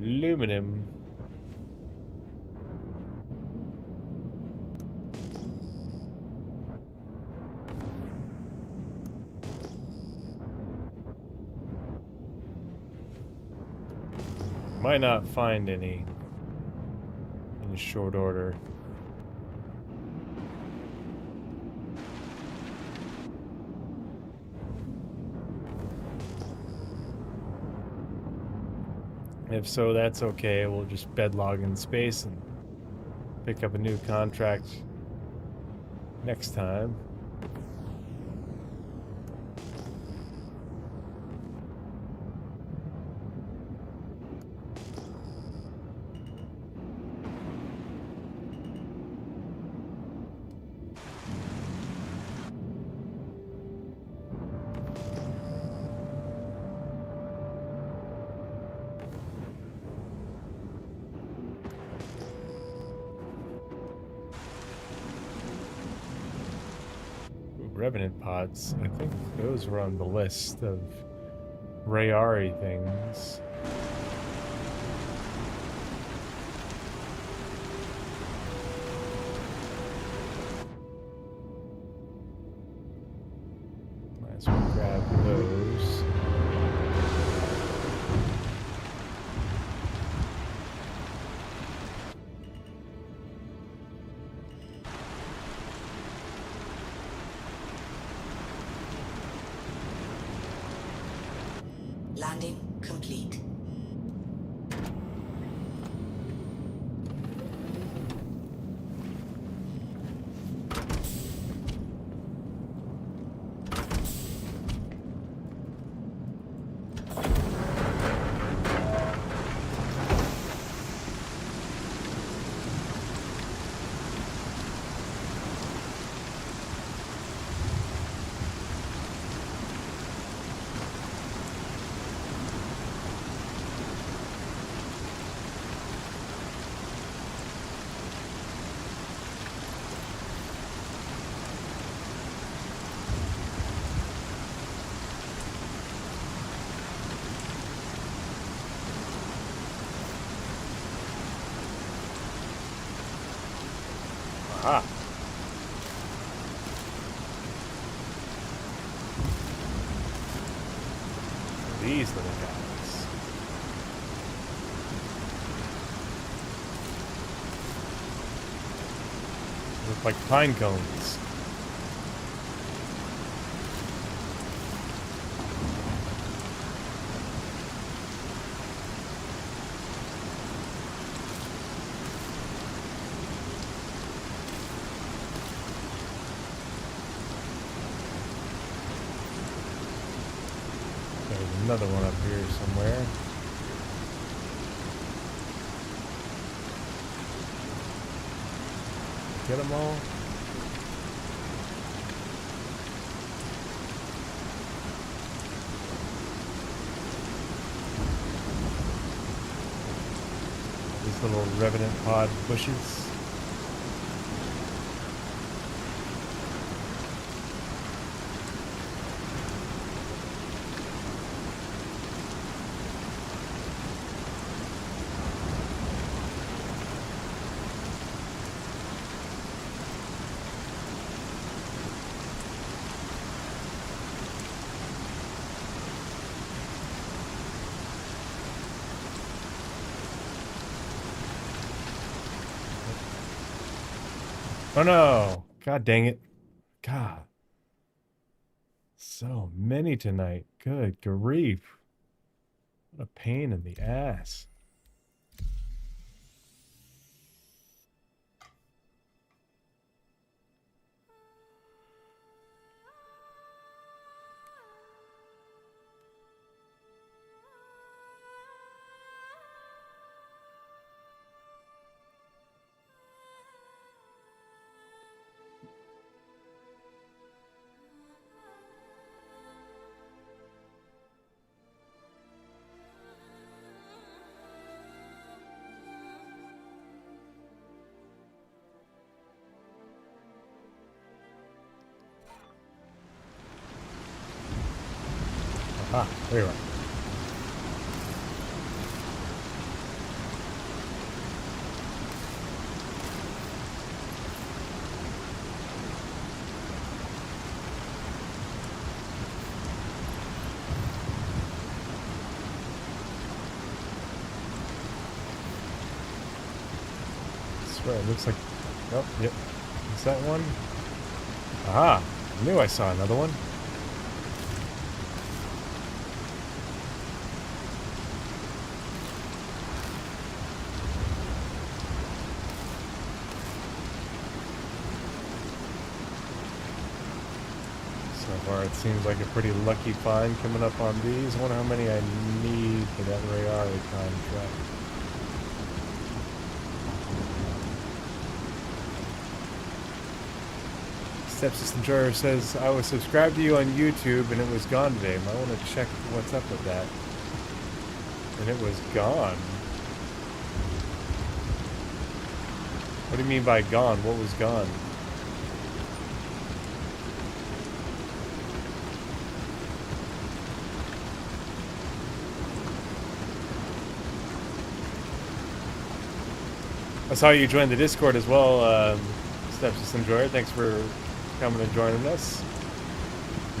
Aluminum. Might not find any in short order. If so, that's okay. We'll just bedlog in space and pick up a new contract next time. Revenant pods. I think those were on the list of Rayari things. Might as well grab those. Landing complete. Ah. These little guys. Look like pine cones. another one up here somewhere. Get them all? These little revenant pod bushes. Oh no! God dang it. God. So many tonight. Good grief. What a pain in the ass. Ah, there you are. I swear, it looks like... Oh, yep. Is that one? Aha! I knew I saw another one. So far, it seems like a pretty lucky find coming up on these. I wonder how many I need for that Rayari contract. Stepsys Enjoyer says, I was subscribed to you on YouTube and it was gone today. I want to check what's up with that. And it was gone. What do you mean by gone? What was gone? I saw you join the Discord as well, Stepsys Enjoyer. Thanks for coming and joining us.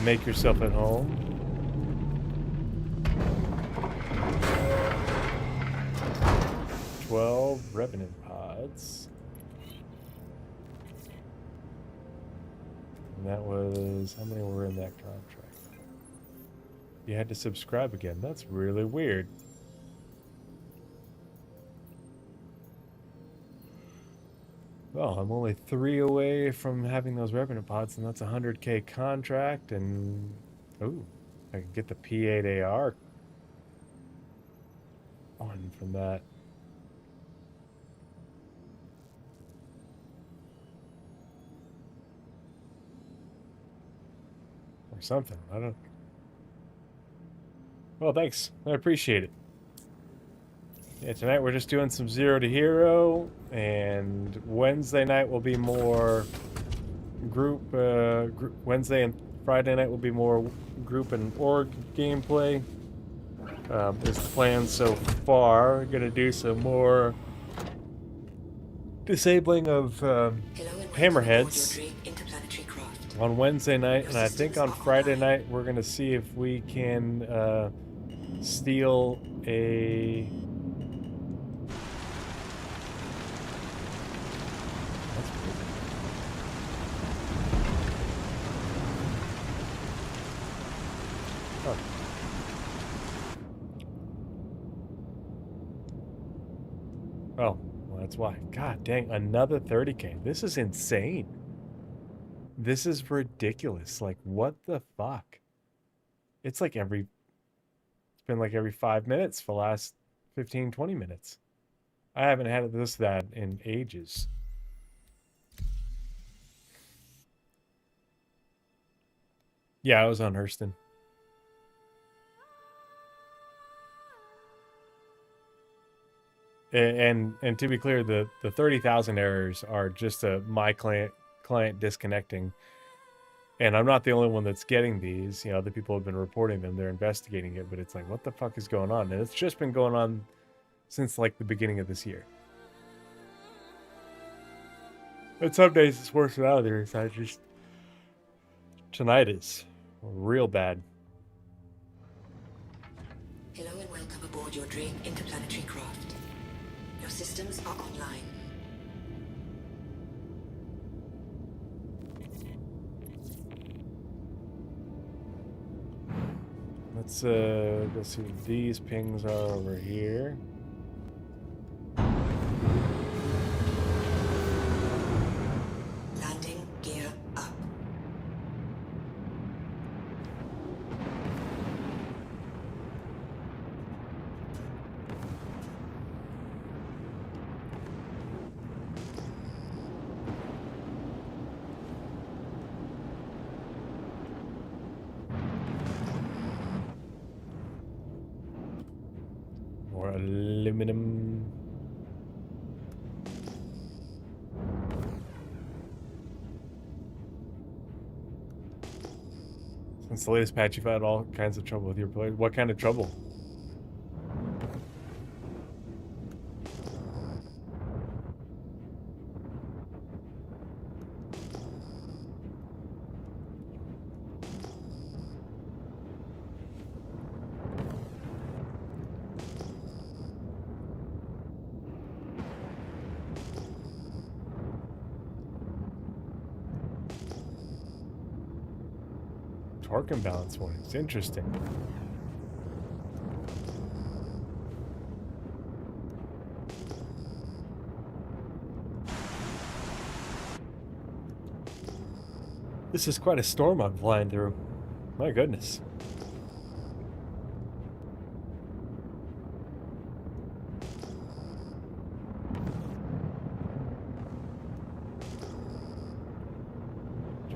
Make yourself at home. $12 Revenant pods. And that was... how many were in that contract? You had to subscribe again. That's really weird. Well, I'm only 3 away from having those Revenant pods, and that's a 100K contract, and... ooh, I can get the P8AR on from that. Or something, I don't... Well, thanks. I appreciate it. Yeah, tonight we're just doing some 0 to Hero, and Wednesday night will be more group, Wednesday and Friday night will be more group and org gameplay. Is the plan so far. We're going to do some more disabling of hammerheads on Wednesday night, and I think on Friday night we're going to see if we can steal a... Oh, well, that's why. God dang, another 30K. This is insane. This is ridiculous. Like, what the fuck? It's like every been like every 5 minutes for the last 15, 20 minutes. I haven't had that in ages. Yeah, I was on Hurston. And to be clear, the 30,000 errors are just my client disconnecting. And I'm not the only one that's getting these. You know, other people have been reporting them. They're investigating it, but it's like, what the fuck is going on? And it's just been going on since like the beginning of this year. But some days it's worse than others. Tonight is real bad. Hello and welcome aboard your Drake interplanetary craft. Your systems are online. Let's see what these pings are over here. Landing gear up. More aluminum. Since the latest patch, you've had all kinds of trouble with your players. What kind of trouble? Torque imbalance warnings. Interesting. This is quite a storm I'm flying through. My goodness.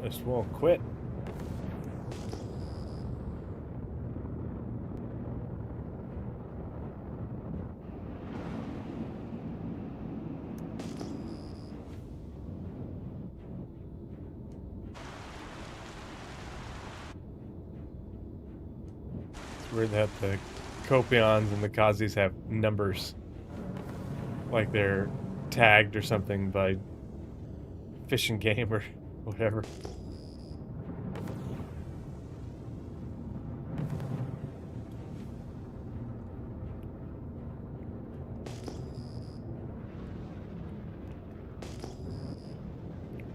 Just won't quit. Weird that the Copions and the Kazis have numbers. Like they're tagged or something by Fish and Game or whatever.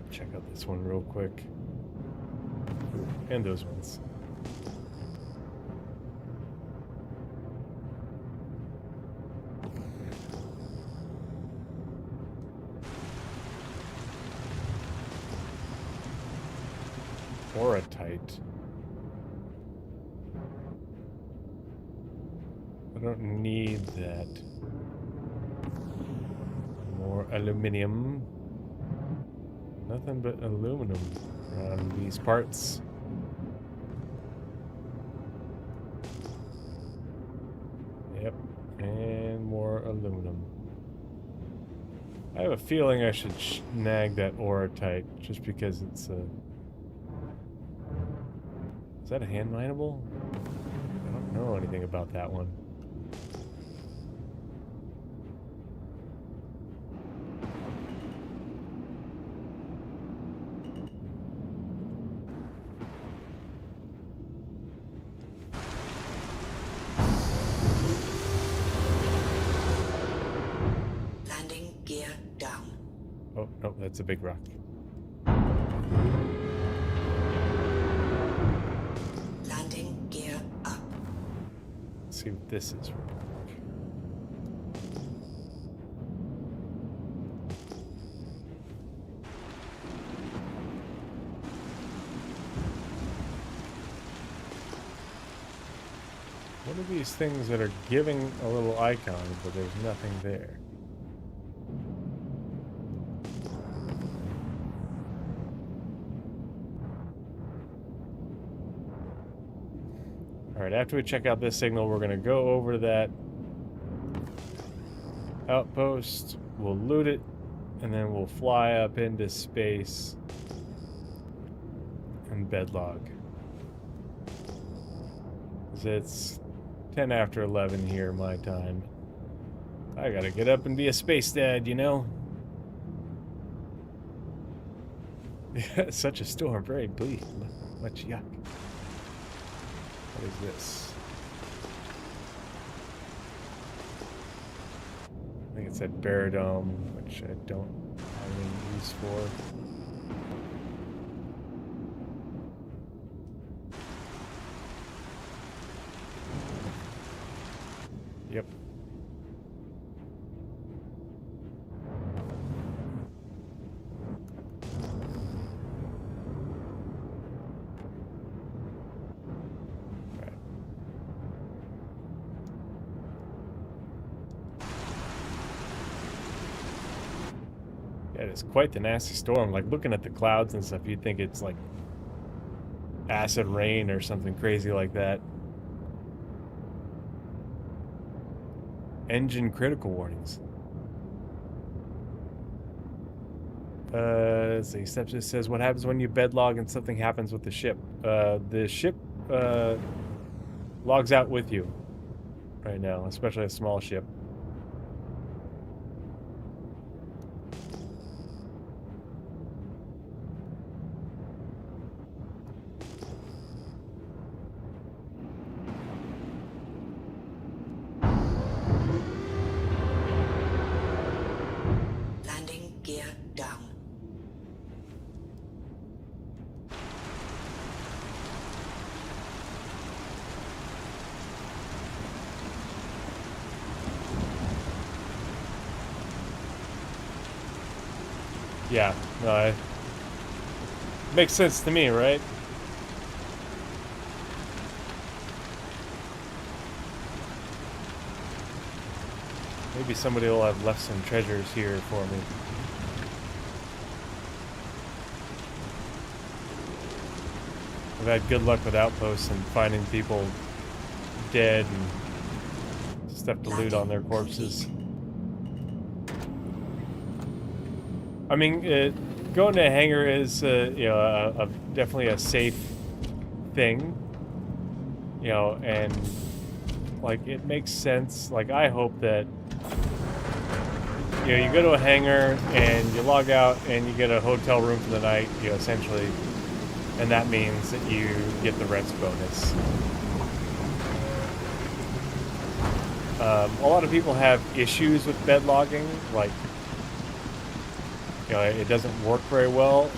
Check out this one real quick. And those ones. Tight. I don't need that. More aluminium. Nothing but aluminum around these parts. Yep, and more aluminum. I have a feeling I should snag that Aurotite just because it's a... Is that a hand mineable? I don't know anything about that one. Landing gear down. Oh, no, that's a big rock. See what this is. What are these things that are giving a little icon, but there's nothing there? Alright, after we check out this signal, we're going to go over to that outpost, we'll loot it, and then we'll fly up into space and bedlog. 'Cause it's 10 after 11 here, my time. I gotta get up and be a space dad, you know? Yeah, such a storm, very bleak, much yuck. What is this? I think it's that Baradome, which I don't have any use for. Yep. Right. Yeah, it's quite the nasty storm. Like, looking at the clouds and stuff, you'd think it's like acid rain or something crazy like that. Engine critical warnings. Let's see. Sepsis says, what happens when you bedlog and something happens with the ship? The ship logs out with you right now, especially a small ship. Landing gear down. Yeah, no, it makes sense to me, right? Maybe somebody will have left some treasures here for me. I've had good luck with outposts and finding people dead and stuff to loot on their corpses. I mean, going to a hangar is, you know, definitely a safe thing, you know, and like it makes sense. Like, I hope that, you know, you go to a hangar and you log out and you get a hotel room for the night, you know, essentially, and that means that you get the rest bonus. A lot of people have issues with bed logging, like, you know, it doesn't work very well,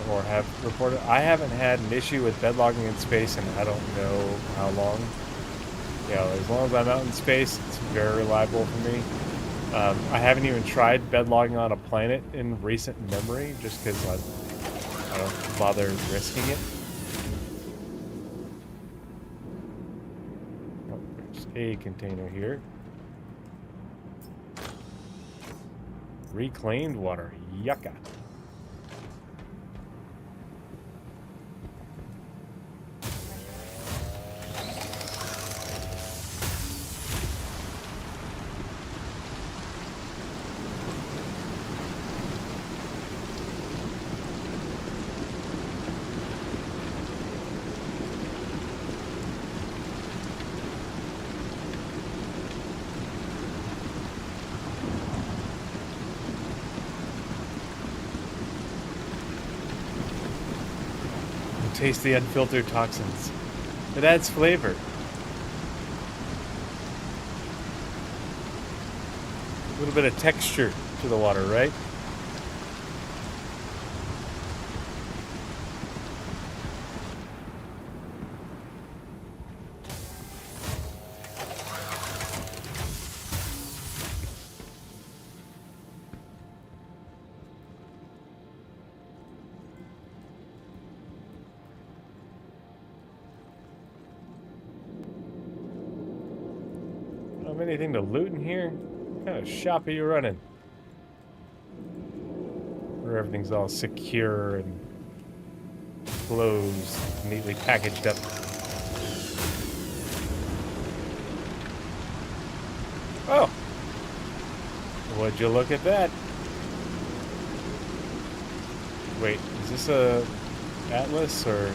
or have reported. I haven't had an issue with bed logging in space, and I don't know how long. You know, as long as I'm out in space, it's very reliable for me. I haven't even tried bed logging on a planet in recent memory, just because I don't bother risking it. Oh, there's a container here. Reclaimed water. Yucca. Taste the unfiltered toxins. It adds flavor. A little bit of texture to the water, right? Have anything to loot in here? What kind of shop are you running? Where everything's all secure and closed, neatly packaged up. Oh! Would you look at that? Wait, is this a Atlas or?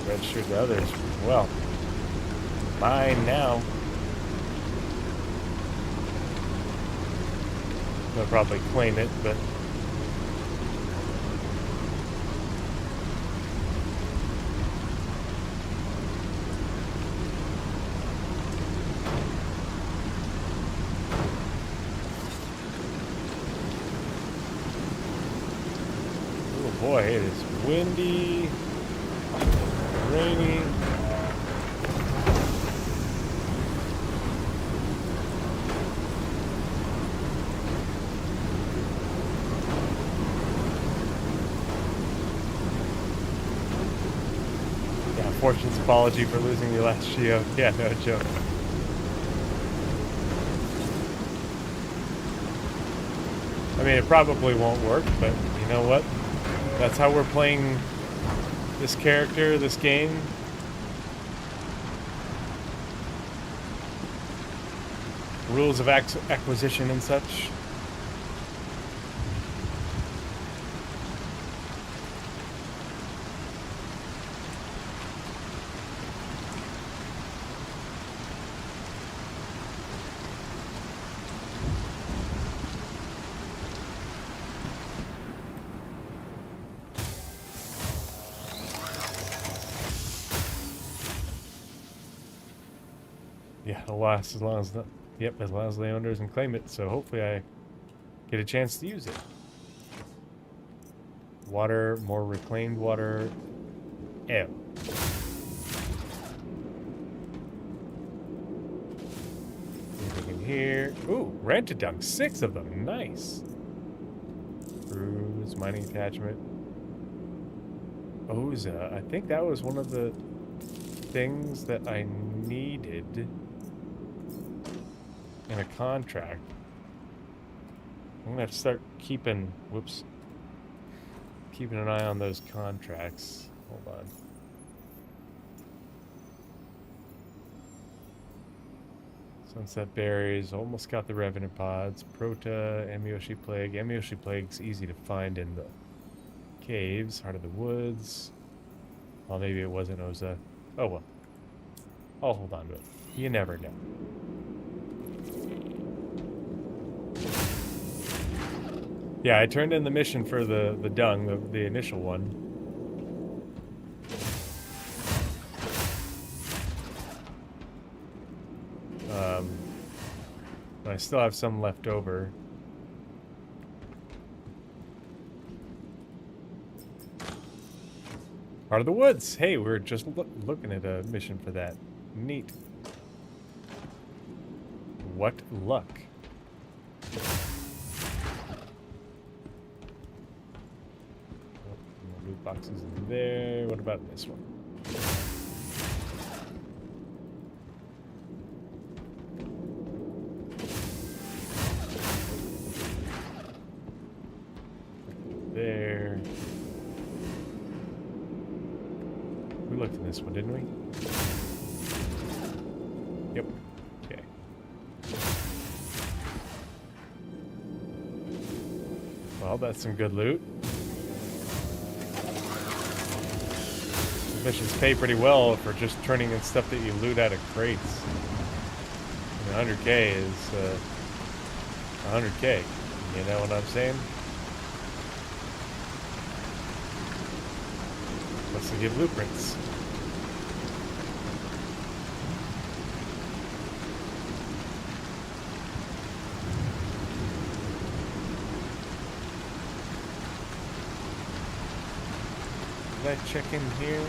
Registered to others. Well, mine now. They'll probably claim it, but oh boy, it is windy, rainy. Yeah, Fortune's apology for losing your last Geo. Yeah, no joke. I mean, it probably won't work, but you know what? That's how we're playing this character, this game. Rules of acquisition and such. Yeah, it'll last as long as the as long as the owner doesn't claim it. So hopefully I get a chance to use it. Water, more reclaimed water. Ew. Anything in here? Ooh, rented dung. 6 of them. Nice. Cruise, mining attachment. Oza. I think that was one of the things that I needed in a contract. I'm gonna have to start keeping keeping an eye on those contracts. Hold on. Sunset berries, almost got the revenant pods. Prota, Amyoshi plague. Amyoshi plague's easy to find in the caves, heart of the woods. Well, maybe it wasn't Oza. Oh well. I'll hold on to it. You never know. Yeah, I turned in the mission for the dung, the initial one. But I still have some left over. Heart of the Woods! Hey, we were just looking at a mission for that. Neat. What luck. Loot boxes in there. What about this one? There. We looked at this one, didn't we? Yep. Okay. Well, that's some good loot. Missions pay pretty well for just turning in stuff that you loot out of crates. And 100k is 100k. You know what I'm saying? Plus they give blueprints. Did I check in here?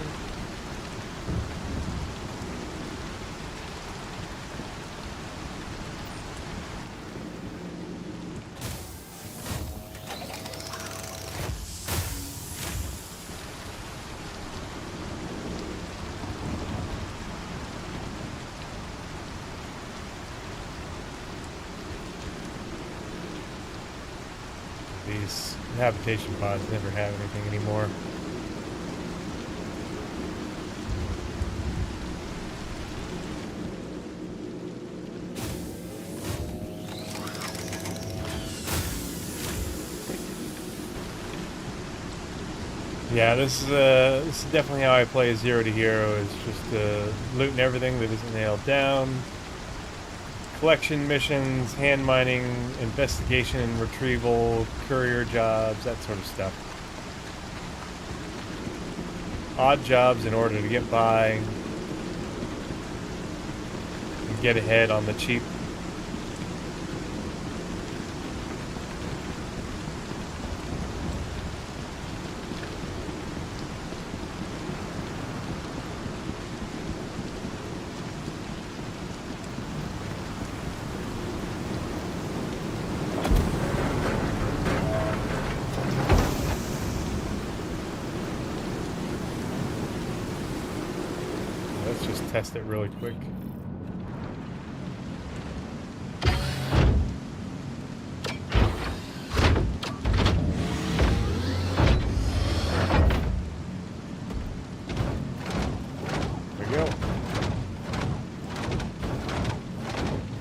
these habitation pods never have anything anymore. Yeah, this is definitely how I play Zero to Hero. It's just looting everything that isn't nailed down. Collection missions, hand mining, investigation and retrieval, courier jobs, that sort of stuff. Odd jobs in order to get by and get ahead on the cheap. Test it really quick. There we go.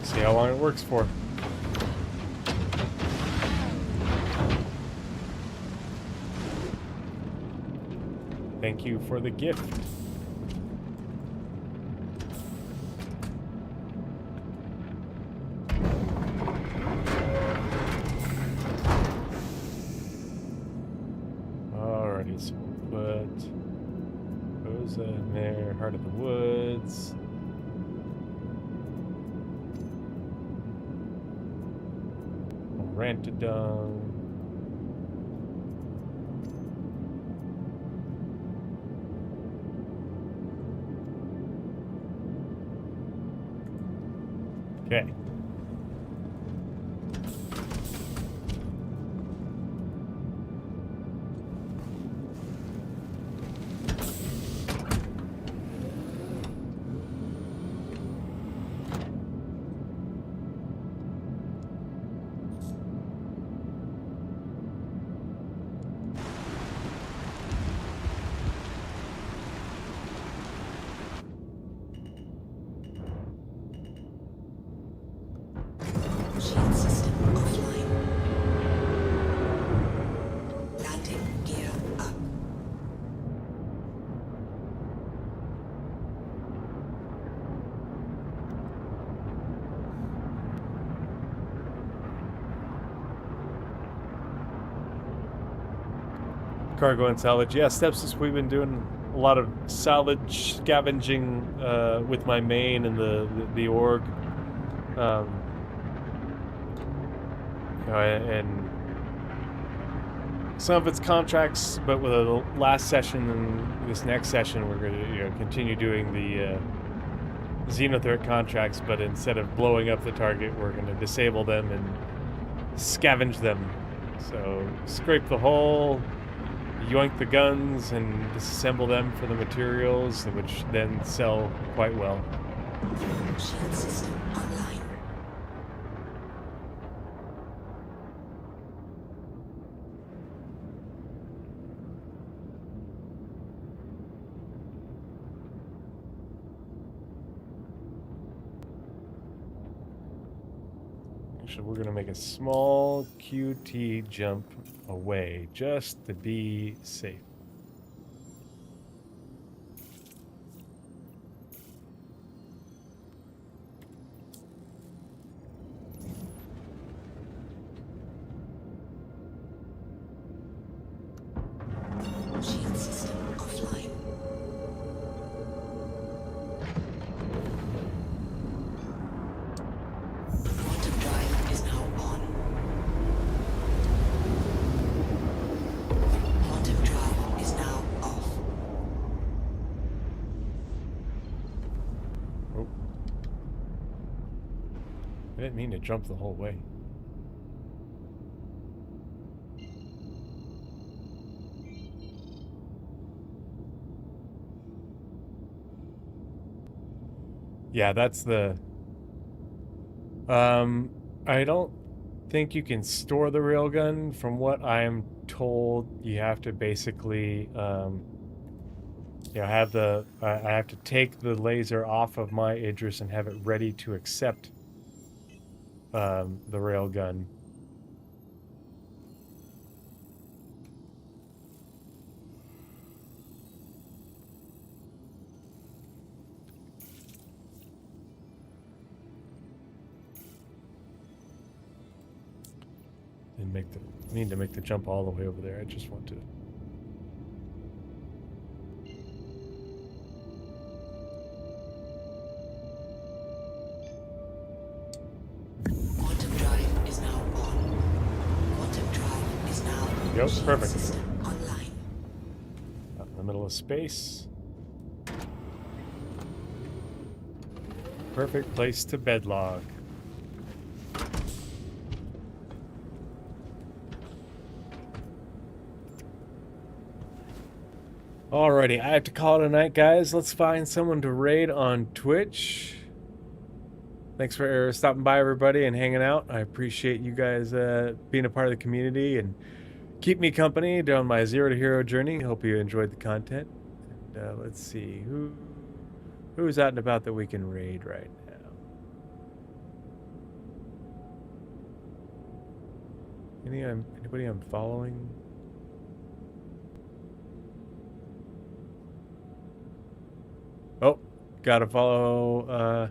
See how long it works for. Thank you for the gift. So we'll put Rosa in there, Heart of the Woods. Rantadung. Okay. Shield system offline. Landing gear up. Cargo and salvage. Yeah, Steps, we've been doing a lot of salvage scavenging with my main and the org. You know, and some of it's contracts, but with the last session and this next session, we're going to continue doing the Xenothermic contracts, but instead of blowing up the target, we're going to disable them and scavenge them. So scrape the hull, yoink the guns, and disassemble them for the materials, which then sell quite well. Shield system online. Actually, we're going to make a small QT jump away just to be safe. Shield system offline. Quantum drive is now on. Quantum drive is now off. Oh. I didn't mean to jump the whole way. Yeah, that's the... I don't think you can store the railgun. From what I'm told, you have to basically, have the I have to take the laser off of my Idris and have it ready to accept the railgun. And need to make the jump all the way over there. I just want to. Quantum drive is now on. Quantum drive is now Yep, perfect. system online. Out in the middle of space. Perfect place to bedlog. Alrighty, I have to call it a night, guys. Let's find someone to raid on Twitch. Thanks for stopping by, everybody, and hanging out. I appreciate you guys being a part of the community and keep me company down my Zero to Hero journey. Hope you enjoyed the content. And let's see who's out and about that we can raid right now. Anybody I'm following? Oh, gotta follow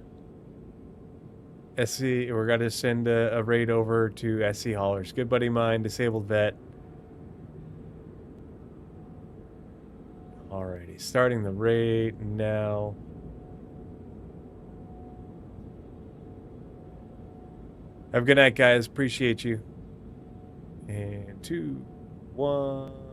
SC. We're gonna send a raid over to SC Haulers. Good buddy of mine, disabled vet. Alrighty, starting the raid now. Have a good night, guys. Appreciate you. And 2, 1.